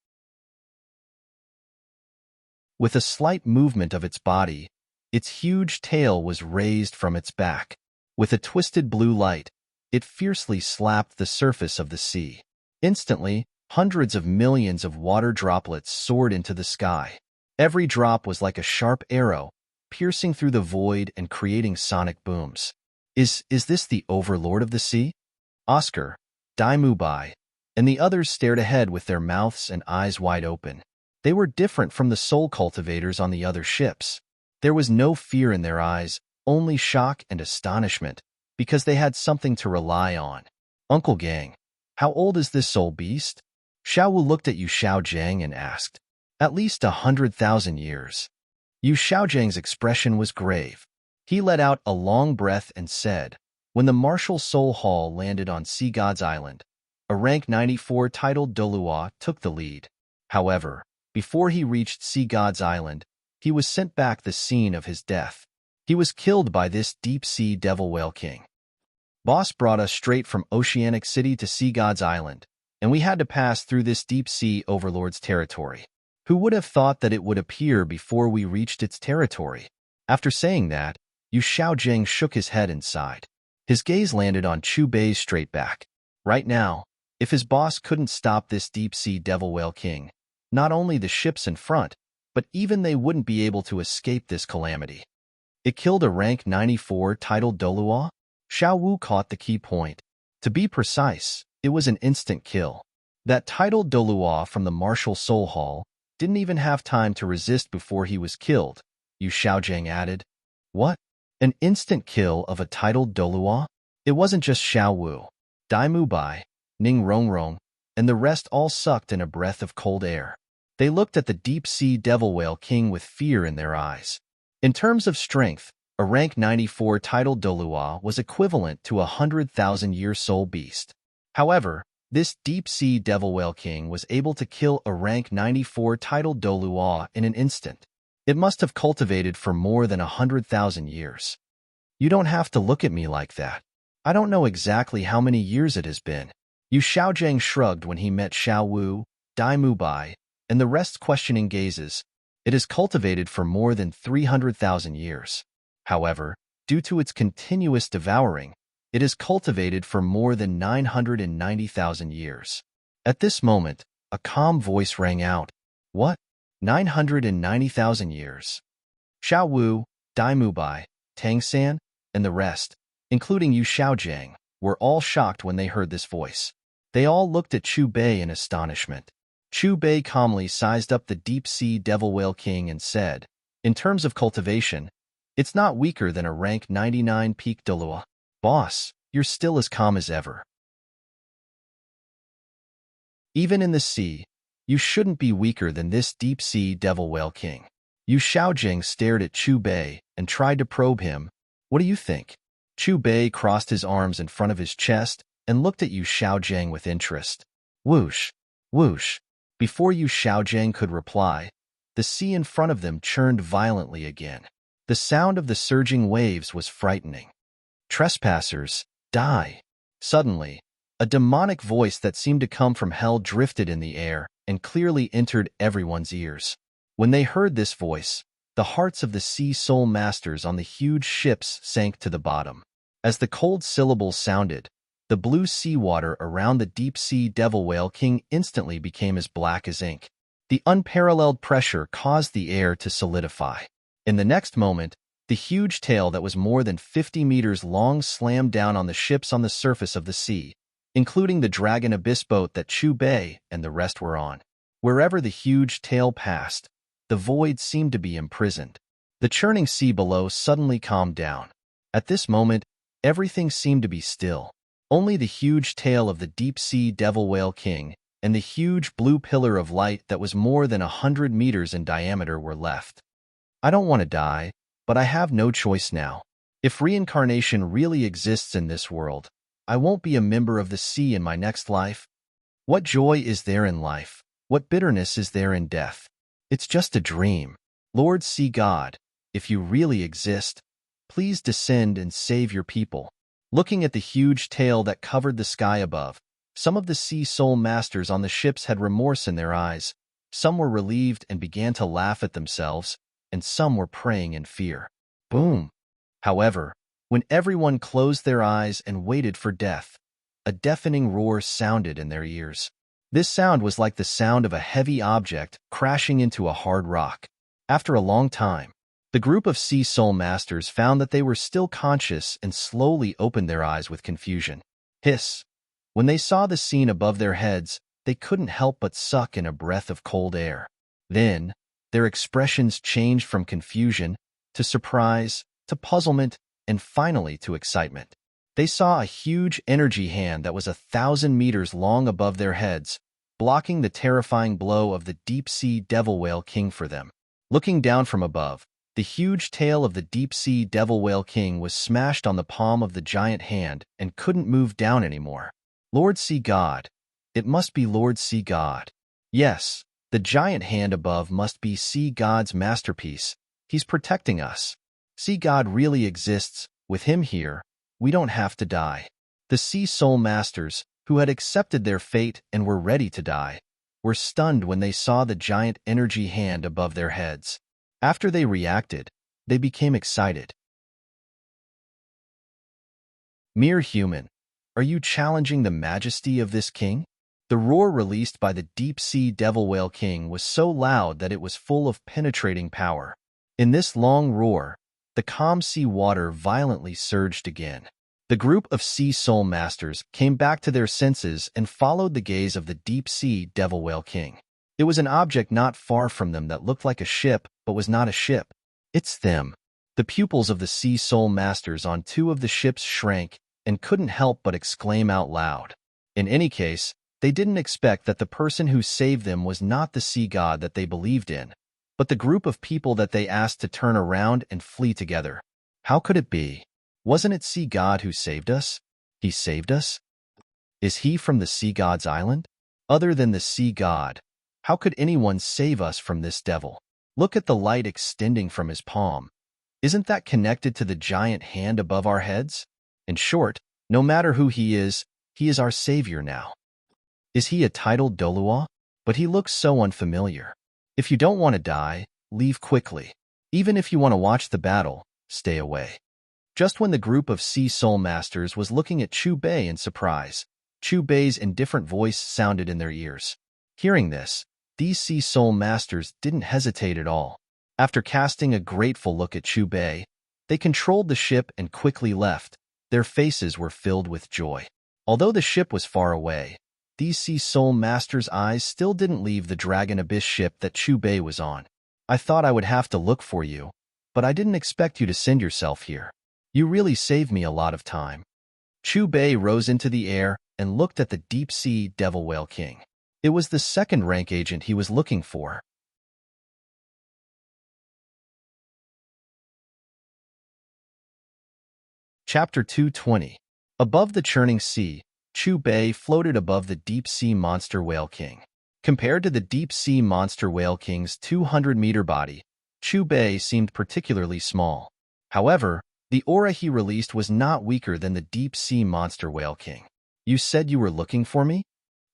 With a slight movement of its body, its huge tail was raised from its back. With a twisted blue light, it fiercely slapped the surface of the sea. Instantly, hundreds of millions of water droplets soared into the sky. Every drop was like a sharp arrow, piercing through the void and creating sonic booms. Is this the overlord of the sea? Oscar, Dai Mubai, and the others stared ahead with their mouths and eyes wide open. They were different from the soul cultivators on the other ships. There was no fear in their eyes, only shock and astonishment, because they had something to rely on. Uncle Gang, how old is this soul beast? Xiao Wu looked at Yu Xiaojiang and asked. At least 100,000 years. Yu Xiaojiang's expression was grave. He let out a long breath and said, when the Martial Soul Hall landed on Sea God's Island, a rank 94 titled Dolua took the lead. However, before he reached Sea God's Island, he was sent back the scene of his death. He was killed by this deep-sea devil whale king. Boss brought us straight from Oceanic City to Sea God's Island, and we had to pass through this deep-sea overlord's territory. Who would have thought that it would appear before we reached its territory? After saying that, Yu Xiaojiang shook his head and sighed. His gaze landed on Chu Bei's straight back. Right now, if his boss couldn't stop this deep-sea devil whale king, not only the ships in front, but even they wouldn't be able to escape this calamity. It killed a rank 94 titled Dolua? Xiao Wu caught the key point. To be precise, it was an instant kill. That titled Dolua from the Martial Soul Hall didn't even have time to resist before he was killed, Yu Xiaojiang added. What? An instant kill of a titled Dolua? It wasn't just Xiao Wu. Dai Mubai, Ning Rongrong, and the rest all sucked in a breath of cold air. They looked at the deep-sea devil whale king with fear in their eyes. In terms of strength, a rank 94 titled Dolua was equivalent to a 100,000-year soul beast. However, this deep-sea devil whale king was able to kill a rank 94 titled Dolua in an instant. It must have cultivated for more than 100,000 years. You don't have to look at me like that. I don't know exactly how many years it has been. Yu Xiaojiang shrugged when he met Xiao Wu, Dai Mubai, and the rest's questioning gazes. It is cultivated for more than 300,000 years. However, due to its continuous devouring, it is cultivated for more than 990,000 years. At this moment, a calm voice rang out. What? 990,000 years? Xiao Wu, Dai Mubai, Tang San, and the rest, including Yu Xiaojiang, were all shocked when they heard this voice. They all looked at Chu Bei in astonishment. Chu Bei calmly sized up the deep-sea devil whale king and said, in terms of cultivation, it's not weaker than a rank 99 peak Dolua. Boss, you're still as calm as ever. Even in the sea, you shouldn't be weaker than this deep-sea devil whale king. Yu Xiaojiang stared at Chu Bei and tried to probe him. What do you think? Chu Bei crossed his arms in front of his chest and looked at Yu Xiaojiang with interest. Whoosh, whoosh. Before Yu Xiaojiang could reply, the sea in front of them churned violently again. The sound of the surging waves was frightening. Trespassers, die! Suddenly, a demonic voice that seemed to come from hell drifted in the air and clearly entered everyone's ears. When they heard this voice, the hearts of the sea soul masters on the huge ships sank to the bottom. As the cold syllables sounded, the blue seawater around the deep-sea devil whale king instantly became as black as ink. The unparalleled pressure caused the air to solidify. In the next moment, The huge tail that was more than 50 meters long slammed down on the ships on the surface of the sea, including the Dragon Abyss boat that Chu Bei and the rest were on. Wherever the huge tail passed, the void seemed to be imprisoned. The churning sea below suddenly calmed down. At this moment, everything seemed to be still. Only the huge tail of the deep-sea devil whale king and the huge blue pillar of light that was more than 100 meters in diameter were left. I don't want to die, but I have no choice now. If reincarnation really exists in this world, I won't be a member of the sea in my next life. What joy is there in life? What bitterness is there in death? It's just a dream. Lord Sea God, if you really exist, please descend and save your people. Looking at the huge tail that covered the sky above, some of the sea soul masters on the ships had remorse in their eyes. Some were relieved and began to laugh at themselves, and some were praying in fear. Boom! However, when everyone closed their eyes and waited for death, a deafening roar sounded in their ears. This sound was like the sound of a heavy object crashing into a hard rock. After a long time, the group of sea soul masters found that they were still conscious and slowly opened their eyes with confusion. Hiss! When they saw the scene above their heads, they couldn't help but suck in a breath of cold air. Then, their expressions changed from confusion to surprise, to puzzlement, and finally to excitement. They saw a huge energy hand that was 1,000 meters long above their heads, blocking the terrifying blow of the deep-sea devil whale king for them. Looking down from above, the huge tail of the deep-sea devil whale king was smashed on the palm of the giant hand and couldn't move down anymore. Lord Sea God. It must be Lord Sea God. Yes, the giant hand above must be Sea God's masterpiece. He's protecting us. Sea God really exists. With him here, we don't have to die. The Sea Soul Masters, who had accepted their fate and were ready to die, were stunned when they saw the giant energy hand above their heads. After they reacted, they became excited. Mere human, are you challenging the majesty of this king? The roar released by the deep-sea devil whale king was so loud that it was full of penetrating power. In this long roar, the calm sea water violently surged again. The group of sea soul masters came back to their senses and followed the gaze of the deep-sea devil whale king. It was an object not far from them that looked like a ship but was not a ship. It's them. The pupils of the sea soul masters on two of the ships shrank and couldn't help but exclaim out loud. In any case, they didn't expect that the person who saved them was not the sea god that they believed in, but the group of people that they asked to turn around and flee together. How could it be? Wasn't it Sea God who saved us? He saved us? Is he from the Sea God's island? Other than the Sea God, how could anyone save us from this devil? Look at the light extending from his palm. Isn't that connected to the giant hand above our heads? In short, no matter who he is our savior now. Is he a titled Dolua? But he looks so unfamiliar. If you don't want to die, leave quickly. Even if you want to watch the battle, stay away. Just when the group of Sea Soul Masters was looking at Chu Bei in surprise, Chu Bei's indifferent voice sounded in their ears. Hearing this, these Sea Soul Masters didn't hesitate at all. After casting a grateful look at Chu Bei, they controlled the ship and quickly left. Their faces were filled with joy. Although the ship was far away, these Sea Soul Masters' eyes still didn't leave the Dragon Abyss ship that Chu Bei was on. I thought I would have to look for you, but I didn't expect you to send yourself here. You really saved me a lot of time. Chu Bei rose into the air and looked at the deep-sea devil whale king. It was the second rank agent he was looking for. Chapter 220. Above the churning sea, Chu Bei floated above the deep-sea monster whale king. Compared to the deep-sea monster whale king's 200-meter body, Chu Bei seemed particularly small. However, the aura he released was not weaker than the deep-sea monster whale king. You said you were looking for me?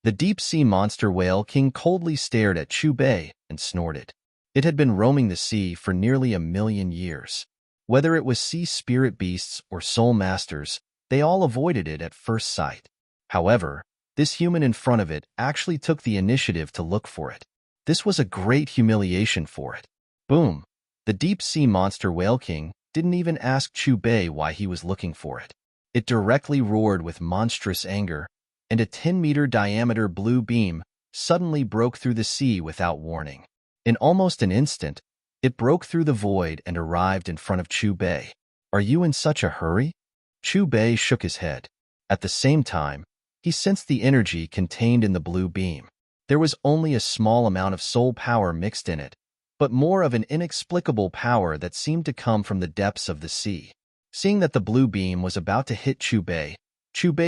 The deep-sea monster whale king coldly stared at Chu Bei and snorted. It had been roaming the sea for nearly 1,000,000 years. Whether it was sea spirit beasts or soul masters, they all avoided it at first sight. However, this human in front of it actually took the initiative to look for it. This was a great humiliation for it. Boom! The deep-sea monster whale king didn't even ask Chu Bei why he was looking for it. It directly roared with monstrous anger, and a 10-meter diameter blue beam suddenly broke through the sea without warning. In almost an instant, it broke through the void and arrived in front of Chu Bei. "Are you in such a hurry?" Chu Bei shook his head. At the same time, he sensed the energy contained in the blue beam. There was only a small amount of soul power mixed in it, but more of an inexplicable power that seemed to come from the depths of the sea. Seeing that the blue beam was about to hit Chu Bei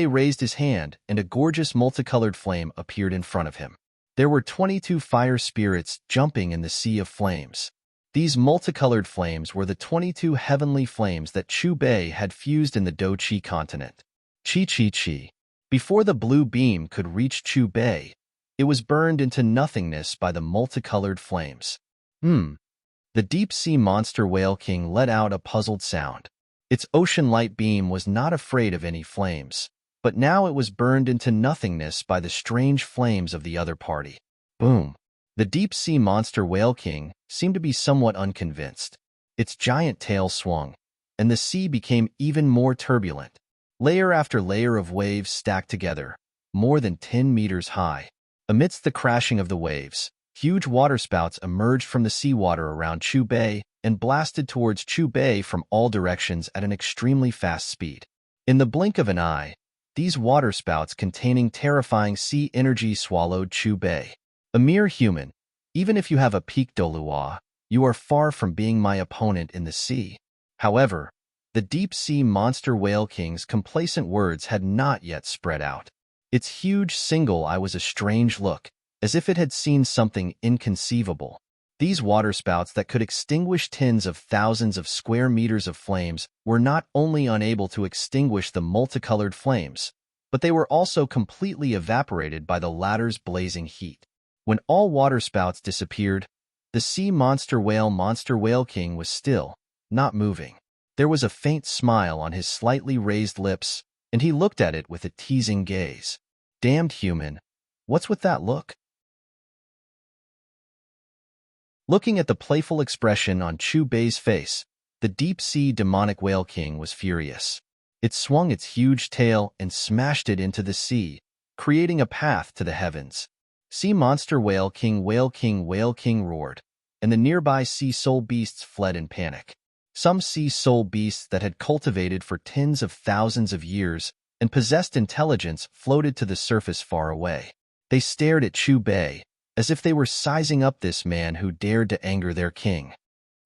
raised his hand, and a gorgeous multicolored flame appeared in front of him. There were 22 fire spirits jumping in the sea of flames. These multicolored flames were the 22 heavenly flames that Chu Bei had fused in the Do-Chi continent. Chi. Before the blue beam could reach Chu Bei, it was burned into nothingness by the multicolored flames. The deep-sea monster whale king let out a puzzled sound. Its ocean light beam was not afraid of any flames, but now it was burned into nothingness by the strange flames of the other party. Boom! The deep-sea monster whale king seemed to be somewhat unconvinced. Its giant tail swung, and the sea became even more turbulent. Layer after layer of waves stacked together, more than 10 meters high. Amidst the crashing of the waves, huge waterspouts emerged from the seawater around Chu Bei and blasted towards Chu Bei from all directions at an extremely fast speed. In the blink of an eye, these waterspouts containing terrifying sea energy swallowed Chu Bei. A mere human, even if you have a peak Dolua, you are far from being my opponent in the sea. However, the deep-sea monster whale king's complacent words had not yet spread out. Its huge single eye was a strange look, as if it had seen something inconceivable. These waterspouts that could extinguish tens of thousands of square meters of flames were not only unable to extinguish the multicolored flames, but they were also completely evaporated by the latter's blazing heat. When all waterspouts disappeared, the sea monster whale king was still, not moving. There was a faint smile on his slightly raised lips, and he looked at it with a teasing gaze. "Damned human, what's with that look?" Looking at the playful expression on Chu Bei's face, the deep-sea demonic whale king was furious. It swung its huge tail and smashed it into the sea, creating a path to the heavens. Sea monster whale king roared, and the nearby sea soul beasts fled in panic. Some sea soul beasts that had cultivated for tens of thousands of years and possessed intelligence floated to the surface far away. They stared at Chu Bei, as if they were sizing up this man who dared to anger their king.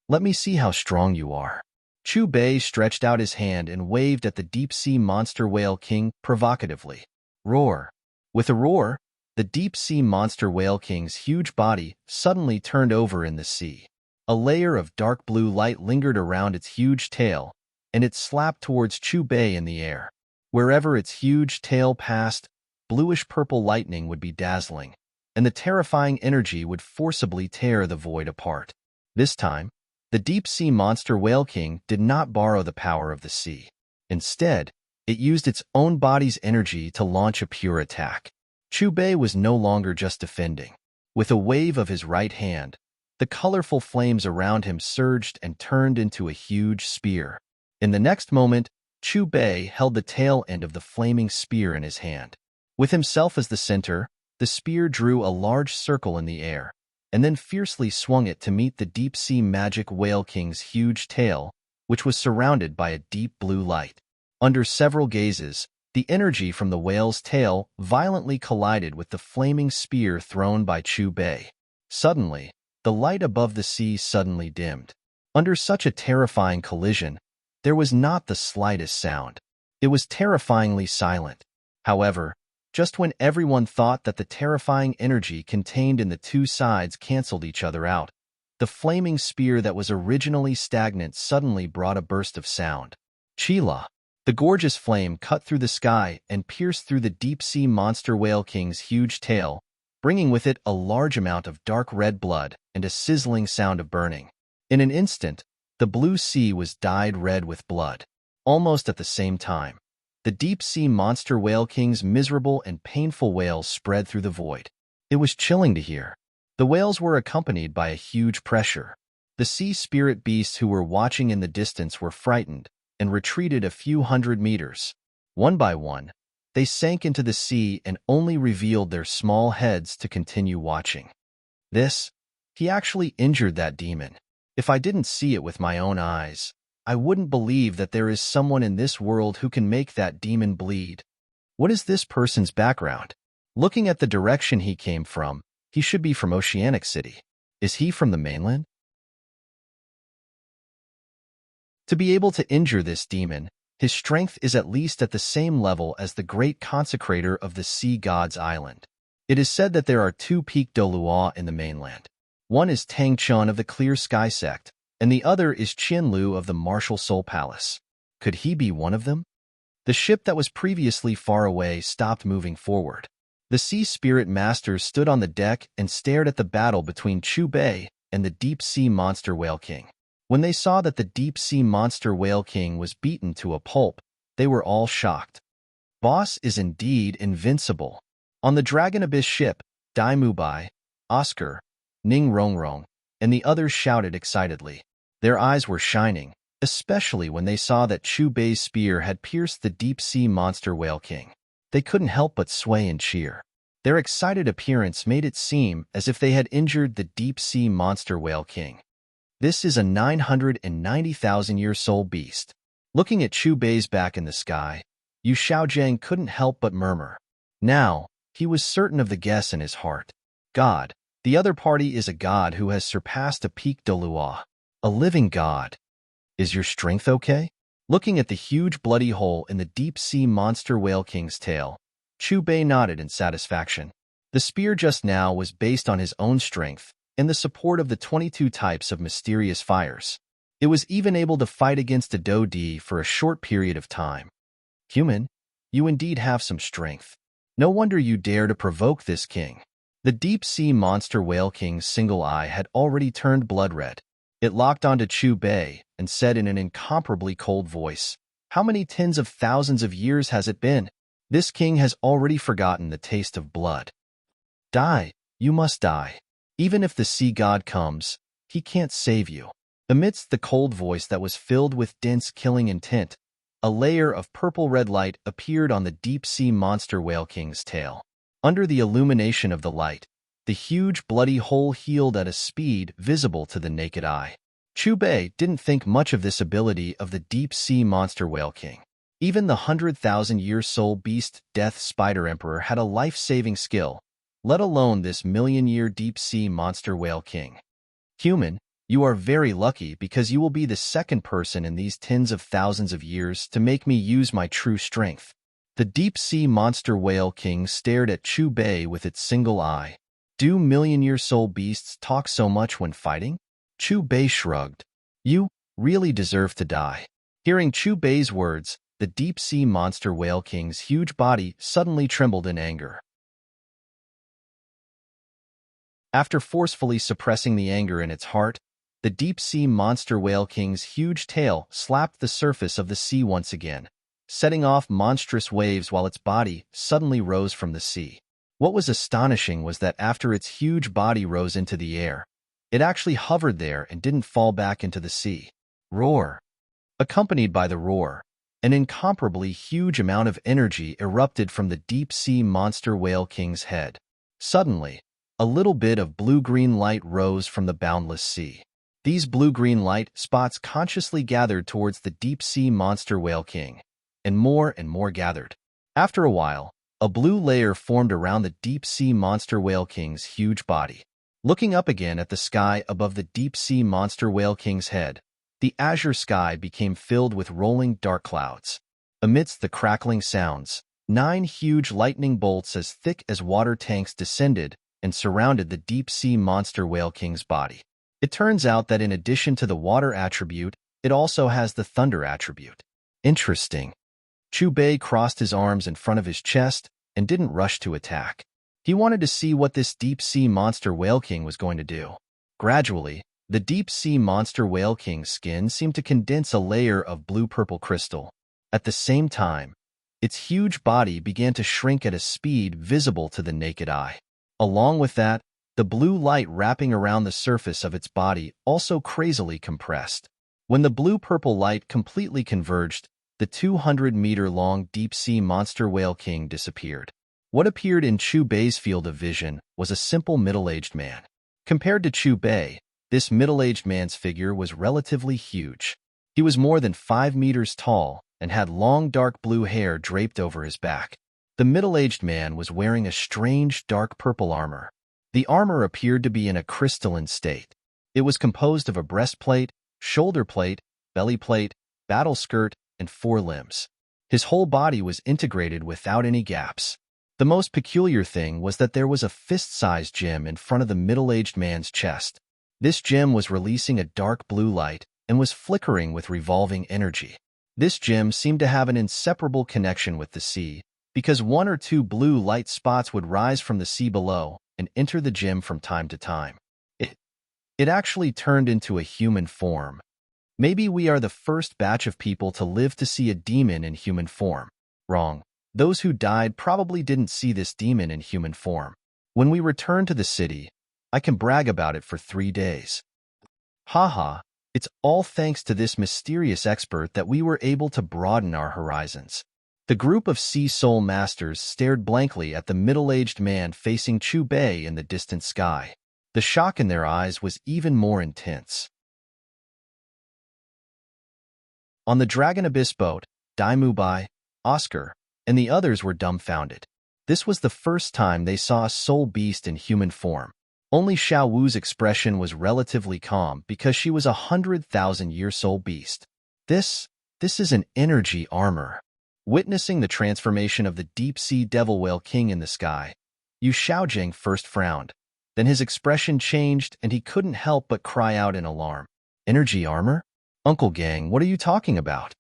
"Let me see how strong you are." Chu Bei stretched out his hand and waved at the deep-sea monster whale king provocatively. Roar! With a roar, the deep-sea monster whale king's huge body suddenly turned over in the sea. A layer of dark blue light lingered around its huge tail, and it slapped towards Chu Bei in the air. Wherever its huge tail passed, bluish-purple lightning would be dazzling, and the terrifying energy would forcibly tear the void apart. This time, the deep-sea monster whale king did not borrow the power of the sea. Instead, it used its own body's energy to launch a pure attack. Chu Bei was no longer just defending. With a wave of his right hand, the colorful flames around him surged and turned into a huge spear. In the next moment, Chu Bei held the tail end of the flaming spear in his hand. With himself as the center, the spear drew a large circle in the air, and then fiercely swung it to meet the deep-sea magic whale king's huge tail, which was surrounded by a deep blue light. Under several gazes, the energy from the whale's tail violently collided with the flaming spear thrown by Chu Bei. Suddenly, the light above the sea suddenly dimmed. Under such a terrifying collision, there was not the slightest sound. It was terrifyingly silent. However, just when everyone thought that the terrifying energy contained in the two sides canceled each other out, the flaming spear that was originally stagnant suddenly brought a burst of sound. Chila! The gorgeous flame cut through the sky and pierced through the deep-sea monster whale king's huge tail, bringing with it a large amount of dark red blood and a sizzling sound of burning. In an instant, the blue sea was dyed red with blood. Almost at the same time, the deep-sea monster whale king's miserable and painful wails spread through the void. It was chilling to hear. The wails were accompanied by a huge pressure. The sea spirit beasts who were watching in the distance were frightened and retreated a few hundred meters. One by one, they sank into the sea and only revealed their small heads to continue watching. He actually injured that demon. If I didn't see it with my own eyes, I wouldn't believe that there is someone in this world who can make that demon bleed. What is this person's background? Looking at the direction he came from, he should be from Oceanic City. Is he from the mainland? To be able to injure this demon, his strength is at least at the same level as the great consecrator of the sea god's island. It is said that there are two Peak Dolua in the mainland. One is Tang Chun of the Clear Sky sect, and the other is Qian Lu of the Martial Soul Palace. Could he be one of them? The ship that was previously far away stopped moving forward. The sea spirit masters stood on the deck and stared at the battle between Chu Bei and the deep-sea monster Whale King. When they saw that the deep-sea monster Whale King was beaten to a pulp, they were all shocked. Boss is indeed invincible. On the Dragon Abyss ship, Dai Mubai, Oscar, Ning Rongrong, and the others shouted excitedly. Their eyes were shining, especially when they saw that Chu Bei's spear had pierced the deep-sea monster Whale King. They couldn't help but sway and cheer. Their excited appearance made it seem as if they had injured the deep-sea monster Whale King. This is a 990,000-year soul beast. Looking at Chu Bei's back in the sky, Yu Xiaojiang couldn't help but murmur. Now, he was certain of the guess in his heart. God. The other party is a god who has surpassed a Peak Dolua. A living god. Is your strength okay? Looking at the huge bloody hole in the deep-sea monster Whale King's tail, Chu Bei nodded in satisfaction. The spear just now was based on his own strength and the support of the 22 types of mysterious fires. It was even able to fight against a Do Di for a short period of time. Human, you indeed have some strength. No wonder you dare to provoke this king. The deep-sea monster Whale King's single eye had already turned blood red. It locked onto Chu Bei and said in an incomparably cold voice, "How many tens of thousands of years has it been? This king has already forgotten the taste of blood. Die, you must die. Even if the sea god comes, he can't save you." Amidst the cold voice that was filled with dense killing intent, a layer of purple-red light appeared on the deep-sea monster Whale King's tail. Under the illumination of the light, the huge bloody hole healed at a speed visible to the naked eye. Chu Bei didn't think much of this ability of the deep-sea monster Whale King. Even the 100,000-year soul beast Death Spider Emperor had a life-saving skill, let alone this million-year deep-sea monster Whale King. Human, you are very lucky because you will be the second person in these tens of thousands of years to make me use my true strength. The deep-sea monster Whale King stared at Chu Bei with its single eye. Do million-year soul beasts talk so much when fighting? Chu Bei shrugged. You really deserve to die. Hearing Chu Bei's words, the deep-sea monster Whale King's huge body suddenly trembled in anger. After forcefully suppressing the anger in its heart, the deep-sea monster Whale King's huge tail slapped the surface of the sea once again, setting off monstrous waves while its body suddenly rose from the sea. What was astonishing was that after its huge body rose into the air, it actually hovered there and didn't fall back into the sea. Roar! Accompanied by the roar, an incomparably huge amount of energy erupted from the deep-sea monster Whale King's head. Suddenly, a little bit of blue-green light rose from the boundless sea. These blue-green light spots consciously gathered towards the deep-sea monster Whale King, and more gathered. After a while, a blue layer formed around the deep-sea monster Whale King's huge body. Looking up again at the sky above the deep-sea monster Whale King's head, the azure sky became filled with rolling dark clouds. Amidst the crackling sounds, 9 huge lightning bolts as thick as water tanks descended and surrounded the deep-sea monster Whale King's body. It turns out that in addition to the water attribute, it also has the thunder attribute. Interesting. Chu Bei crossed his arms in front of his chest and didn't rush to attack. He wanted to see what this deep-sea monster Whale King was going to do. Gradually, the deep-sea monster Whale King's skin seemed to condense a layer of blue-purple crystal. At the same time, its huge body began to shrink at a speed visible to the naked eye. Along with that, the blue light wrapping around the surface of its body also crazily compressed. When the blue-purple light completely converged, the 200-meter-long deep-sea monster whale king disappeared. What appeared in Chu Bei's field of vision was a simple middle-aged man. Compared to Chu Bei, this middle-aged man's figure was relatively huge. He was more than 5 meters tall and had long dark blue hair draped over his back. The middle-aged man was wearing a strange dark purple armor. The armor appeared to be in a crystalline state. It was composed of a breastplate, shoulder plate, belly plate, battle skirt, and 4 limbs. His whole body was integrated without any gaps. The most peculiar thing was that there was a fist-sized gem in front of the middle-aged man's chest. This gem was releasing a dark blue light and was flickering with revolving energy. This gem seemed to have an inseparable connection with the sea, because 1 or 2 blue light spots would rise from the sea below and enter the gem from time to time. It actually turned into a human form. Maybe we are the first batch of people to live to see a demon in human form. Wrong. Those who died probably didn't see this demon in human form. When we return to the city, I can brag about it for 3 days. Haha, it's all thanks to this mysterious expert that we were able to broaden our horizons. The group of Sea Soul Masters stared blankly at the middle-aged man facing Chu Bei in the distant sky. The shock in their eyes was even more intense. On the Dragon Abyss boat, Dai Mubai, Oscar, and the others were dumbfounded. This was the first time they saw a soul beast in human form. Only Xiao Wu's expression was relatively calm because she was a 100,000-year soul beast. This is an energy armor. Witnessing the transformation of the deep-sea devil whale king in the sky, Yu Xiaojing first frowned. Then his expression changed and he couldn't help but cry out in alarm. Energy armor? Uncle Gang, what are you talking about?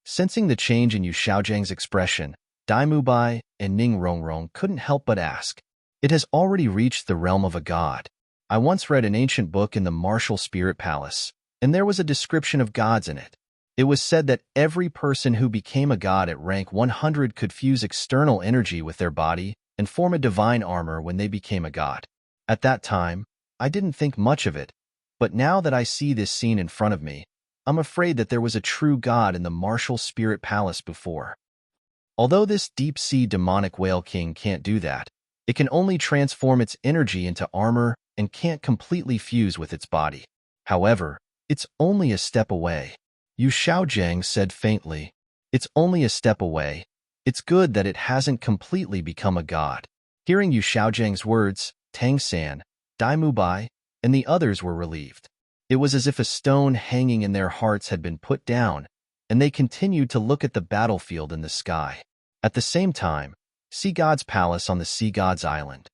Sensing the change in Yu Xiaojing's expression, Dai Mubai and Ning Rongrong couldn't help but ask. It has already reached the realm of a god. I once read an ancient book in the Martial Spirit Palace, and there was a description of gods in it. It was said that every person who became a god at rank 100 could fuse external energy with their body and form a divine armor when they became a god. At that time, I didn't think much of it, but now that I see this scene in front of me, I'm afraid that there was a true god in the Martial Spirit Palace before. Although this deep-sea demonic whale king can't do that, it can only transform its energy into armor and can't completely fuse with its body. However, it's only a step away. Yu Xiaojing said faintly, "It's only a step away. It's good that it hasn't completely become a god." Hearing Yu Xiaojing's words, Tang San, Dai Mubai, and the others were relieved. It was as if a stone hanging in their hearts had been put down, and they continued to look at the battlefield in the sky. At the same time, Sea God's palace on the Sea God's island.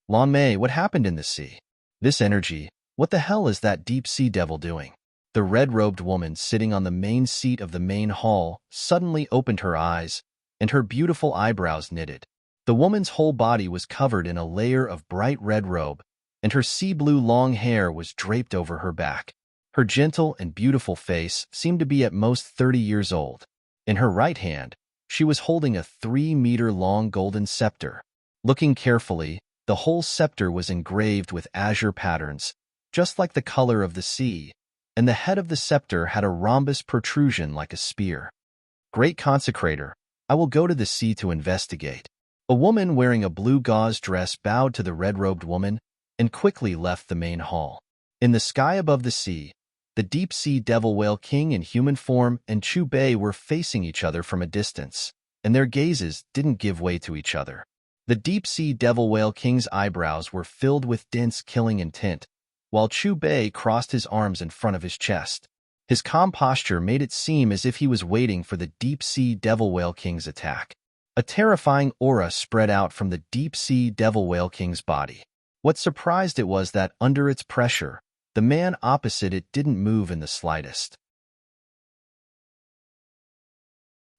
Lan Mei, what happened in the sea? This energy, what the hell is that deep-sea devil doing? The red-robed woman sitting on the main seat of the main hall suddenly opened her eyes, and her beautiful eyebrows knitted. The woman's whole body was covered in a layer of bright red robe, and her sea-blue long hair was draped over her back. Her gentle and beautiful face seemed to be at most 30 years old. In her right hand, she was holding a 3-meter-long golden scepter. Looking carefully, the whole scepter was engraved with azure patterns, just like the color of the sea, and the head of the scepter had a rhombus protrusion like a spear. Great Consecrator, I will go to the sea to investigate. A woman wearing a blue gauze dress bowed to the red-robed woman and quickly left the main hall. In the sky above the sea, the deep-sea devil whale king in human form and Chu Bei were facing each other from a distance, and their gazes didn't give way to each other. The deep-sea devil whale king's eyebrows were filled with dense killing intent, while Chu Bei crossed his arms in front of his chest. His calm posture made it seem as if he was waiting for the deep-sea devil whale king's attack. A terrifying aura spread out from the deep-sea devil whale king's body. What surprised it was that, under its pressure, the man opposite it didn't move in the slightest.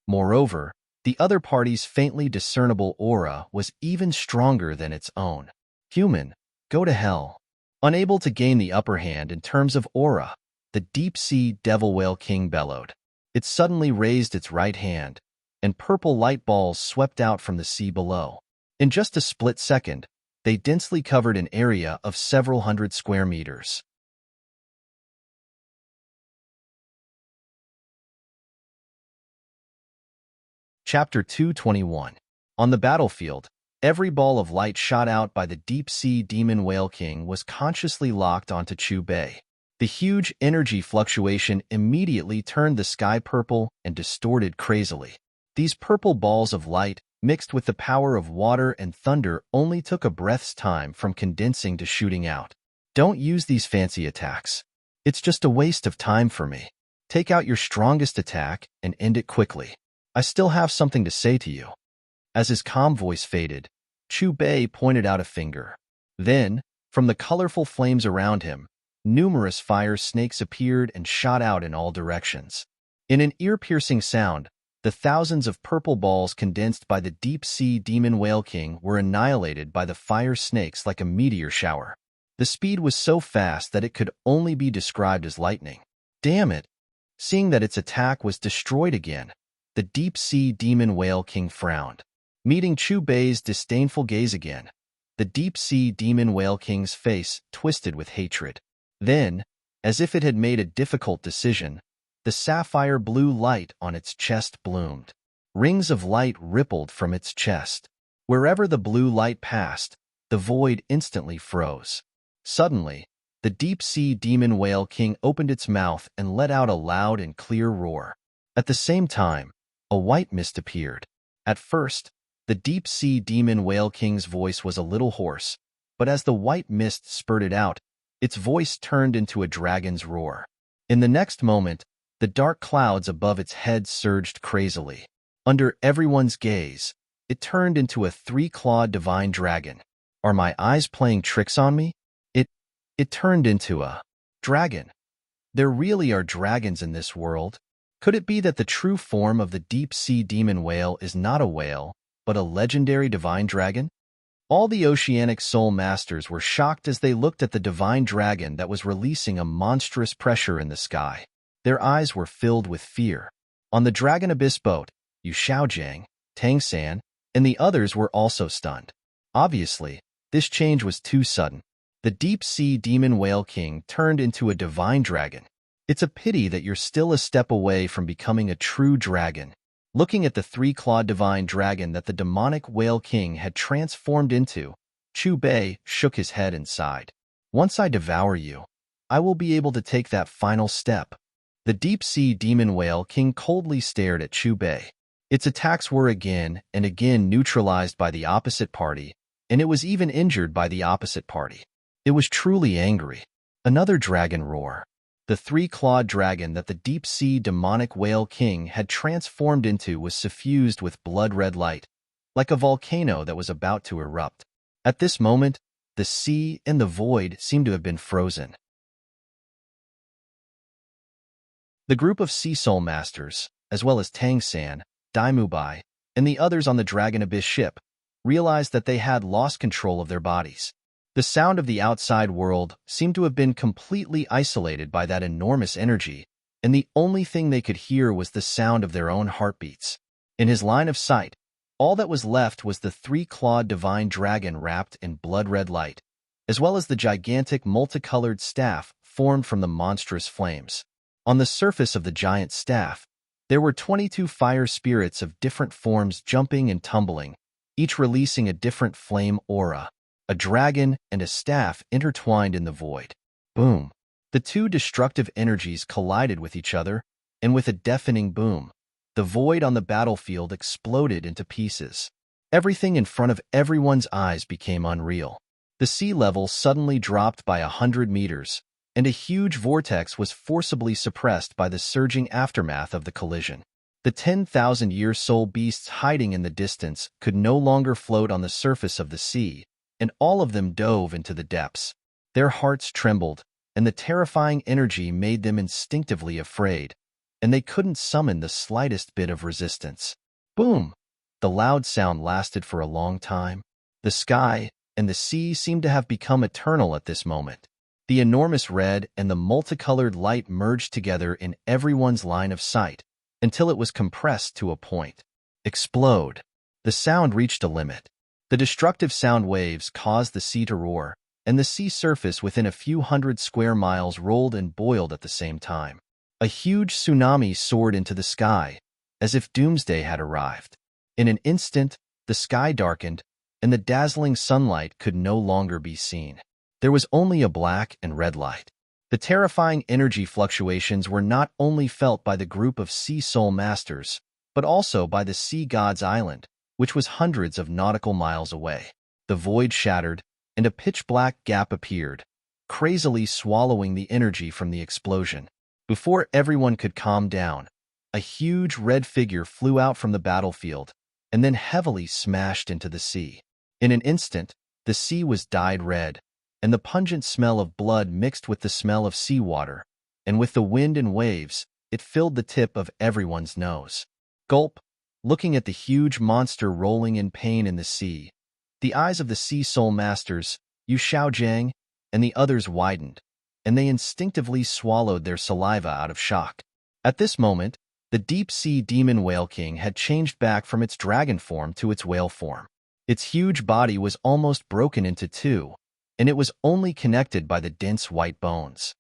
Moreover, the other party's faintly discernible aura was even stronger than its own. Human, go to hell. Unable to gain the upper hand in terms of aura, the deep-sea devil whale king bellowed. It suddenly raised its right hand, and purple light balls swept out from the sea below. In just a split second, They densely covered an area of several hundred square meters. Chapter 221. On the battlefield, every ball of light shot out by the deep-sea demon whale king was consciously locked onto Chu Bei. The huge energy fluctuation immediately turned the sky purple and distorted crazily. These purple balls of light, mixed with the power of water and thunder, only took a breath's time from condensing to shooting out. Don't use these fancy attacks. It's just a waste of time for me. Take out your strongest attack and end it quickly. I still have something to say to you. As his calm voice faded, Chu Bei pointed out a finger. Then, from the colorful flames around him, numerous fire snakes appeared and shot out in all directions. In an ear-piercing sound, the thousands of purple balls condensed by the deep-sea demon whale king were annihilated by the fire snakes like a meteor shower. The speed was so fast that it could only be described as lightning. Damn it! Seeing that its attack was destroyed again, the deep-sea demon whale king frowned. Meeting Chu Bei's disdainful gaze again, the deep-sea demon whale king's face twisted with hatred. Then, as if it had made a difficult decision, the sapphire blue light on its chest bloomed. Rings of light rippled from its chest. Wherever the blue light passed, the void instantly froze. Suddenly, the deep-sea demon whale king opened its mouth and let out a loud and clear roar. At the same time, a white mist appeared. At first, the deep-sea demon whale king's voice was a little hoarse, but as the white mist spurted out, its voice turned into a dragon's roar. In the next moment, the dark clouds above its head surged crazily. Under everyone's gaze, it turned into a three-clawed divine dragon. Are my eyes playing tricks on me? It turned into a dragon. There really are dragons in this world. Could it be that the true form of the deep-sea demon whale is not a whale, but a legendary divine dragon? All the oceanic soul masters were shocked as they looked at the divine dragon that was releasing a monstrous pressure in the sky. Their eyes were filled with fear. On the Dragon Abyss boat, Yu Xiaojiang, Tang San, and the others were also stunned. Obviously, this change was too sudden. The deep-sea demon whale king turned into a divine dragon. It's a pity that you're still a step away from becoming a true dragon. Looking at the three-clawed divine dragon that the demonic whale king had transformed into, Chu Bei shook his head and sighed. Once I devour you, I will be able to take that final step. The deep-sea demon whale king coldly stared at Chu Bei. Its attacks were again and again neutralized by the opposite party, and it was even injured by the opposite party. It was truly angry. Another dragon roar. The three-clawed dragon that the deep-sea demonic whale king had transformed into was suffused with blood-red light, like a volcano that was about to erupt. At this moment, the sea and the void seemed to have been frozen. The group of Sea Soul Masters, as well as Tang San, Daimu Bai, and the others on the Dragon Abyss ship, realized that they had lost control of their bodies. The sound of the outside world seemed to have been completely isolated by that enormous energy, and the only thing they could hear was the sound of their own heartbeats. In his line of sight, all that was left was the three-clawed divine dragon wrapped in blood-red light, as well as the gigantic multicolored staff formed from the monstrous flames. On the surface of the giant staff, there were 22 fire spirits of different forms jumping and tumbling, each releasing a different flame aura. A dragon and a staff intertwined in the void. Boom! The two destructive energies collided with each other, and with a deafening boom, the void on the battlefield exploded into pieces. Everything in front of everyone's eyes became unreal. The sea level suddenly dropped by 100 meters, and a huge vortex was forcibly suppressed by the surging aftermath of the collision. The 10,000-year soul beasts hiding in the distance could no longer float on the surface of the sea, and all of them dove into the depths. Their hearts trembled, and the terrifying energy made them instinctively afraid, and they couldn't summon the slightest bit of resistance. Boom! The loud sound lasted for a long time. The sky and the sea seemed to have become eternal at this moment. The enormous red and the multicolored light merged together in everyone's line of sight, until it was compressed to a point. Explode! The sound reached a limit. The destructive sound waves caused the sea to roar, and the sea surface within a few hundred square miles rolled and boiled at the same time. A huge tsunami soared into the sky, as if doomsday had arrived. In an instant, the sky darkened, and the dazzling sunlight could no longer be seen. There was only a black and red light. The terrifying energy fluctuations were not only felt by the group of sea soul masters, but also by the sea god's island, which was hundreds of nautical miles away. The void shattered, and a pitch-black gap appeared, crazily swallowing the energy from the explosion. Before everyone could calm down, a huge red figure flew out from the battlefield and then heavily smashed into the sea. In an instant, the sea was dyed red, and the pungent smell of blood mixed with the smell of seawater, and with the wind and waves, it filled the tip of everyone's nose. Gulp, looking at the huge monster rolling in pain in the sea, the eyes of the sea soul masters, Yu Xiaojiang, and the others widened, and they instinctively swallowed their saliva out of shock. At this moment, the deep-sea demon whale king had changed back from its dragon form to its whale form. Its huge body was almost broken into two, and it was only connected by the dense white bones.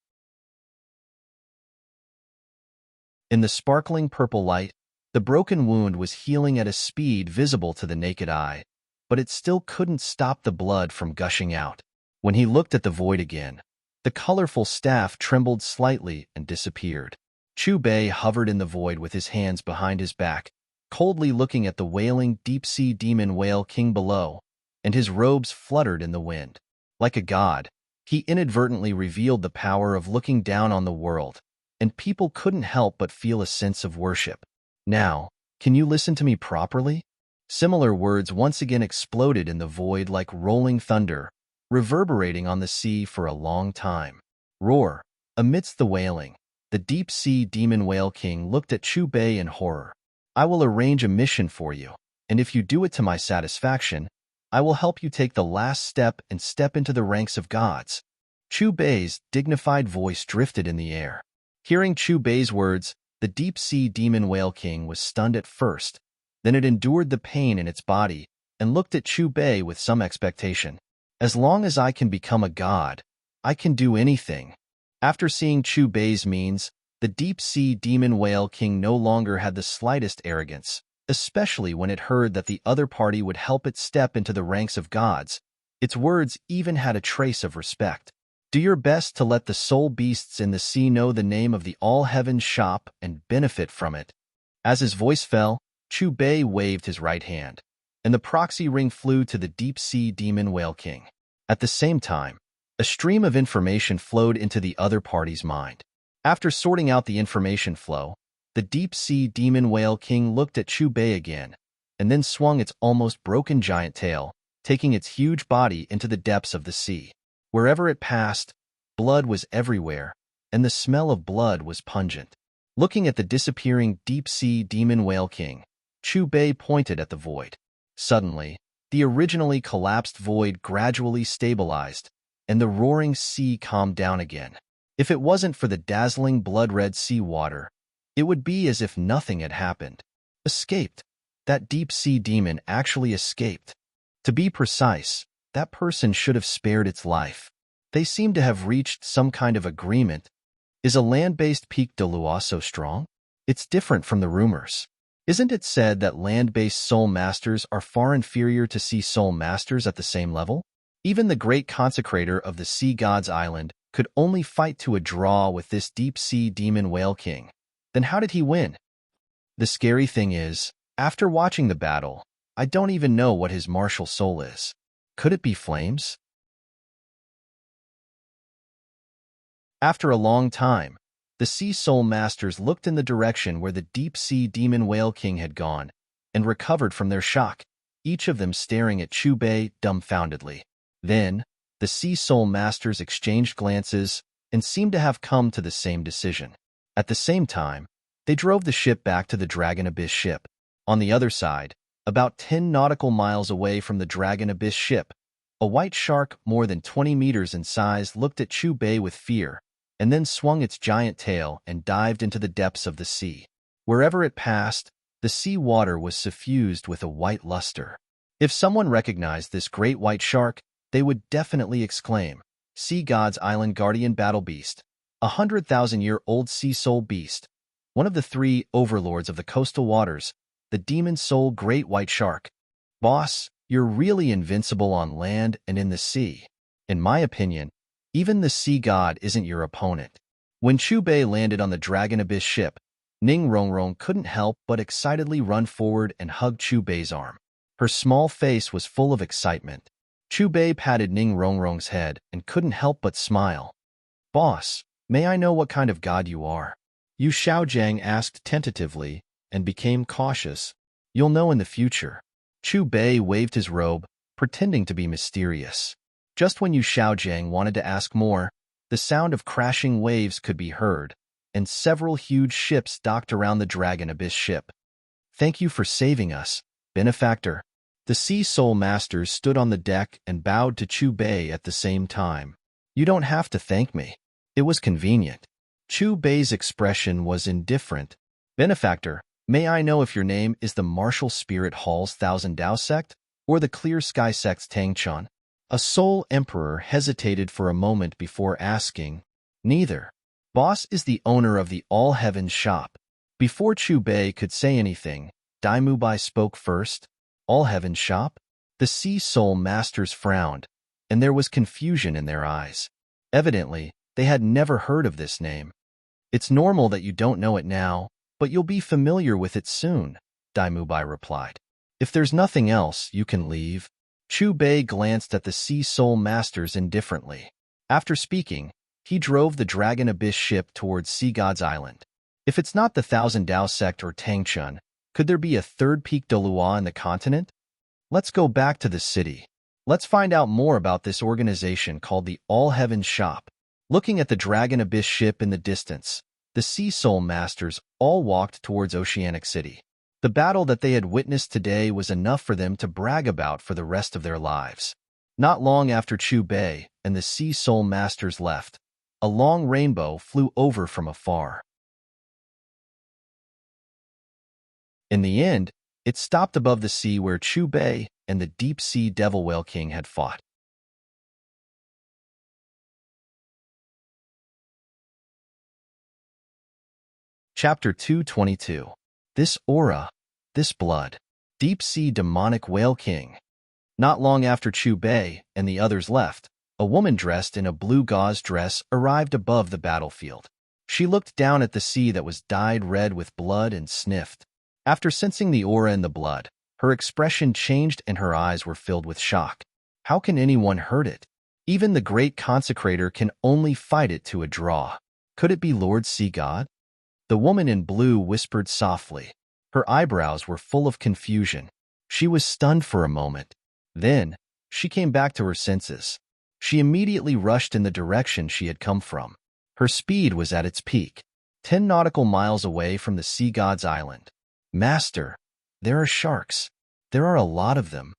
In the sparkling purple light, the broken wound was healing at a speed visible to the naked eye, but it still couldn't stop the blood from gushing out. When he looked at the void again, the colorful staff trembled slightly and disappeared. Chu Bei hovered in the void with his hands behind his back, coldly looking at the wailing deep-sea demon whale king below, and his robes fluttered in the wind. Like a god, he inadvertently revealed the power of looking down on the world, and people couldn't help but feel a sense of worship. Now, can you listen to me properly? Similar words once again exploded in the void like rolling thunder, reverberating on the sea for a long time. Roar. Amidst the wailing, the deep-sea demon whale king looked at Chu Bei in horror. I will arrange a mission for you, and if you do it to my satisfaction, I will help you take the last step and step into the ranks of gods. Chu Bei's dignified voice drifted in the air. Hearing Chu Bei's words, the deep-sea demon whale king was stunned at first. Then it endured the pain in its body and looked at Chu Bei with some expectation. As long as I can become a god, I can do anything. After seeing Chu Bei's means, the deep-sea demon whale king no longer had the slightest arrogance, especially when it heard that the other party would help it step into the ranks of gods. Its words even had a trace of respect. Do your best to let the soul beasts in the sea know the name of the all-heaven shop and benefit from it. As his voice fell, Chu Bei waved his right hand, and the proxy ring flew to the deep-sea demon whale king. At the same time, a stream of information flowed into the other party's mind. After sorting out the information flow, the deep-sea demon whale king looked at Chu Bei again, and then swung its almost broken giant tail, taking its huge body into the depths of the sea. Wherever it passed, blood was everywhere, and the smell of blood was pungent. Looking at the disappearing deep-sea demon whale king, Chu Bei pointed at the void. Suddenly, the originally collapsed void gradually stabilized, and the roaring sea calmed down again. If it wasn't for the dazzling blood-red sea water, it would be as if nothing had happened. Escaped. That deep-sea demon actually escaped. To be precise, that person should have spared its life. They seem to have reached some kind of agreement. Is a land-based Pic de Loi so strong? It's different from the rumors. Isn't it said that land-based soul masters are far inferior to sea soul masters at the same level? Even the great consecrator of the sea god's island could only fight to a draw with this deep-sea demon whale king. Then how did he win? The scary thing is, after watching the battle, I don't even know what his martial soul is. Could it be flames? After a long time, the sea soul masters looked in the direction where the deep-sea demon whale king had gone and recovered from their shock, each of them staring at Chu Bei dumbfoundedly. Then, the sea soul masters exchanged glances and seemed to have come to the same decision. At the same time, they drove the ship back to the Dragon Abyss ship. On the other side, about 10 nautical miles away from the Dragon Abyss ship, a white shark more than 20 meters in size looked at Chu Bei with fear, and then swung its giant tail and dived into the depths of the sea. Wherever it passed, the sea water was suffused with a white luster. If someone recognized this great white shark, they would definitely exclaim, Sea God's Island Guardian Battle Beast, 100,000-year-old sea soul beast, one of the three overlords of the coastal waters, the demon soul great white shark. Boss, you're really invincible on land and in the sea. In my opinion, even the sea god isn't your opponent. When Chubei landed on the Dragon Abyss ship, Ning Rongrong couldn't help but excitedly run forward and hug Chubei's arm. Her small face was full of excitement. Chubei patted Ning Rongrong's head and couldn't help but smile. Boss, may I know what kind of god you are? Yu Xiaojiang asked tentatively and became cautious. You'll know in the future. Chubei waved his robe, pretending to be mysterious. Just when Yu Xiaojiang wanted to ask more, the sound of crashing waves could be heard, and several huge ships docked around the Dragon Abyss ship. Thank you for saving us, benefactor. The Sea Soul Masters stood on the deck and bowed to Chubei at the same time. You don't have to thank me. It was convenient. Chubei's expression was indifferent. Benefactor, may I know if your name is the Martial Spirit Hall's Thousand Dao sect or the Clear Sky sect's Tangchun? A Soul Emperor hesitated for a moment before asking, Neither. Boss is the owner of the All Heavens shop. Before Chubei could say anything, Daimubai spoke first. All Heavens shop? The Sea Soul Masters frowned, and there was confusion in their eyes. Evidently, they had never heard of this name. It's normal that you don't know it now, but you'll be familiar with it soon, Daimubai replied. If there's nothing else, you can leave. Chubei glanced at the Sea Soul Masters indifferently. After speaking, he drove the Dragon Abyss ship towards Sea God's Island. If it's not the Thousand Dao sect or Tangchun, could there be a third peak Dolua in the continent? Let's go back to the city. Let's find out more about this organization called the All Heavens Shop. Looking at the Dragon Abyss ship in the distance, the Sea Soul Masters all walked towards Oceanic City. The battle that they had witnessed today was enough for them to brag about for the rest of their lives. Not long after Chubei and the Sea Soul Masters left, a long rainbow flew over from afar. In the end, it stopped above the sea where Chubei and the deep-sea Devil Whale King had fought. Chapter 222. This aura, this blood. Deep-sea demonic Whale King. Not long after Chubei and the others left, a woman dressed in a blue gauze dress arrived above the battlefield. She looked down at the sea that was dyed red with blood and sniffed. After sensing the aura in the blood, her expression changed and her eyes were filled with shock. How can anyone hurt it? Even the great consecrator can only fight it to a draw. Could it be Lord Sea God? The woman in blue whispered softly. Her eyebrows were full of confusion. She was stunned for a moment. Then, she came back to her senses. She immediately rushed in the direction she had come from. Her speed was at its peak, 10 nautical miles away from the Sea God's Island. Master, there are sharks. There are a lot of them.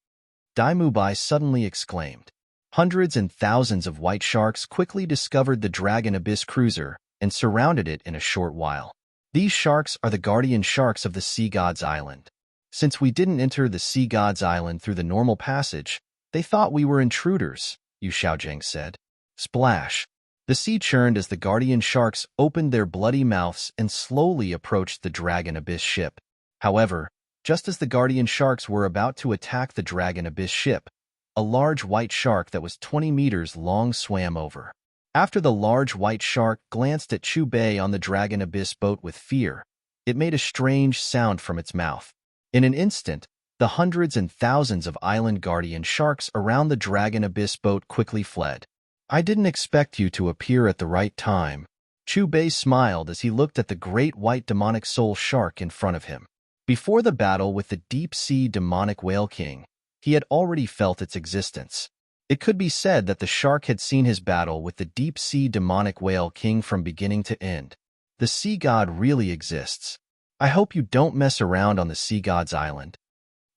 Daimubai suddenly exclaimed. Hundreds and thousands of white sharks quickly discovered the Dragon Abyss cruiser and surrounded it in a short while. These sharks are the guardian sharks of the Sea God's Island. Since we didn't enter the Sea God's Island through the normal passage, they thought we were intruders, Yu Xiaojiang said. Splash! The sea churned as the guardian sharks opened their bloody mouths and slowly approached the Dragon Abyss ship. However, just as the guardian sharks were about to attack the Dragon Abyss ship, a large white shark that was 20 meters long swam over. After the large white shark glanced at Chubei on the Dragon Abyss boat with fear, it made a strange sound from its mouth. In an instant, the hundreds and thousands of island guardian sharks around the Dragon Abyss boat quickly fled. I didn't expect you to appear at the right time. Chubei smiled as he looked at the great white demonic soul shark in front of him. Before the battle with the deep-sea demonic Whale King, he had already felt its existence. It could be said that the shark had seen his battle with the deep-sea demonic Whale King from beginning to end. The sea god really exists. I hope you don't mess around on the Sea God's Island.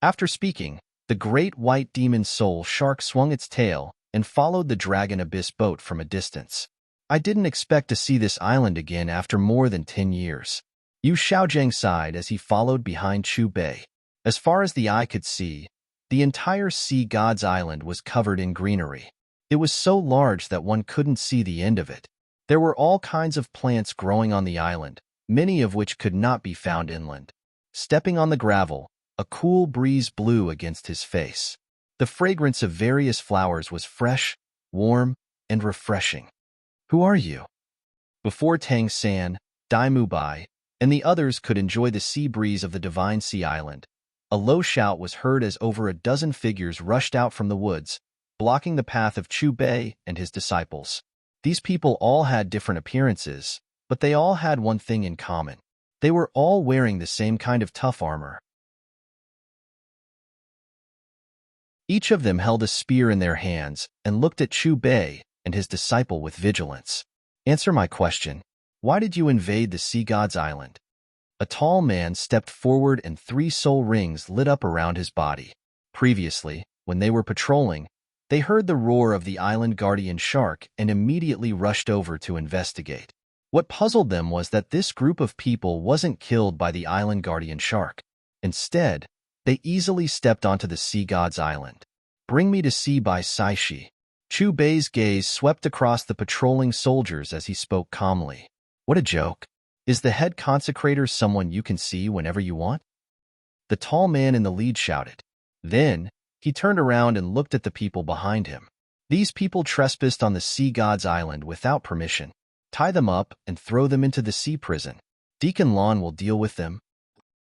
After speaking, the great white demon soul shark swung its tail and followed the Dragon Abyss boat from a distance. I didn't expect to see this island again after more than 10 years. Yu Xiaojiang sighed as he followed behind Chubei. As far as the eye could see, The entire sea god's island was covered in greenery. It was so large that one couldn't see the end of it. There were all kinds of plants growing on the island, many of which could not be found inland. Stepping on the gravel, a cool breeze blew against his face. The fragrance of various flowers was fresh, warm, and refreshing. "Who are you?" Before Tang San, Dai Mubai, and the others could enjoy the sea breeze of the divine sea island, a low shout was heard as over a dozen figures rushed out from the woods, blocking the path of Chu Bei and his disciples. These people all had different appearances, but they all had one thing in common. They were all wearing the same kind of tough armor. Each of them held a spear in their hands and looked at Chu Bei and his disciple with vigilance. "Answer my question. Why did you invade the sea god's island?" A tall man stepped forward and 3 soul rings lit up around his body. Previously, when they were patrolling, they heard the roar of the island guardian shark and immediately rushed over to investigate. What puzzled them was that this group of people wasn't killed by the island guardian shark. Instead, they easily stepped onto the sea god's island. "Bring me to sea by Saishi." Chu Bei's gaze swept across the patrolling soldiers as he spoke calmly. "What a joke. Is the head consecrator someone you can see whenever you want?" The tall man in the lead shouted. Then, he turned around and looked at the people behind him. "These people trespassed on the sea god's island without permission. Tie them up and throw them into the sea prison. Deacon Lon will deal with them."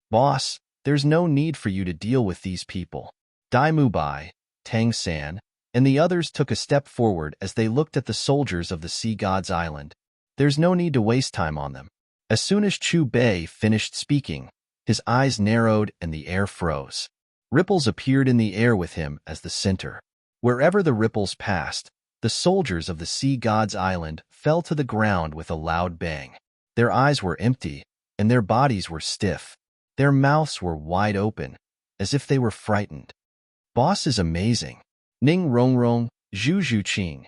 "Boss, there's no need for you to deal with these people." Dai Mubai, Tang San, and the others took a step forward as they looked at the soldiers of the sea god's island. There's no need to waste time on them. As soon as Chu Bei finished speaking, his eyes narrowed and the air froze. Ripples appeared in the air with him as the center. Wherever the ripples passed, the soldiers of the sea god's island fell to the ground with a loud bang. Their eyes were empty, and their bodies were stiff. Their mouths were wide open, as if they were frightened. "Boss is amazing." Ning Rongrong, Zhu Zhuqing,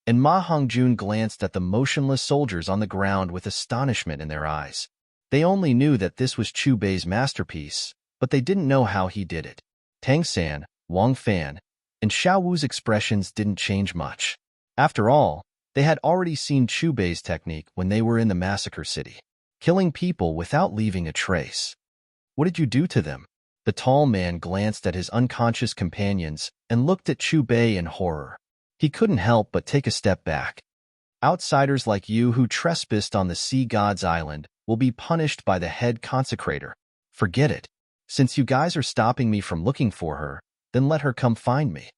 and Ma Hongjun glanced at the motionless soldiers on the ground with astonishment in their eyes. They only knew that this was Chu Bei's masterpiece, but they didn't know how he did it. Tang San, Wang Fan, and Xiao Wu's expressions didn't change much. After all, they had already seen Chu Bei's technique when they were in the massacre city, killing people without leaving a trace. "What did you do to them?" The tall man glanced at his unconscious companions and looked at Chu Bei in horror. He couldn't help but take a step back. "Outsiders like you who trespassed on the sea god's island will be punished by the head consecrator. Forget it. Since you guys are stopping me from looking for her, then let her come find me."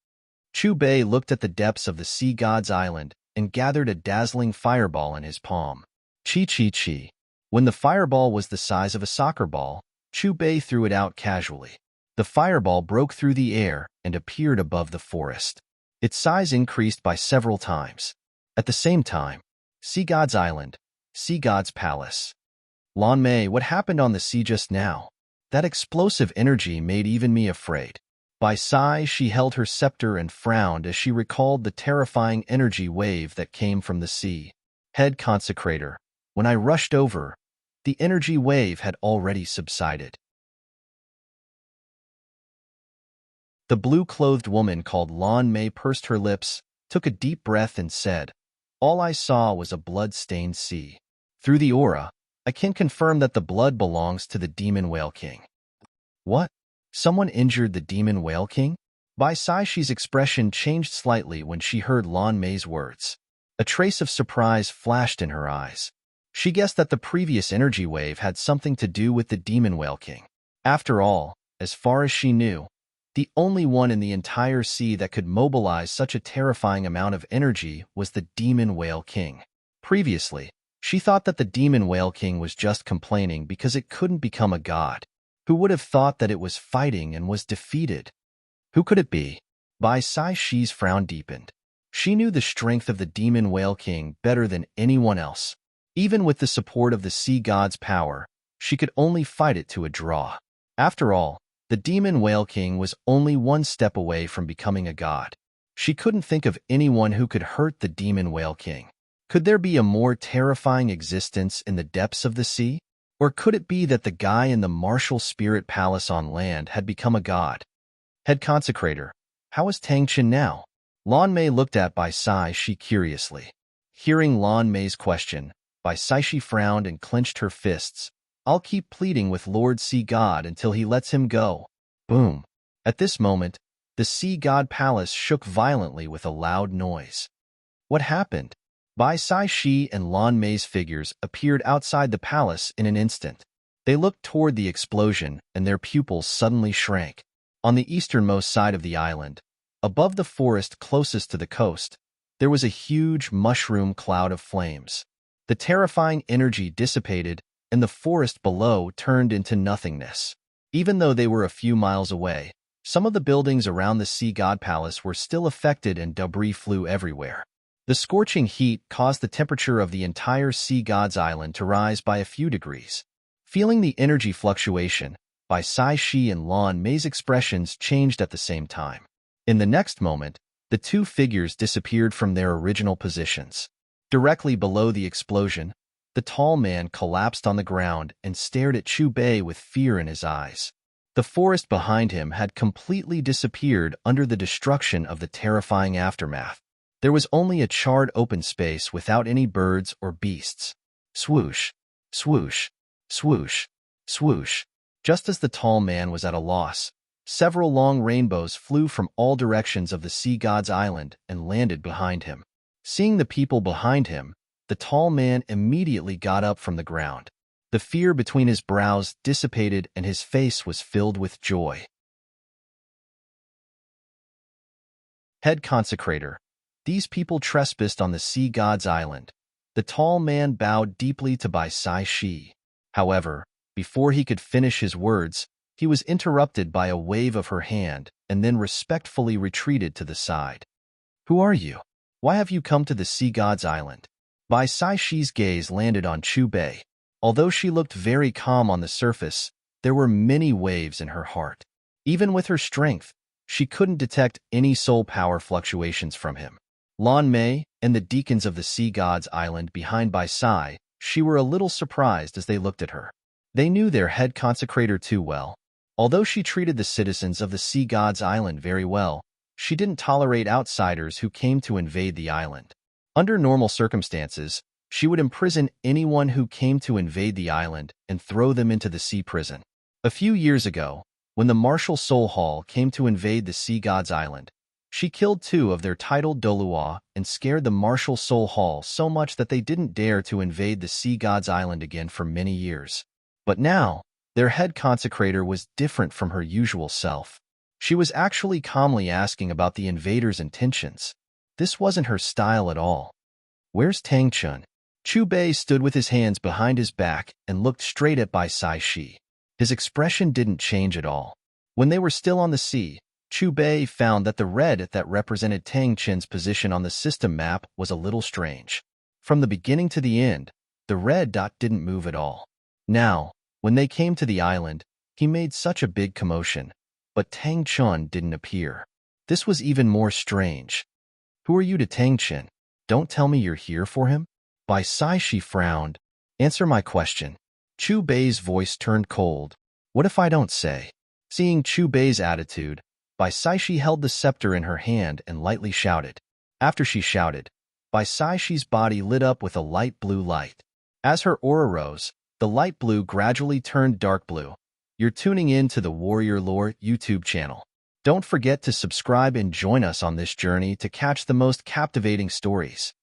Chu Bei looked at the depths of the sea god's island and gathered a dazzling fireball in his palm. Chi chi chi. When the fireball was the size of a soccer ball, Chu Bei threw it out casually. The fireball broke through the air and appeared above the forest. Its size increased by several times. At the same time, Sea God's Island, Sea God's Palace. "Lan Mei, what happened on the sea just now? That explosive energy made even me afraid." By sigh, she held her scepter and frowned as she recalled the terrifying energy wave that came from the sea. "Head consecrator, when I rushed over, the energy wave had already subsided." The blue-clothed woman called Lan Mei pursed her lips, took a deep breath and said, "All I saw was a blood-stained sea. Through the aura, I can confirm that the blood belongs to the Demon Whale King." "What? Someone injured the Demon Whale King?" Bai Saishi's expression changed slightly when she heard Lan Mei's words. A trace of surprise flashed in her eyes. She guessed that the previous energy wave had something to do with the Demon Whale King. After all, as far as she knew, the only one in the entire sea that could mobilize such a terrifying amount of energy was the Demon Whale King. Previously, she thought that the Demon Whale King was just complaining because it couldn't become a god. Who would have thought that it was fighting and was defeated? Who could it be? Bai Saishi's frown deepened. She knew the strength of the Demon Whale King better than anyone else. Even with the support of the sea god's power, she could only fight it to a draw. After all, the Demon Whale King was only one step away from becoming a god. She couldn't think of anyone who could hurt the Demon Whale King. Could there be a more terrifying existence in the depths of the sea? Or could it be that the guy in the martial spirit palace on land had become a god? Head consecrator, how is Tang Chen now? Lan Mei looked at Bai Sai Shi curiously. Hearing Lan Mei's question, Bai Sai Shi frowned and clenched her fists. I'll keep pleading with Lord Sea God until he lets him go. Boom. At this moment, the Sea God Palace shook violently with a loud noise. What happened? Bai Sai Shi and Lan Mei's figures appeared outside the palace in an instant. They looked toward the explosion, and their pupils suddenly shrank. On the easternmost side of the island, above the forest closest to the coast, there was a huge mushroom cloud of flames. The terrifying energy dissipated, and the forest below turned into nothingness. Even though they were a few miles away, some of the buildings around the Sea God Palace were still affected and debris flew everywhere. The scorching heat caused the temperature of the entire Sea God's island to rise by a few degrees. Feeling the energy fluctuation, Bai Sai Shi and Lan Mei's expressions changed at the same time. In the next moment, the two figures disappeared from their original positions. Directly below the explosion, the tall man collapsed on the ground and stared at Chu Bei with fear in his eyes. The forest behind him had completely disappeared under the destruction of the terrifying aftermath. There was only a charred open space without any birds or beasts. Swoosh, swoosh, swoosh, swoosh. Just as the tall man was at a loss, several long rainbows flew from all directions of the Sea God's island and landed behind him. Seeing the people behind him, the tall man immediately got up from the ground. The fear between his brows dissipated and his face was filled with joy. Head consecrator. These people trespassed on the Sea God's island. The tall man bowed deeply to Bai Sai Shi. However, before he could finish his words, he was interrupted by a wave of her hand and then respectfully retreated to the side. Who are you? Why have you come to the Sea God's island? Bai Sai Shi's gaze landed on Chu Bei. Although she looked very calm on the surface, there were many waves in her heart. Even with her strength, she couldn't detect any soul power fluctuations from him. Lan Mei and the deacons of the Sea God's island behind Bai Sai Shi were a little surprised as they looked at her. They knew their head consecrator too well. Although she treated the citizens of the Sea God's island very well, she didn't tolerate outsiders who came to invade the island. Under normal circumstances, she would imprison anyone who came to invade the island and throw them into the sea prison. A few years ago, when the Martial Soul Hall came to invade the Sea God's island, she killed 2 of their titled Dolua and scared the Martial Soul Hall so much that they didn't dare to invade the Sea God's island again for many years. But now, their head consecrator was different from her usual self. She was actually calmly asking about the invaders' intentions. This wasn't her style at all. Where's Tang Chen? Chu Bei stood with his hands behind his back and looked straight at Bai Sai Shi. His expression didn't change at all. When they were still on the sea, Chu Bei found that the red that represented Tang Chen's position on the system map was a little strange. From the beginning to the end, the red dot didn't move at all. Now, when they came to the island, he made such a big commotion, but Tang Chen didn't appear. This was even more strange. Who are you to Tang Chen? Don't tell me you're here for him? Bai Sai Shi frowned. Answer my question. Chu Bei's voice turned cold. What if I don't say? Seeing Chu Bei's attitude, Bai Sai Shi held the scepter in her hand and lightly shouted. After she shouted, Bai Sai Shi's body lit up with a light blue light. As her aura rose, the light blue gradually turned dark blue. You're tuning in to the Warrior Lore YouTube channel. Don't forget to subscribe and join us on this journey to catch the most captivating stories.